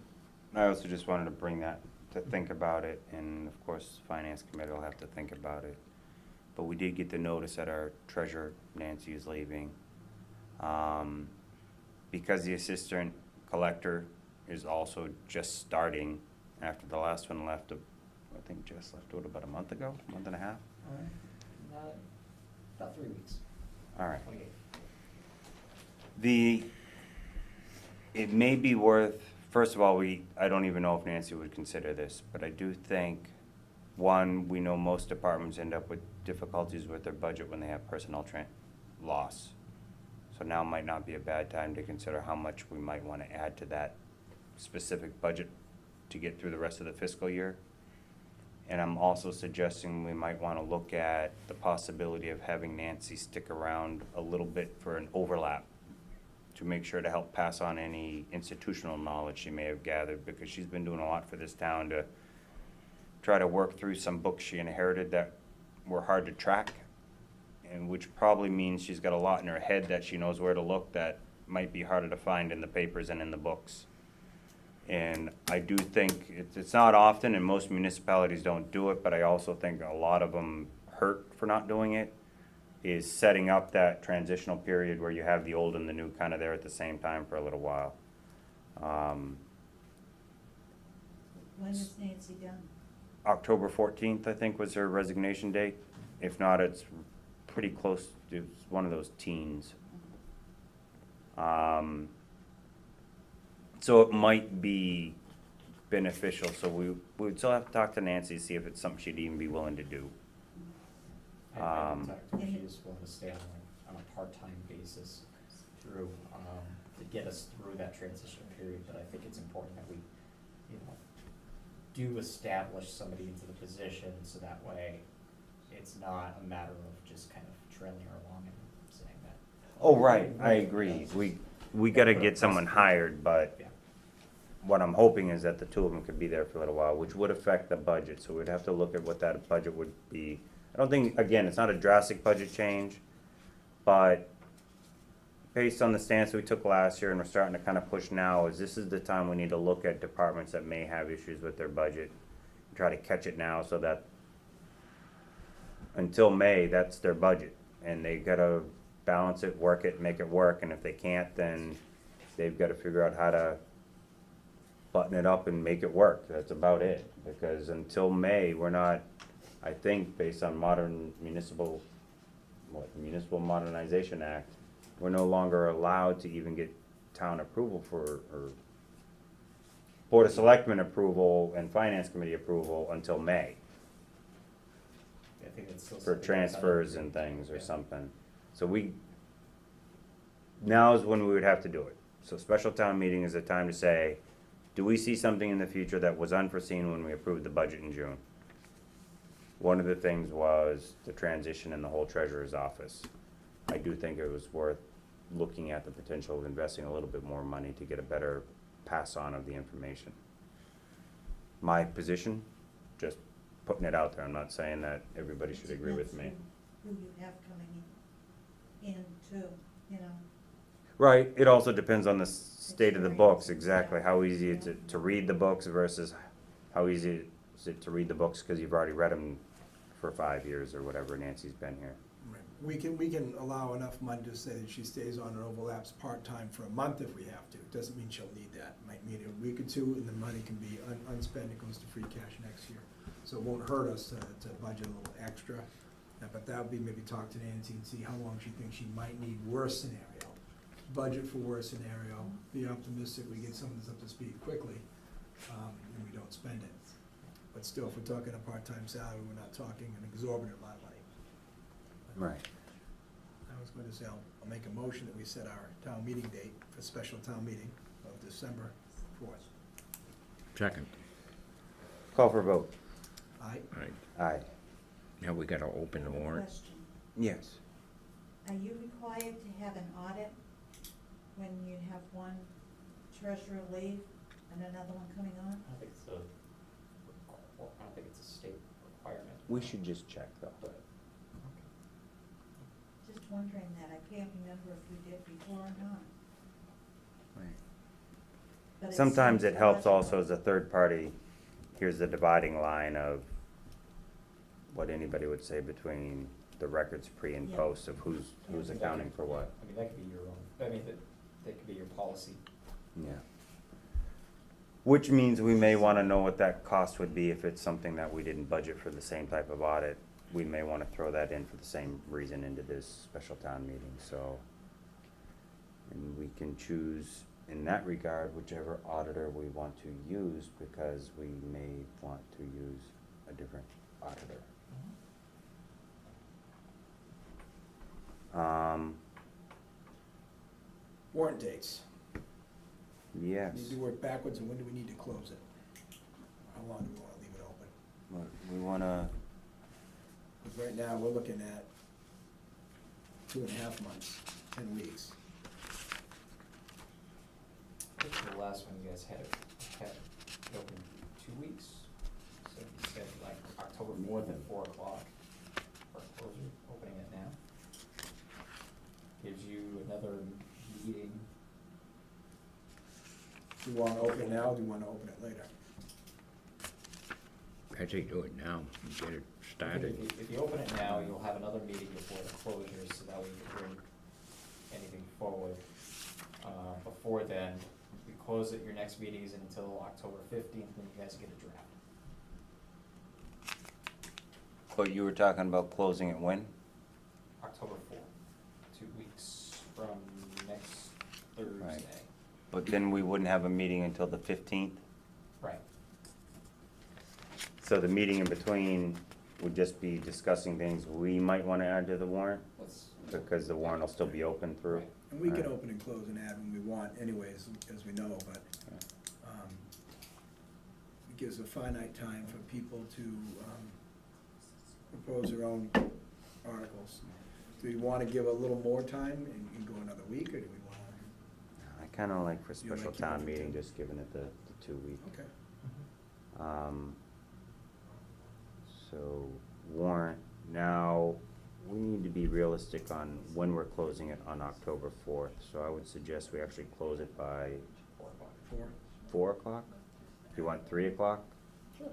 I also just wanted to bring that, to think about it, and of course, Finance Committee will have to think about it. But we did get the notice that our treasurer, Nancy, is leaving. Because the assistant collector is also just starting after the last one left, I think Jess left about a month ago, month and a half. About 3 weeks. All right. 28. It may be worth, first of all, I don't even know if Nancy would consider this, but I do think, one, we know most departments end up with difficulties with their budget when they have personnel loss. So now might not be a bad time to consider how much we might want to add to that specific budget to get through the rest of the fiscal year. And I'm also suggesting we might want to look at the possibility of having Nancy stick around a little bit for an overlap to make sure to help pass on any institutional knowledge she may have gathered, because she's been doing a lot for this town to try to work through some books she inherited that were hard to track, and which probably means she's got a lot in her head that she knows where to look that might be harder to find in the papers and in the books. And I do think it's not often, and most municipalities don't do it, but I also think a lot of them hurt for not doing it, is setting up that transitional period where you have the old and the new kind of there at the same time for a little while. When is Nancy done? October 14th, I think, was her resignation date. If not, it's pretty close to one of those teens. So it might be beneficial, so we would still have to talk to Nancy, see if it's something she'd even be willing to do. I can talk to her. She is willing to stay on a part-time basis through, to get us through that transition period, but I think it's important that we, do establish somebody into the position, so that way it's not a matter of just kind of trailing her along and saying that. Oh, right, I agree. We gotta get someone hired, but Yeah. what I'm hoping is that the two of them could be there for a little while, which would affect the budget, so we'd have to look at what that budget would be. I don't think, again, it's not a drastic budget change, but based on the stance we took last year and we're starting to kind of push now, is this is the time we need to look at departments that may have issues with their budget, and try to catch it now so that until May, that's their budget, and they gotta balance it, work it, make it work, and if they can't, then they've gotta figure out how to button it up and make it work. That's about it, because until May, we're not, I think, based on municipal Modernization Act, we're no longer allowed to even get town approval or Board of Selectmen approval and Finance Committee approval until May. Yeah, think it's still. for something that's under transfers and review. things or Yeah. something. So now is when we would have to do it. So special town meeting is a time to say, do we see something in the future that was unforeseen when we approved the budget in June? One of the things was the transition in the whole treasurer's office. I do think it was worth looking at the potential of investing a little bit more money to get a better pass on of the information. My position, just putting it out there, I'm not saying that everybody should agree with me. Who you have coming in too, you know. Right, it also depends on the state of the books, Experience, exactly, yeah. how easy is it to read the books versus how easy is it to read the books because you've already read them for 5 years or whatever Nancy's been here. Right. We can allow enough money to say that she stays on and overlaps part-time for a month if we have to. It doesn't mean she'll need that. Might need a week or two, and the money can be unspent, it goes to free cash next year. So it won't hurt us to budget a little extra. But that would be maybe talk to Nancy and see how long she thinks she might need, worst scenario. Budget for worst scenario, be optimistic we get some of this up to speed quickly, and we don't spend it. But still, if we're talking a part-time salary, we're not talking an exorbitant amount of money. Right. I was going to say, I'll make a motion that we set our town meeting date for special town meeting of December 4th. Second. Call for a vote. Aye? Right. Aye. Now we gotta open the warrant. Question, Yes. are you required to have an audit when you have one treasurer leave and another one coming on? I don't think it's a, I don't think it's a state requirement. We should just check though. But, Just wondering that, I can't remember if we did before or not. But Sometimes seems it helps logical. also as a third party, here's the dividing line of what anybody would say between the records pre and Yeah. post of who's that accounting could- for what. I mean, that could be your own, I mean, that could be your policy. Yeah. Which means we may wanna know what that cost would be if it's something that we didn't budget for the same type of audit. We may wanna throw that in for the same reason into this special town meeting, so. And we can choose, in that regard, whichever auditor we want to use, because we may want to use a different auditor. Warrant dates. Yes. Need to work backwards, and when do we need to close it? How long do we want to leave it open? We wanna, Because right now, we're looking at 2.5 months, 10 weeks. I think the last one you guys had it open 2 weeks, so you said like October 4th at 4 o'clock, or closing, opening it now. Gives you another meeting. Do you want to open it now, or do you want to open it later? I say do it now, and get it I think started. If you open it now, you'll have another meeting before the closure, so that way you can bring anything forward. Before then, we close it, your next meeting isn't until October 15th, when you guys get a draft. but you were talking about closing it when? October 4th, 2 weeks from next Thursday. But then we wouldn't have a meeting until the 15th? Right. So the meeting in between would just be discussing things we might wanna add to the warrant? Let's, Because the warrant will still be open through? Right. And we can Alright. open and close and add when we want anyways, as we know, but it gives a finite time for people to propose their own articles. Do we want to give a little more time and go another week, or do we want I kinda like for You special like town keeping it meeting, to- just giving it the 2 week. to? Okay. So warrant, now, we need to be realistic on when we're closing it on October 4th. So I would suggest we actually close it by 4 o'clock. 4? 4 o'clock? Do you want 3 o'clock? Yeah,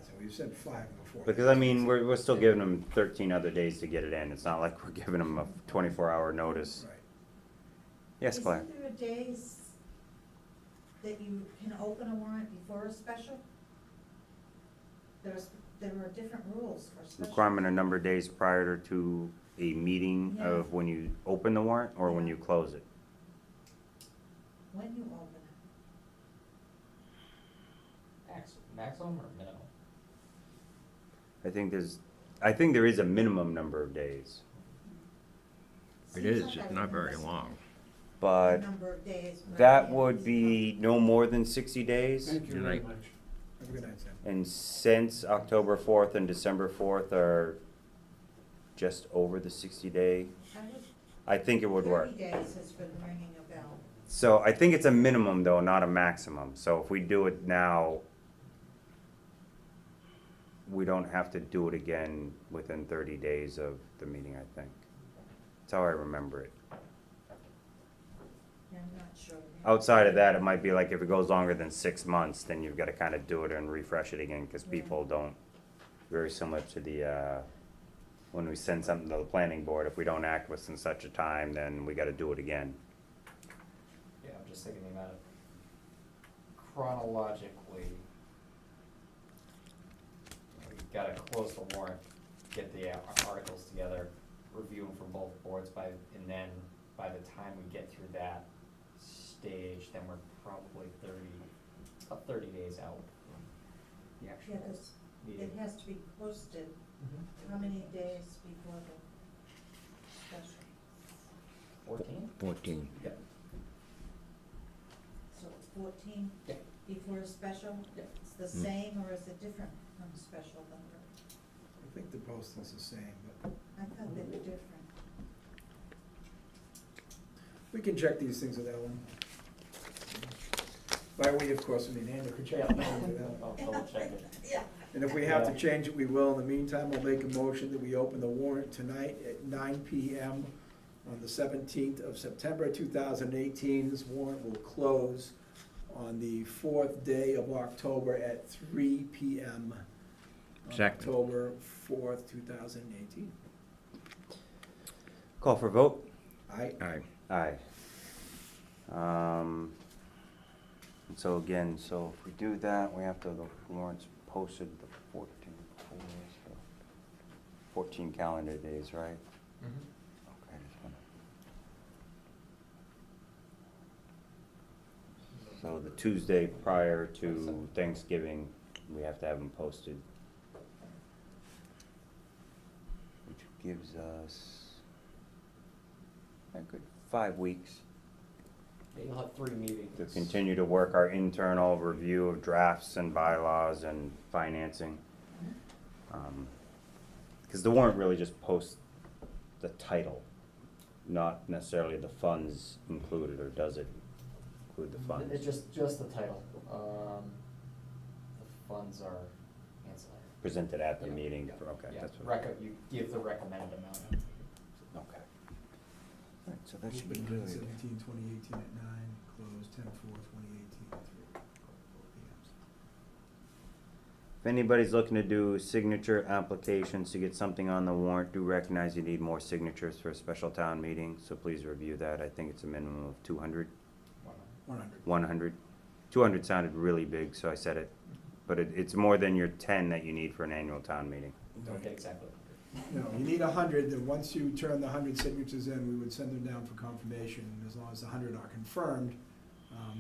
so we've said 5 before. Because I mean, we're still giving them 13 other days to get it in. It's not like we're giving them a 24-hour notice. Right. Yes, Claire? Isn't there a days that you can open a warrant before a special? There are different rules for special. Requirement a number of days prior to a meeting Yeah. of when you open the warrant or when Yeah. you close it? When you open it. Maximum or minimum? I think there's I think there is a minimum number of days, It is, it's not very long. but Number of days. that would be no more than 60 days. Thank you Good very night. much. Have a good night, Sam. And since October 4th and December 4th are just over the 60-day, I think it would work. 30 days is for the ringing a bell. So I think it's a minimum though, not a maximum. So if we do it now, we don't have to do it again within 30 days of the meeting, I think. That's how I remember it. I'm not sure. Outside of that, it might be like if it goes longer than 6 months, then you've got to kind of do it and refresh it again, because people don't, very similar to the, when we send something to the planning board, if we don't act within such a time, then we got to do it again. Yeah, I'm just thinking the amount of chronologically, we've gotta close the warrant, get the articles together, review them from both boards and then by the time we get through that stage, then we're probably about 30 days out from the actual Yeah, 'cause meeting. it has to be posted, Mhm. how many days before the special? 14? 14. Yeah. So it's 14 Yeah. before a special? Yeah. It's the same or is it different from a special number? I think the posting's the same, but I thought they were different. we can check these things with Ellen. By we, of course, I mean Andrew could check them with Ellen. I'll double check it. Yeah. And if we have to change it, we will. In the meantime, we'll make a motion that we open the warrant tonight at 9 PM on the 17th of September 2018. This warrant will close on the 4th day of October at 3 PM. On Second. October 4th, 2018. Call for vote? Aye. Aye. Aye. And so again, so if we do that, we have to, the warrant's posted the 14 calendar days, right? Okay, just wanna. So the Tuesday prior to Thanksgiving, we have to have them posted. Which gives us a good 5 weeks Yeah, you'll have 3 meetings. to continue to work our internal review of drafts and bylaws and financing. Because the warrant really just posts the title, not necessarily the funds included, or does it include the funds? It's just the title. The funds are ancillary. Presented at the Yeah, meeting, yeah, okay, yeah. that's what. You give the recommended amount. Okay. Alright, so that should be Open good. 9/17/2018 at 9, closed 10/4/2018 at 3 PM. If anybody's looking to do signature applications to get something on the warrant, do recognize you need more signatures for a special town meeting, so please review that. I think it's a minimum of 200. 100. 100. 200 sounded really big, so I said it. But it's more than your 10 that you need for an annual town meeting. Don't get exactly. No, you need 100, then once you turn the 100 signatures in, we would send them down for confirmation. And as long as the 100 are confirmed,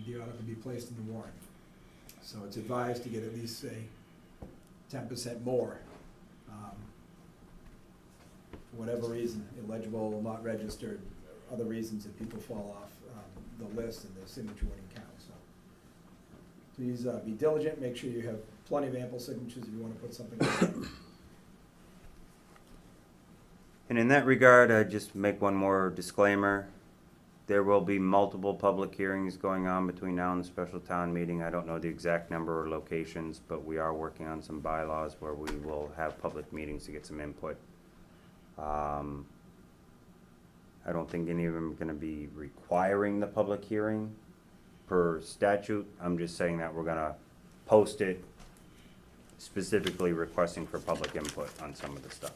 the article will be placed in the warrant. So it's advised to get at least, say, 10% more. For whatever reason, illegible, not registered, other reasons that people fall off the list and the signature wouldn't count, so. Please be diligent, make sure you have plenty of ample signatures if you want to put something on. And in that regard, I just make one more disclaimer. There will be multiple public hearings going on between now and the special town meeting. I don't know the exact number or locations, but we are working on some bylaws where we will have public meetings to get some input. I don't think any of them are gonna be requiring the public hearing per statute. I'm just saying that we're gonna post it specifically requesting for public input on some of the stuff.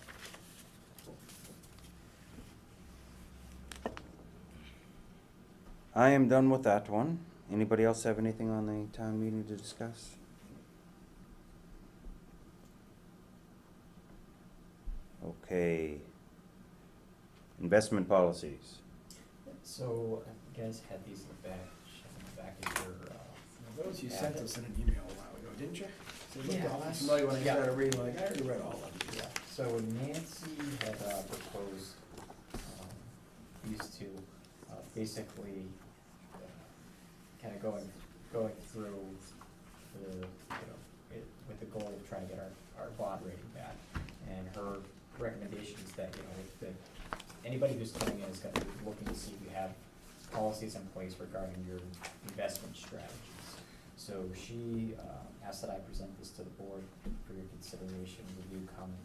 I am done with that one. Anybody else have anything on the town meeting to discuss? Okay. Investment policies. So, you guys had these in the back of your, Those you sent us in an email a while ago, didn't you? So it looked Yeah. awfully familiar when I Yeah. started reading, like, I already read all of them. yeah. So Nancy had proposed these two, basically kind of going through the, with the goal of trying to get our bond rating back. And her recommendation is that, that anybody who's coming in is gonna be looking to see if you have policies in place regarding your investment strategies. So she asked that I present this to the board for your consideration, review, comment.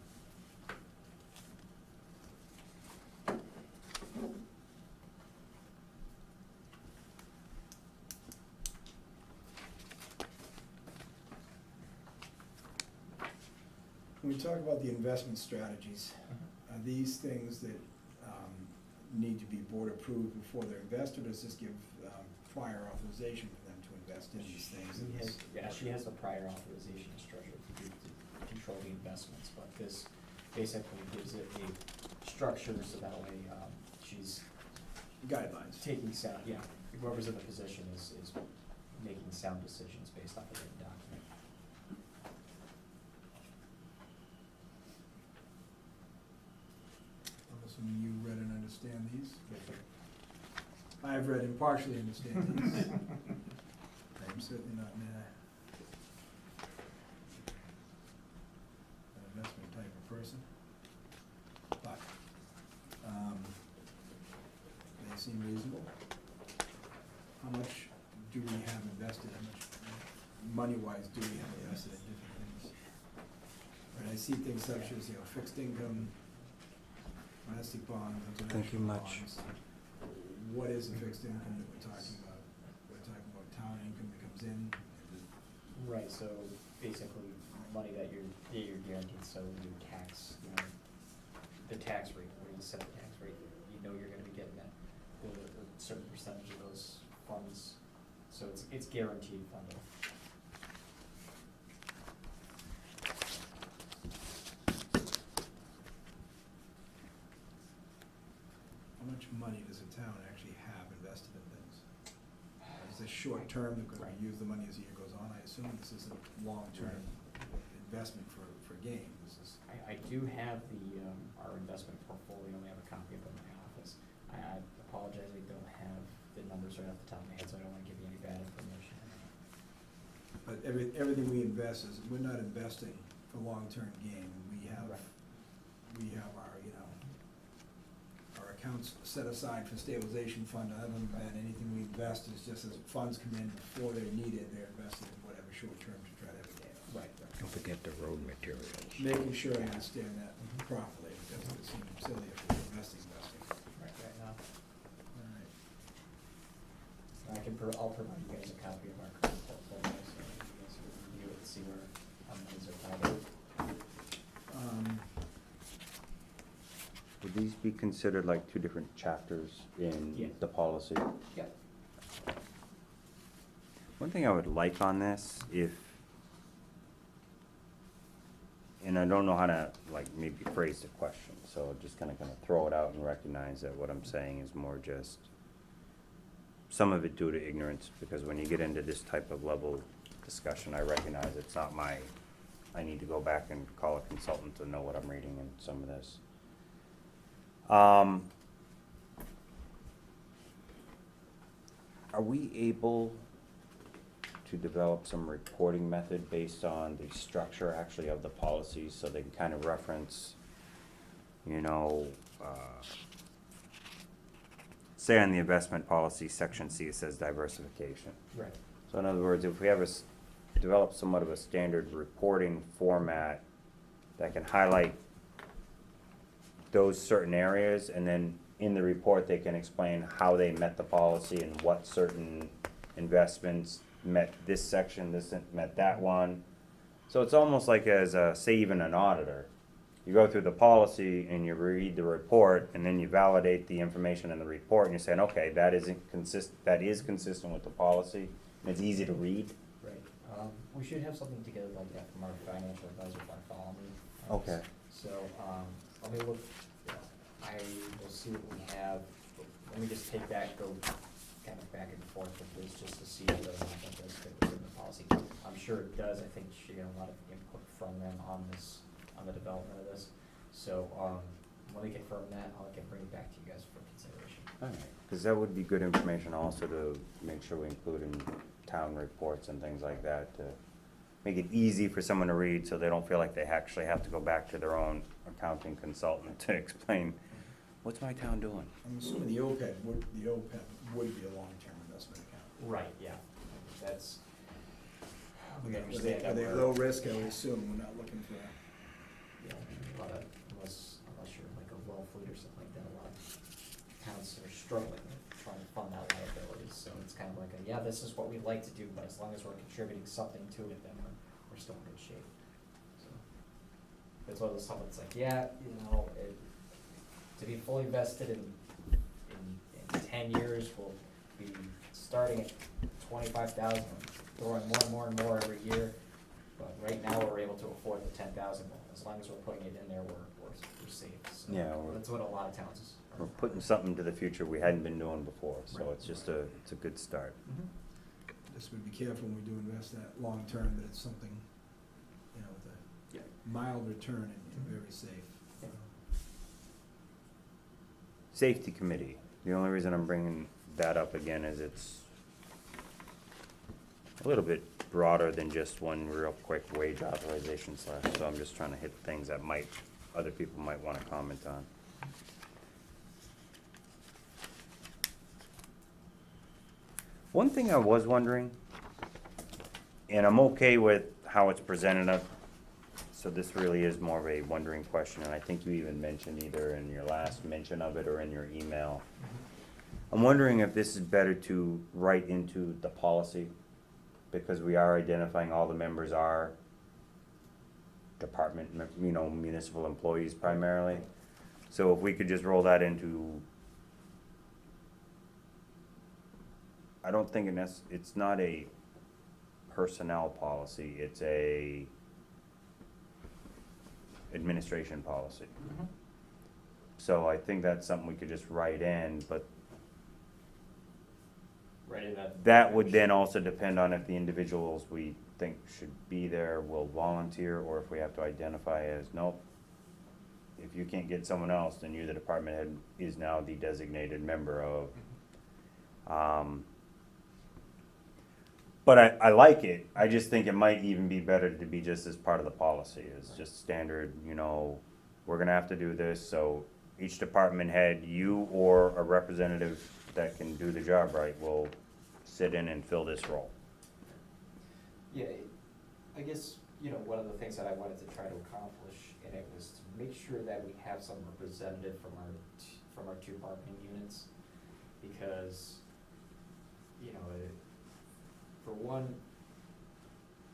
When we talk about the investment strategies, are these things that need to be board approved before they're invested, or does this give prior authorization for them to invest in these things? She has the prior authorization as treasurer to control the investments, but this basically gives it a structure so that way she's Guidelines. taking sound, whoever's in the position is making sound decisions based off of the document. I'm assuming you read and understand these? I've read and partially understand these. I'm certainly not an investment type of person. But, they seem reasonable. How much do we have invested, how much money-wise do we have invested in different things? Right, I see things such as, fixed income, domestic bonds, international bonds. What is the fixed income that we're talking about? We're talking about town income that comes in. Right, so basically money that you're guaranteed, so your tax, the tax rate, where you set the tax rate, you're gonna be getting that, a certain percentage of those funds, so it's guaranteed funding. How much money does a town actually have invested in things? Is this short term, they're gonna use the money as the year goes on? I assume this isn't long-term investment for gain. This is. I do have our investment portfolio, I have a copy of it in my office. I apologize, I don't have the numbers right off the top of my head, so I don't wanna give you any bad information. But everything we invest we're not investing for long-term gain. We have, Right. we have our, our accounts set aside for stabilization fund. Other than that, anything we invest is just as funds come in before they're needed, they're invested in whatever short-term to try to have a gain. Right. Don't forget the road materials. Making sure I understand that properly, because it seems silly if we're investing. Right now. All right. I'll provide you guys a copy of our current portfolio, so you guys can review it and see where our monies are tied up. Would these be considered like two different chapters in Yeah. the policy? Yeah. One thing I would like on this, and I don't know how to maybe phrase the question, so just kind of throw it out and recognize that what I'm saying is more just some of it due to ignorance, because when you get into this type of level discussion, I recognize it's not I need to go back and call a consultant to know what I'm reading in some of this. Are we able to develop some reporting method based on the structure actually of the policies, so they can kind of reference, say on the investment policy, section C, it says diversification. Right. So in other words, if we have develop somewhat of a standard reporting format that can highlight those certain areas, and then in the report, they can explain how they met the policy and what certain investments met this section, this met that one. So it's almost like say even an auditor. You go through the policy and you read the report, and then you validate the information in the report, and you're saying, okay, that is consistent with the policy, and it's easy to read. Right. We should have something together like that from our financial advisor, Bartholomew. Okay. So, let me look, I will see what we have. Let me just take that, go kind of back and forth with this, just to see whether or not that does fit within the policy. I'm sure it does. I think she got a lot of input from them on the development of this. So, when we confirm that, I can bring it back to you guys for consideration. All right, because that would be good information also to make sure we include in town reports and things like that to make it easy for someone to read so they don't feel like they actually have to go back to their own accounting consultant to explain, what's my town doing? I'm assuming the OPEB would be a long-term investment account. Right, yeah, that's, we Are understand that they we're. low risk, I would assume, we're not looking for, Yeah, a lot of, unless you're like a well fleet or something like that, a lot of towns are struggling with trying to fund that liability, so it's kind of like a, yeah, this is what we'd like to do, but as long as we're contributing something to it, then we're still in good shape, so. It's one of those stuff that's like, yeah, you know, to be fully vested in 10 years, we'll be starting at 25,000, throwing more and more and more every year. But right now, we're able to afford the 10,000. As long as we're putting it in there, we're safe. So Yeah, that's what a lot of towns is. We're putting something to the future we hadn't been doing before, so Right. it's just it's a good start. just would be careful when we do invest that long-term, that it's something, you know, with Yeah. a mild return and very safe. Yeah. Safety committee, the only reason I'm bringing that up again is it's a little bit broader than just one real quick wage authorization slash, so I'm just trying to hit things that other people might wanna comment on. One thing I was wondering, and I'm okay with how it's presented up, so this really is more of a wondering question, and I think you even mentioned either in your last mention of it or in your email. I'm wondering if this is better to write into the policy, because we are identifying all the members are department, municipal employees primarily. So if we could just roll that into, I don't think it's not a personnel policy, it's a administration policy. So I think that's something we could just write in, but Right in that. that would then also depend on if the individuals we think should be there will volunteer, or if we have to identify as, nope, if you can't get someone else, then you, the department head, is now the designated member of. But I like it, I just think it might even be better to be just as part of the policy, it's just standard, we're gonna have to do this, so each department head, you or a representative that can do the job right will sit in and fill this role. Yeah, I guess, one of the things that I wanted to try to accomplish in it was to make sure that we have some representative from our two bargaining units, because, for one,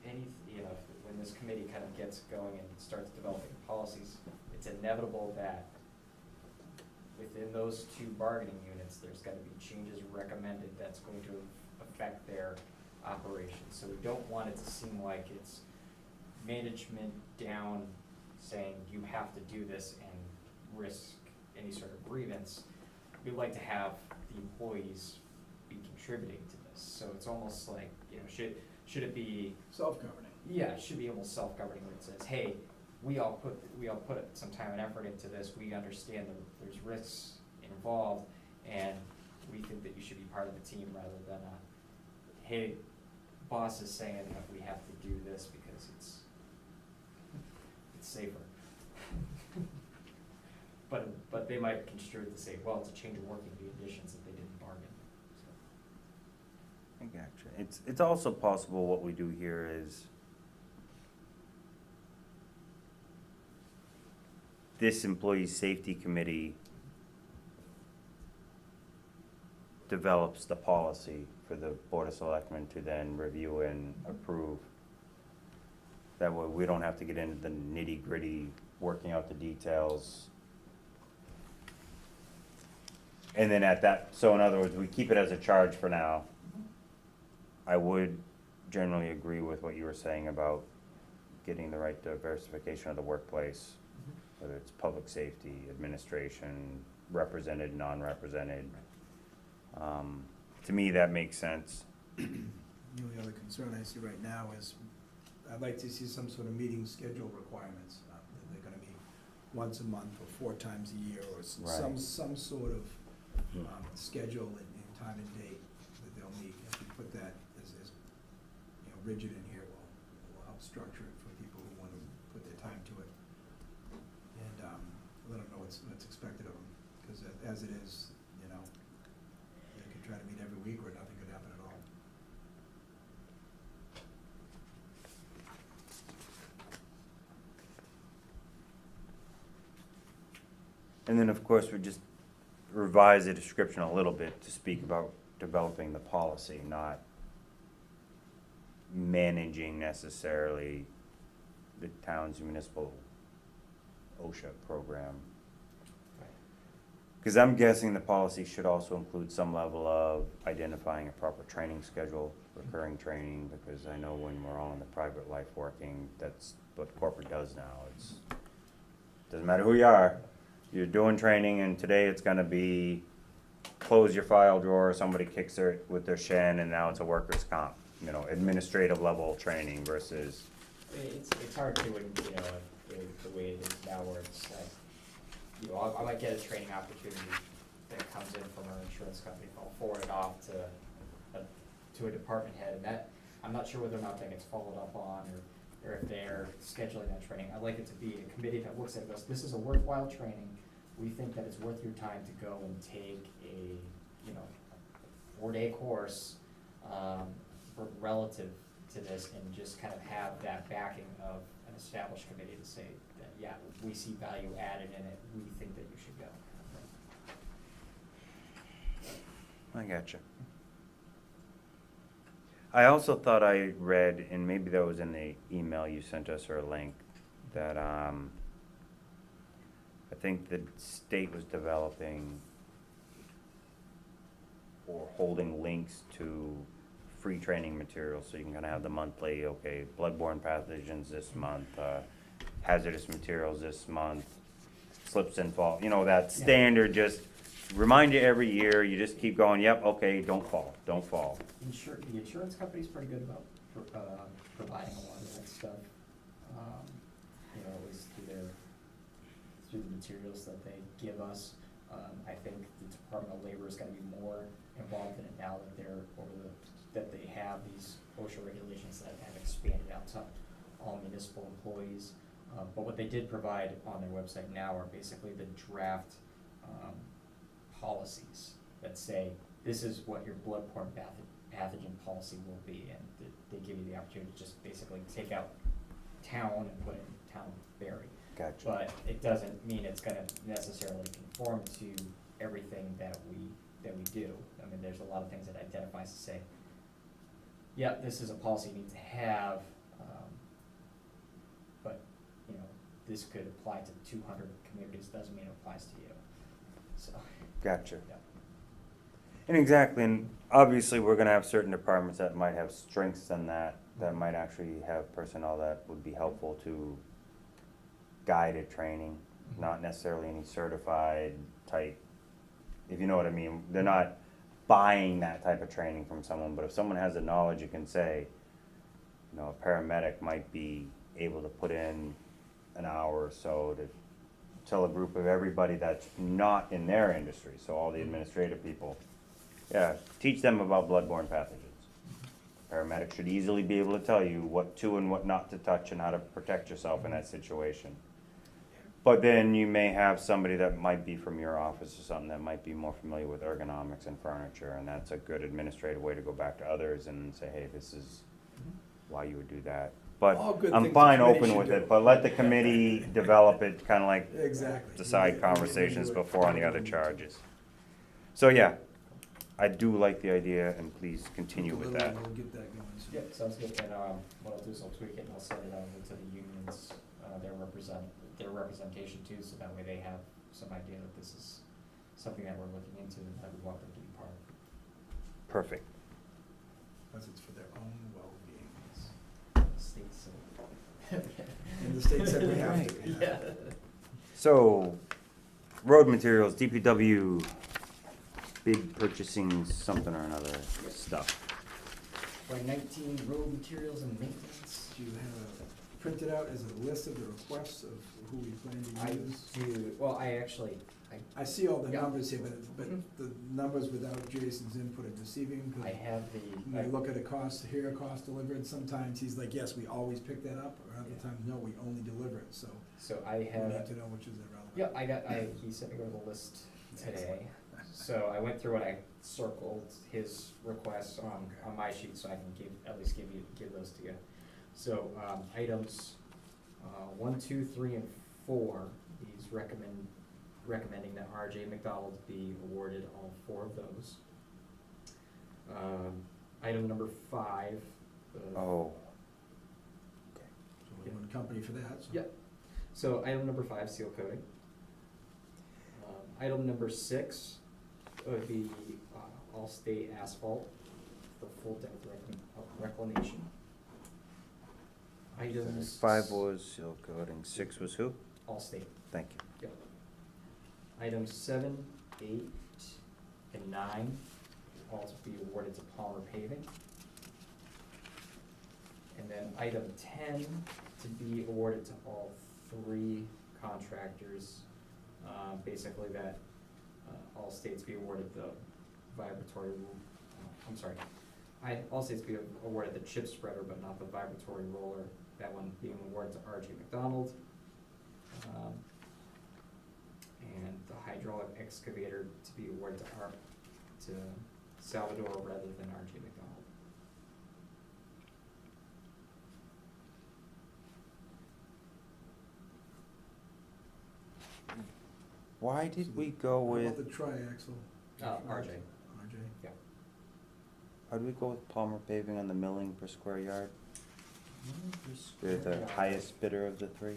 when this committee kind of gets going and starts developing policies, it's inevitable that within those two bargaining units, there's gonna be changes recommended that's going to affect their operations. So we don't want it to seem like it's management down saying you have to do this and risk any sort of grievance. We'd like to have the employees be contributing to this. So it's almost like, should it be, Self-governing. yeah, it should be almost self-governing, where it says, hey, we all put some time and effort into this, we understand that there's risks involved, and we think that you should be part of the team rather than hey, boss is saying that we have to do this because it's safer. But they might construe it to say, well, it's a change of working conditions that they didn't bargain. I gotcha. It's also possible what we do here is this employee safety committee develops the policy for the Board of Selectmen to then review and approve. That way we don't have to get into the nitty-gritty, working out the details. And then so in other words, we keep it as a charge for now. I would generally agree with what you were saying about getting the right diversification of the workplace, whether it's public safety, administration, represented, non-represented. To me, that makes sense. The only other concern I see right now is, I'd like to see some sort of meeting schedule requirements, that they're gonna be once a month or 4 times a year, or Right. some sort of Hmm. schedule and time and date that they'll meet. If you put that as rigid in here, will help structure it for people who want to put their time to it. And let them know what's expected of them, because as it is, they could try to meet every week or nothing could happen at all. And then, of course, we just revise the description a little bit to speak about developing the policy, not managing necessarily the town's municipal OSHA program. Because I'm guessing the policy should also include some level of identifying a proper training schedule, recurring training, because I know when we're all in the private life working, that's what corporate does now. Doesn't matter who you are, you're doing training, and today it's gonna be close your file drawer, somebody kicks it with their shin, and now it's a workers' comp, administrative level training versus, It's hard to, the way it is now where it's like, I might get a training opportunity that comes in from our insurance company, I'll forward it off to a department head, and that, I'm not sure whether or not that gets followed up on, or if they're scheduling that training. I'd like it to be a committee that looks at it and goes, this is a worthwhile training, we think that it's worth your time to go and take a, 4-day course, relative to this, and just kind of have that backing of an established committee to say that, yeah, we see value added in it, we think that you should go. I gotcha. I also thought I read, and maybe that was in the email you sent us or a link, that I think the state was developing or holding links to free training materials, so you can kind of have the monthly, okay, bloodborne pathogens this month, hazardous materials this month, slips and fall, that standard, just remind you every year, you just keep going, yep, okay, don't fall. The insurance company's pretty good about providing a lot of that stuff, at least through the materials that they give us. I think the Department of Labor is gonna be more involved in it now that they have these OSHA regulations that have expanded out to all municipal employees. But what they did provide on their website now are basically the draft policies that say, this is what your bloodborne pathogen policy will be, and they give you the opportunity to just basically take out town and put in town of Barre. Gotcha. But it doesn't mean it's gonna necessarily conform to everything that we do. I mean, there's a lot of things that identifies to say, yeah, this is a policy you need to have, but, this could apply to 200 communities, doesn't mean it applies to you, so. Gotcha. Yeah. And exactly, and obviously, we're gonna have certain departments that might have strengths in that might actually have personnel that would be helpful to guided training, not necessarily any certified type, if you know what I mean. They're not buying that type of training from someone, but if someone has the knowledge, you can say, a paramedic might be able to put in an hour or so to tell a group of everybody that's not in their industry, so all the administrative people, teach them about bloodborne pathogens. Paramedics should easily be able to tell you what to and what not to touch and how to protect yourself in that situation. But then you may have somebody that might be from your office or something that might be more familiar with ergonomics and furniture, and that's a good administrative way to go back to others and say, hey, this is why you would do that. But All good I'm things fine the committee open should with do. it, but let the committee develop it, kind of like Exactly. the side conversations before on the other charges. So yeah, I do like the idea, and please continue with that. We'll get that going. So. Yep, sounds good, and, what I'll do is I'll tweak it and I'll send it over to the unions, their representation too, so that way they have some idea that this is something that we're looking into and that we want them to be part of. Perfect. Because it's for their own well-being. The state said. And the state said we have to. Yeah. So, road materials, DPW, big purchasing something or another stuff. 2019 road materials and maintenance. Do you have a printed out as a list of the requests of who we plan I to use? do, well, I actually, I see all the Yeah. numbers here, but Mhm. the numbers without Jason's input are deceiving, I because have when we look at a cost here, cost delivered, sometimes he's like, yes, we always pick that up, or other Yeah. times, no, we only deliver it, so so I we have. need to know which is irrelevant. Yeah, he sent me over the list today, so I went through and I circled his requests on my sheet, so I can at least give those to you. So, items, 1, 2, 3, and 4, he's recommending that RJ McDonald be awarded all 4 of those. Item number 5. Oh, So we want a company for that, so. Yep. So item number 5, seal coating. Item number 6 would be all-state asphalt for full depth reclamation. Items. 5 was seal coating, 6 was who? All-state. Thank you. Yep. Items 7, 8, and 9, all to be awarded to Palmer Paving. And then item 10, to be awarded to all 3 contractors. Basically that all states be awarded the vibratory, all states be awarded the chip spreader, but not the vibratory roller. That one being awarded to RJ McDonald. And the hydraulic excavator to be awarded to Salvador rather than RJ McDonald. Why did we go How with, about the triaxle? RJ. RJ. Yeah. how did we go with Palmer Paving on the milling per square yard? They're the highest bidder of the 3?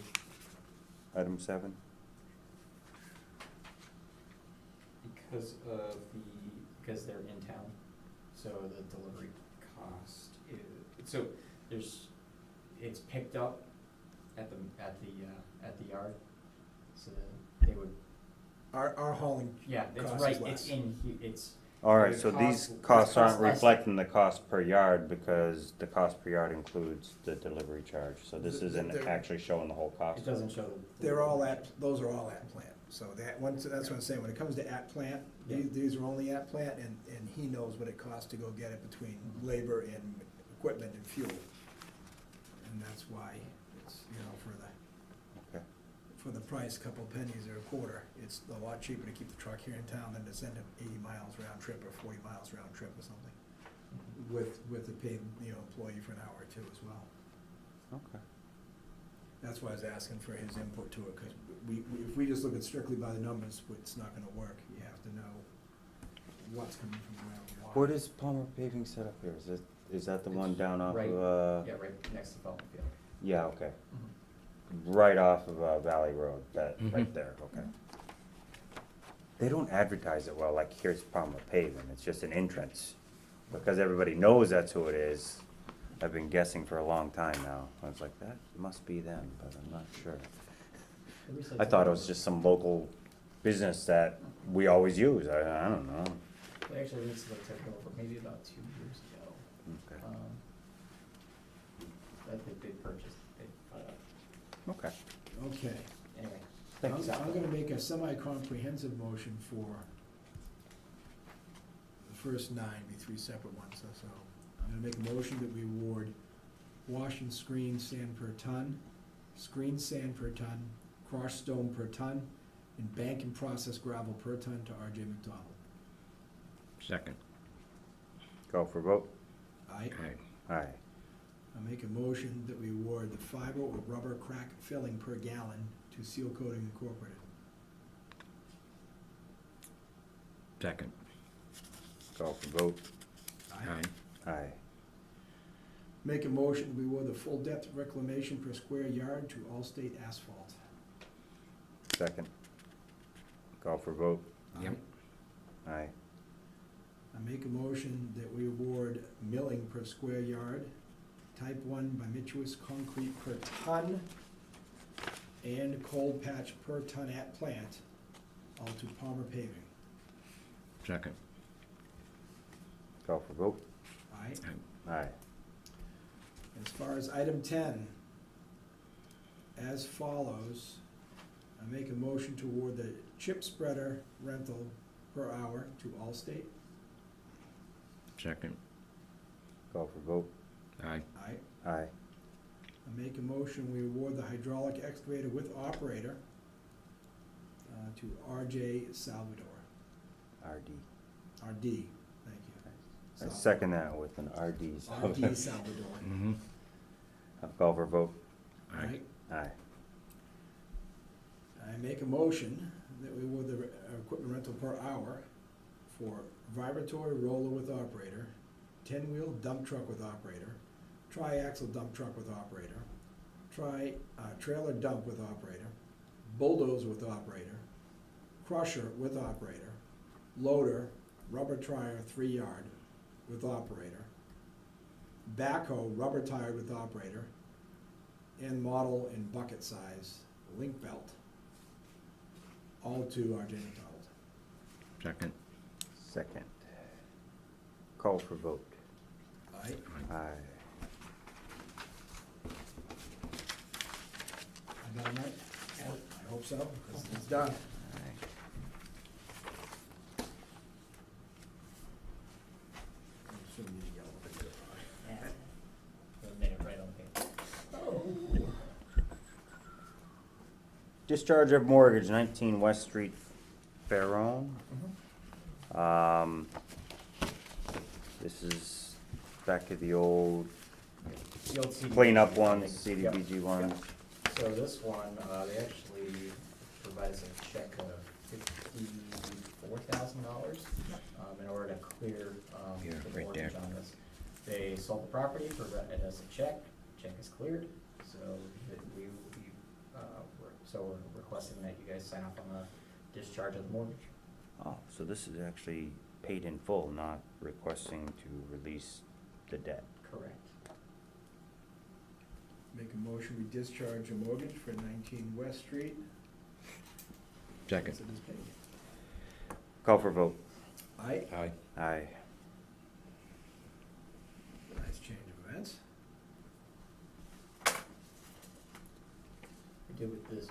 Item 7? Because they're in town, so the delivery cost is, so it's picked up at the yard, so they would, Our hauling yeah, it's cost right, is less. it's in, it's. Alright, the so these cost- costs the cost aren't less- reflecting the cost per yard because the cost per yard includes the delivery charge. So this isn't They're- actually showing the whole cost. It doesn't show. They're all those are all at plant, so that's what I'm saying, when it comes to at plant, these are only at plant, and he knows what it costs to go get it between labor and equipment and fuel. And that's why it's, Okay. for the price, couple pennies or a quarter, it's a lot cheaper to keep the truck here in town than to send him 80 miles round trip or 40 miles round trip or something, with the paid, employee for an hour or two as well. Okay. That's why I was asking for his input to it, because if we just look at strictly by the numbers, it's not gonna work. You have to know what's coming from where and why. What is Palmer Paving set up here? Is that the one down off Right, of, yeah, right next to Felton Field. yeah, okay. Right off of Valley Road, right Mhm. there, okay. They don't advertise it well, like here's Palmer Paving, it's just an entrance. Because everybody knows that's who it is, I've been guessing for a long time now. I was like, that must be them, but I'm not sure. I thought it was just some local business that we always use, I don't know. They actually recently took over, maybe about 2 years ago. Okay. That they purchased, Okay, Okay. anyway. I'm gonna make a semi-comprehensive motion for the first 9, be 3 separate ones, so I'm gonna make a motion that we award wash and screen sand per ton, screen sand per ton, crush stone per ton, and bank and process gravel per ton to RJ McDonald. Second. go for vote. Aye. Aye. I make a motion that we award the fiber or rubber crack filling per gallon to Seal Coating Incorporated. Second. Go for vote. Aye. Aye. Make a motion, we award the full depth reclamation per square yard to Allstate Asphalt. Second. Call for vote. Yep. Aye. I make a motion that we award milling per square yard, type 1 bituminous concrete per ton, and cold patch per ton at plant, all to Palmer Paving. Second. Call for vote. Aye. Aye. Aye. As far as item 10, as follows. I make a motion to award the chip spreader rental per hour to Allstate. Second. Call for vote. Aye. Aye. Aye. I make a motion, we award the hydraulic excavator with operator to RJ Salvador. RD. RD, thank you. I second that with an RD. RD Salvador. Mm-hmm. I'll call for vote. Aye. Aye. I make a motion that we award the equipment rental per hour for vibratory roller with operator, 10-wheel dump truck with operator, tri-axle dump truck with operator, trailer dump with operator, bulldozer with operator, crusher with operator, loader, rubber tire 3-yard with operator, backhoe rubber tire with operator, and model and bucket size link belt. All to RJ McDonald. Second. Second. Call for vote. Aye. Aye. I done right? I hope so, because it's done. I'm assuming you get a little bit of A minute right on the paper. Discharge of mortgage, 19 West Street, Fairone. This is back to the old The old CDBG cleanup ones, Yep. CDBG ones. So this one, they actually provide us a check of $54,000 in order to clear Yeah, the right mortgage there. on this. They sold the property, provided us a check is cleared, so that we're requesting that you guys sign off on the discharge of the mortgage. Oh, so this is actually paid in full, not requesting to release the debt. Correct. Make a motion, we discharge a mortgage for 19 West Street. Second. As it is paid. Call for vote. Aye. Aye. Aye. Nice change of events. We did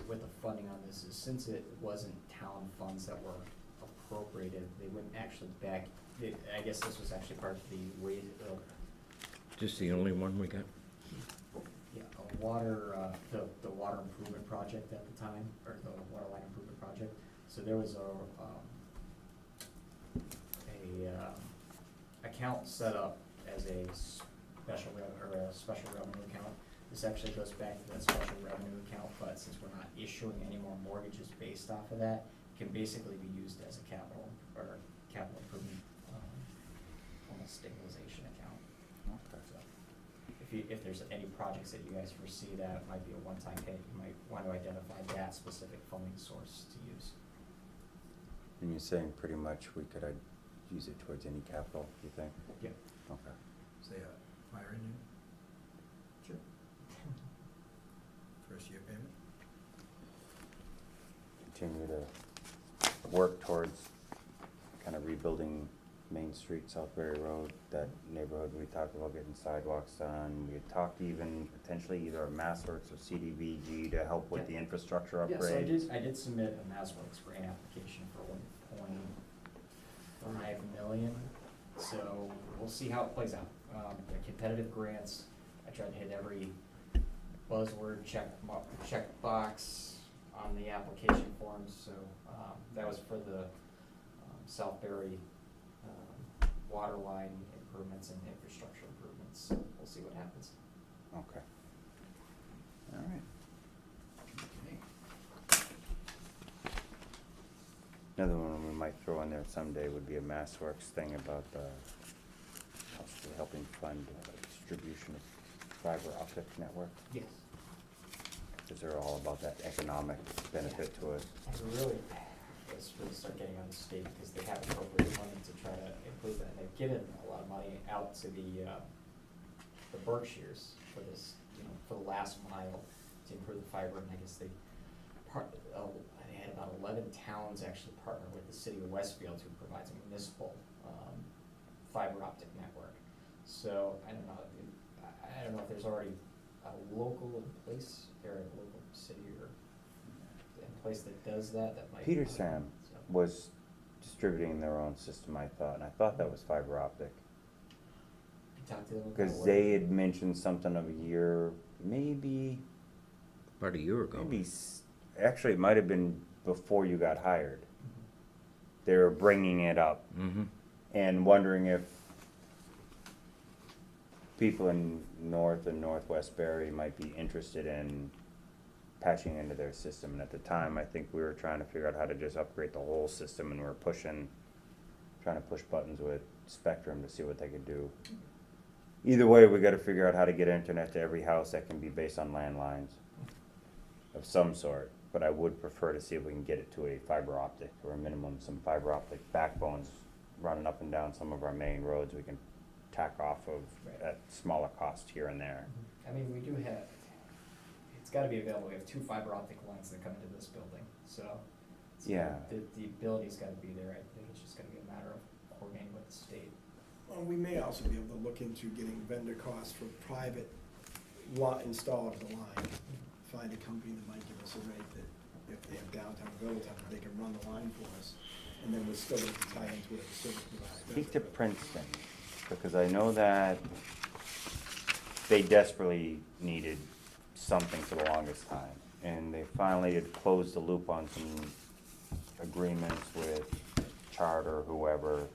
with the funding on this is since it wasn't town funds that were appropriated, they wouldn't actually I guess this was actually part of the way, Just the only one we got? yeah, a water, the water improvement project at the time, or the water line improvement project. So there was a account set up as a special revenue account. This actually goes back to that special revenue account, but since we're not issuing any more mortgages based off of that, it can basically be used as a capital improvement, almost stabilization account. Okay. So if there's any projects that you guys foresee that might be a one-time hit, you might want to identify that specific funding source to use. And you're saying pretty much we could use it towards any capital, you think? Yeah. Okay. Say a fire engine, Sure. first year payment. Continue to work towards kind of rebuilding Main Street, Southbury Road, that neighborhood we talked about getting sidewalks done. We had talked even potentially either a MassWorks or CDBG to help with the infrastructure Yeah, upgrade. so I did submit a MassWorks grant application for $1.5 million, so we'll see how it plays out. They're competitive grants. I tried to hit every buzzword check box on the application forms, so that was for the Southbury water line improvements and infrastructure improvements. We'll see what happens. Okay. All right. Another one we might throw in there someday would be a MassWorks thing about possibly helping fund distribution of fiber optic network. Yes. Because they're all about that economic benefit to us. Let's really start getting on the state because they have appropriate money to try to improve that. And they've given a lot of money out to the Berkshires for this, for the last mile to improve the fiber. And I guess they had about 11 towns actually partner with the city of Westfield, who provides a municipal fiber optic network. So I don't know if there's already a local place, or a local city or a place that does that, that might. Peter Sam So, was distributing their own system, I thought, and I thought that was fiber optic. you talk to them about Because what- they had mentioned something of a year, maybe, About a year ago. actually, it might have been before you got hired. Mhm. They were bringing it up Mm-hmm. and wondering if people in North and Northwest Barre might be interested in patching into their system. And at the time, I think we were trying to figure out how to just upgrade the whole system, and we were trying to push buttons with Spectrum to see what they could do. Either way, we gotta figure out how to get internet to every house that can be based on landlines of some sort. But I would prefer to see if we can get it to a fiber optic, or a minimum, some fiber optic backbones running up and down some of our main roads we can tack off of Right. at smaller cost here and there. I mean, we do have, it's gotta be available, we have 2 fiber optic lines that come into this building, so. Yeah. The ability's gotta be there, I think it's just gonna be a matter of coordinating with the state. Well, we may also be able to look into getting vendor costs for private install of the line. Find a company that might give us a rate that if they have downtown, Middletown, they can run the line for us, and then we're still going to tie into it as service provider. Speak to Princeton, because I know that they desperately needed something for the longest time. And they finally had closed the loop on some agreements with Charter, whoever,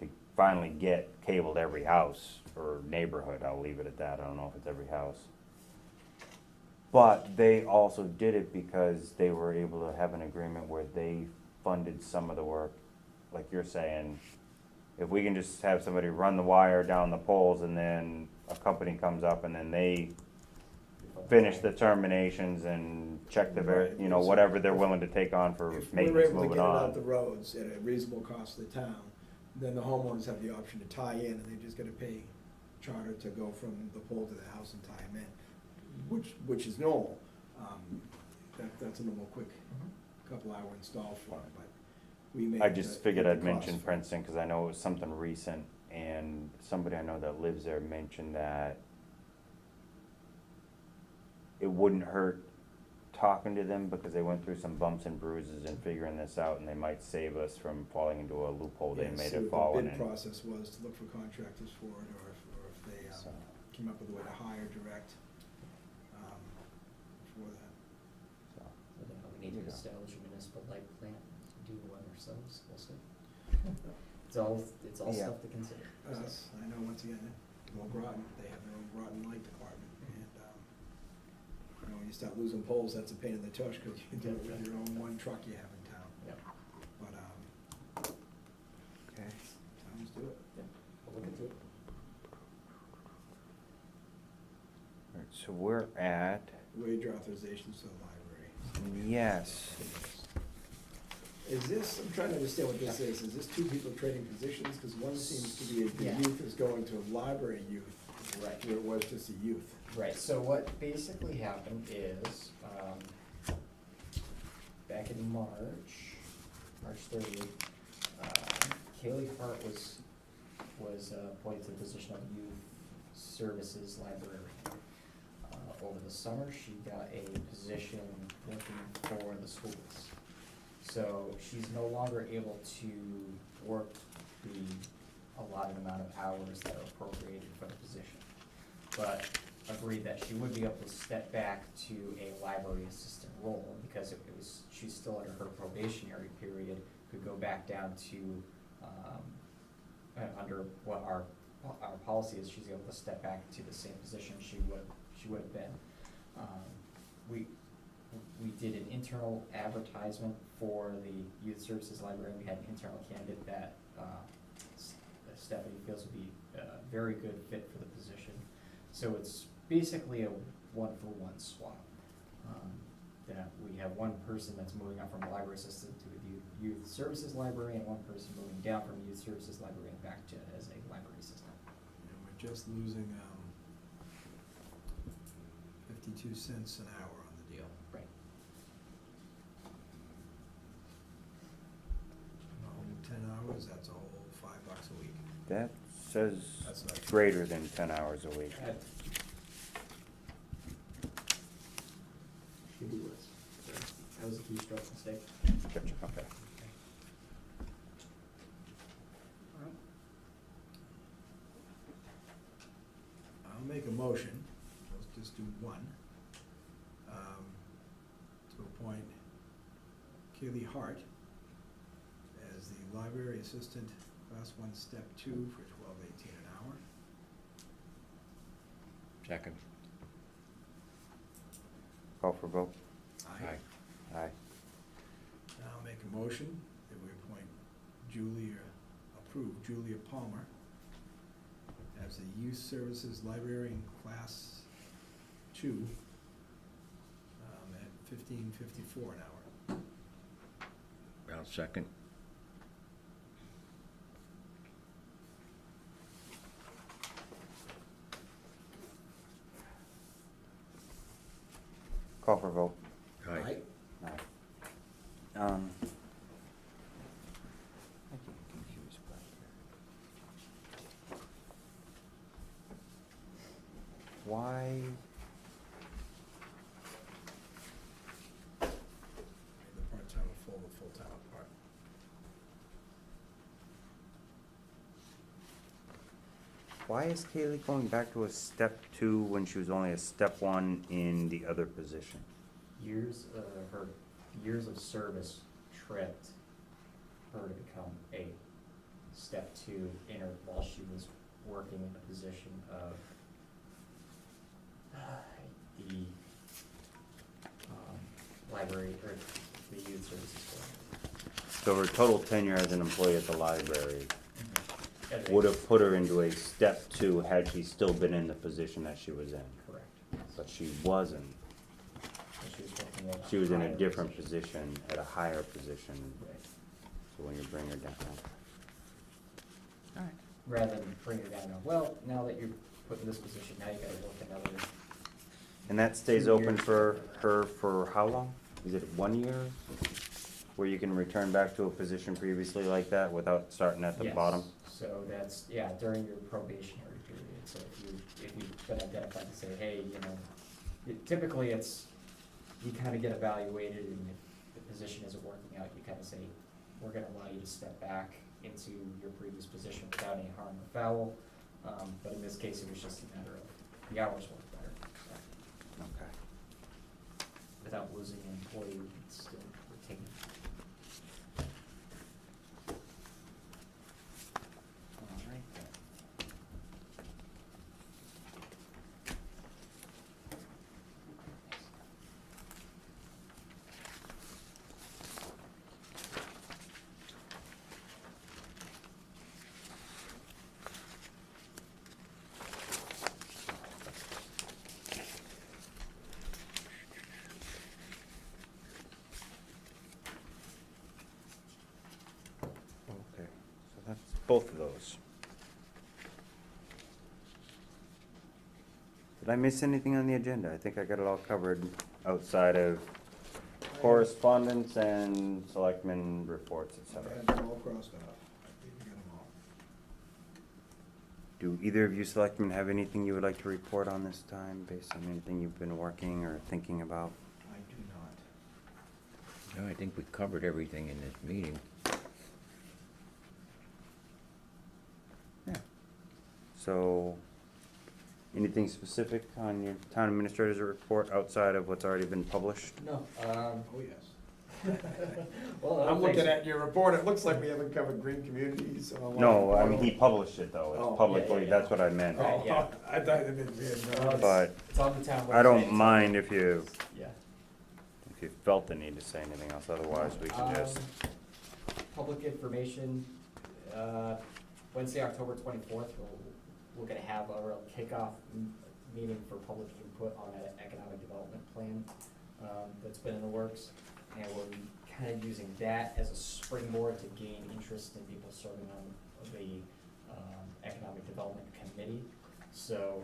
to finally get cable to every house or neighborhood. I'll leave it at that. I don't know if it's every house. But they also did it because they were able to have an agreement where they funded some of the work. Like you're saying, if we can just have somebody run the wire down the poles, and then a company comes up and then they finish the terminations and check the, whatever they're willing to take on for If we're maintenance able to moving get it out the on. roads at a reasonable cost to the town, then the homeowners have the option to tie in, and they just gotta pay Charter to go from the pole to the house and tie them in, which is normal. That's a normal quick couple hour install for it, but we may. I have just to figured get I'd the mention cost. Princeton, cause I know it was something recent, and somebody I know that lives there mentioned that it wouldn't hurt talking to them, because they went through some bumps and bruises in figuring this out, and they might save us from falling into a loophole they Yeah, may see have what fallen the bid in. process was to look for contractors for it, or if they So, came up with a way to hire direct for that. so, So then we need There you to go. establish a municipal light plant, do one ourselves, we'll see. It's all Yeah. stuff to consider. so. I know, once again, well, Groton, they have their own Groton Light Department, and, when you start losing poles, that's a pain in the tush, because you do it with your own one truck you have in town. Yep, But, okay. towns do it. yep, we'll look into it. Alright, so we're at, Wage authorizations to the library. yes, Is this, I'm trying to understand what this is this 2 people trading positions? Because one seems to be, the Yeah. youth is going to a library youth, Right. where it was just a youth. Right, so what basically happened is, back in March 30th, Kaylee Hart was appointed to the position of youth services librarian. Over the summer, she got a position working for the schools. So she's no longer able to work the allotted amount of hours that are appropriated for the position. But agreed that she would be able to step back to a library assistant role, because she's still under her probationary period, could go back down to, under what our policy is, she's able to step back to the same position she would have been. We did an internal advertisement for the youth services library. We had an internal candidate that Stephanie feels would be a very good fit for the position. So it's basically a one-for-one swap. That we have one person that's moving up from a library assistant to a youth services library, and one person moving down from a youth services library and back to as a library assistant. And we're just losing 52 cents an hour on the deal. Right. No, 10 hours, that's a whole $5 a week. that says That's not- greater than 10 hours a week. was a two-stroke mistake. Gotcha, okay. I'll make a motion, let's just do one, to appoint Kaylee Hart as the library assistant, class 1, step 2 for $12.18 an hour. Second. Call for vote. Aye. Aye. Now I'll make a motion that we appoint approve Julia Palmer as a youth services librarian, class 2, at $15.54 an hour. I'll second. Call for vote. Aye. Aye. I get confused back here. Why? The part-time will full, the full-time apart. Why is Kaylee going back to a step 2 when she was only a step 1 in the other position? Her years of service tripped her to become a step 2 in her, while she was working in the position of the library, or the youth services coordinator. So her total tenure as an employee at the library As a- would have put her into a step 2 had she still been in the position that she was in. Correct. But she wasn't. And she was working at She was in a higher different position, at a higher position. Right. So when you bring her down. Alright. Rather than bring her down, well, now that you're put in this position, now you gotta work another. And that stays 2 open years. for her for how long? Is it 1 year? Where you can return back to a position previously like that without starting at the Yes. bottom? So that's, yeah, during your probationary period, so if you've been identified to say, hey, you know, typically it's, you kinda get evaluated, and if the position isn't working out, you kinda say, we're gonna allow you to step back into your previous position without any harm or foul, but in this case, it was just a matter of the hours worked better, so, Okay. without losing an employee, we can still retain. Alright. Okay, so that's both of those. Did I miss anything on the agenda? I think I got it all covered outside of correspondence and selectmen reports, et I cetera. had them all crossed off. I think we got them all. Do either of you selectmen have anything you would like to report on this time, based on anything you've been working or thinking about? I do not. No, I think we covered everything in this meeting. Yeah. So, anything specific on your town administrator's report outside of what's already been published? No, Oh, yes. well, I'm looking at your report, it looks like we haven't covered green communities, so I'm No, like, I mean, he published it though, Oh, it's publicly, yeah. that's what I meant. Right, yeah. I thought it had been, But it's on the town website. I don't it's- mind if you Yeah. felt the need to say anything else, otherwise we can just, Public information, Wednesday, October 24th, we're gonna have our kickoff meeting for public input on an economic development plan that's been in the works. And we're kind of using that as a springboard to gain interest in people serving on the economic development committee. So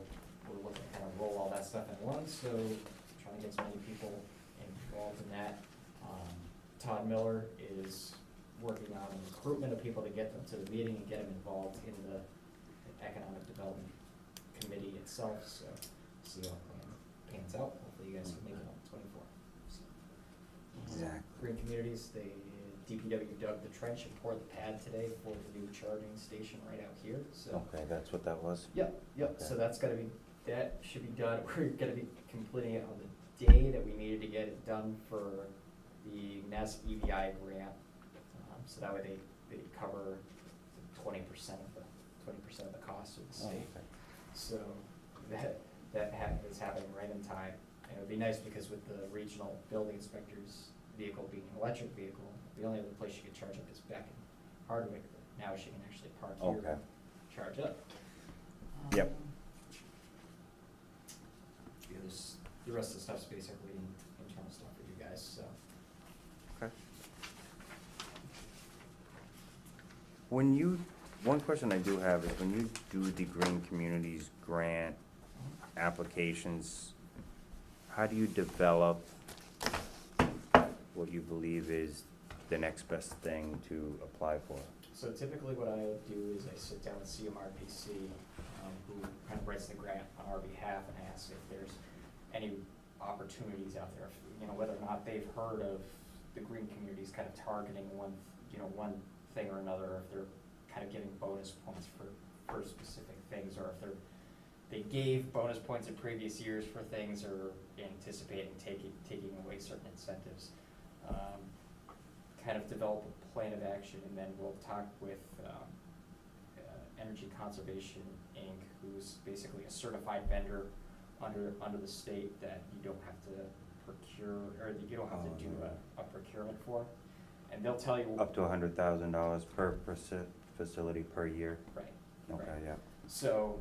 we're looking to kind of roll all that stuff at once, so trying to get as many people involved in that. Todd Miller is working on recruitment of people to get them to the meeting and get them involved in the economic development committee itself, so see how it pans out. Hopefully you guys can make it on the 24th. So, Exactly. Green communities, they, DPW dug the trench and poured the pad today for the new charging station right out here, so. Okay, that's what that was? Yep, Okay. so that's gotta be, that should be done, we're gonna be completing it on the day that we needed to get it done for the NES EVI grant. So that way they cover 20% of the cost of the Oh, state. okay. So that is happening right in time. And it would be nice because with the regional building inspector's vehicle being an electric vehicle, the only other place she could charge up is Beck and Hardwick. Now she can actually park here Okay. and charge up. Yep. Yeah, the rest of the stuff's basically internal stuff for you guys, so. Okay. One question I do have is when you do the Green Communities grant applications, how do you develop what you believe is the next best thing to apply for? So typically what I would do is I sit down with CMRPC, who kind of writes the grant on our behalf, and ask if there's any opportunities out there, you know, whether or not they've heard of the green communities kind of targeting one thing or another, or if they're kind of giving bonus points for specific things, or if they gave bonus points in previous years for things, or anticipating taking away certain incentives. Kind of develop a plan of action, and then we'll talk with Energy Conservation Inc., who's basically a certified vendor under the state that you don't have to procure, or that you don't have to do a procurement for. And they'll tell you. Up to $100,000 per facility per year? Right. Okay, right. yeah. So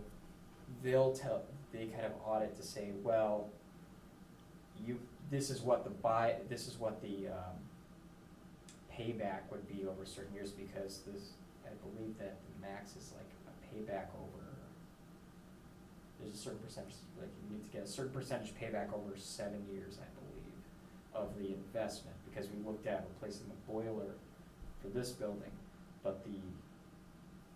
they kind of audit to say, well, this is what the payback would be over certain years, because I believe that the max is like a payback over, there's a certain percentage, like you need to get a certain percentage payback over 7 years, I believe, of the investment, because we looked at replacing the boiler for this building, but the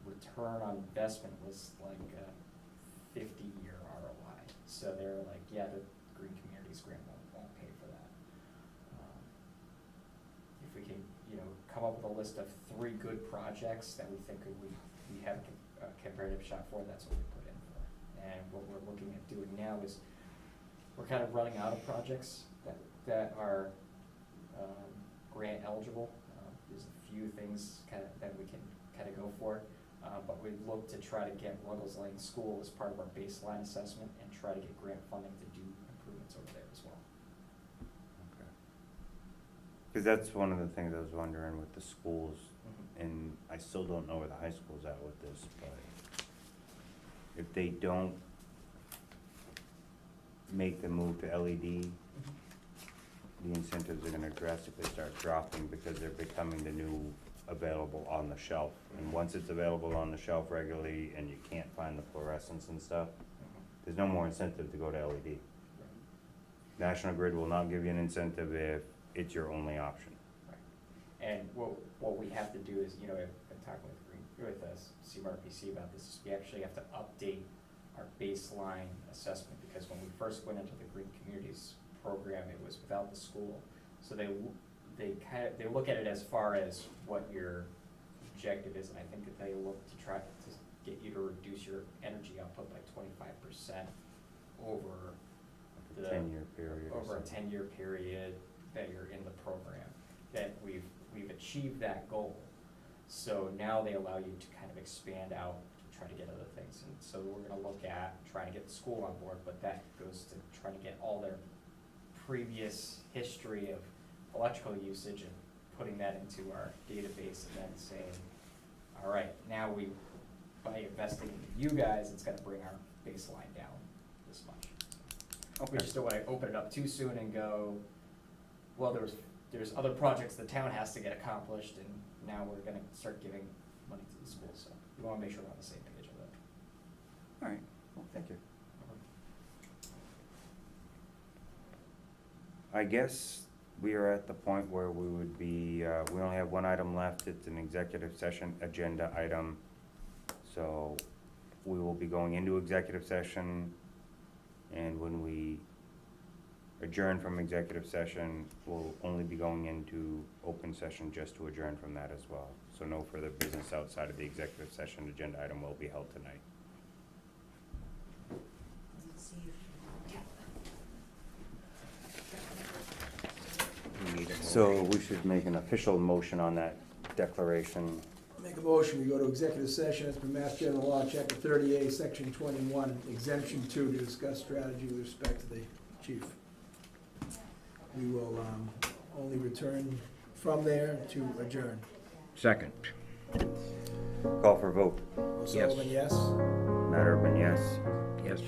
return on investment was like a 50-year ROI. So they're like, yeah, the Green Communities grant won't pay for that. If we can, come up with a list of 3 good projects that we think we have a comparative shot for, that's what we put in for. And what we're looking at doing now is we're kind of running out of projects that are grant eligible. There's a few things that we can kind of go for, but we look to try to get Ruggles Lane School as part of our baseline assessment and try to get grant funding to do improvements over there as well. Because that's one of the things I was wondering with the schools, Mm-hmm. and I still don't know where the high school's at with this, but if they don't make the move to LED, the incentives are gonna drastically start dropping because they're becoming the new available on the shelf. And once it's available on the shelf regularly and you can't find the fluorescents and stuff, there's no more incentive to go to LED. National Grid will not give you an incentive if it's your only option. Right. And what we have to do is, I've talked with CMRPC about this, is we actually have to update our baseline assessment, because when we first went into the Green Communities program, it was without the school. So they look at it as far as what your objective is, and I think that they look to try to get you to reduce your energy output by 25% over the 10-year period. over a 10-year period that you're in the program. That we've achieved that goal. So now they allow you to kind of expand out to try to get other things. And so we're going to look at trying to get the school on board, but that goes to trying to get all their previous history of electrical usage and putting that into our database, and then saying, all right, now by investing in you guys, it's going to bring our baseline down this much. Okay. We just don't want to open it up too soon and go, well, there's other projects the town has to get accomplished, and now we're gonna start giving money to the school, so we wanna make sure we're on the same page with it. All right, well, thank you. I guess we are at the point where we would be, we only have one item left. It's an executive session agenda item. So we will be going into executive session, and when we adjourn from executive session, we'll only be going into open session just to adjourn from that as well. So no further business outside of the executive session agenda item will be held tonight. So we should make an official motion on that declaration. Make a motion, we go to executive session as per Mass General Law, Chapter 38, Section 21, Exemption 2, to discuss strategy with respect to the chief. We will only return from there to adjourn. Second. Call for vote. O'Sullivan, yes? Matt Urban, yes. Yes.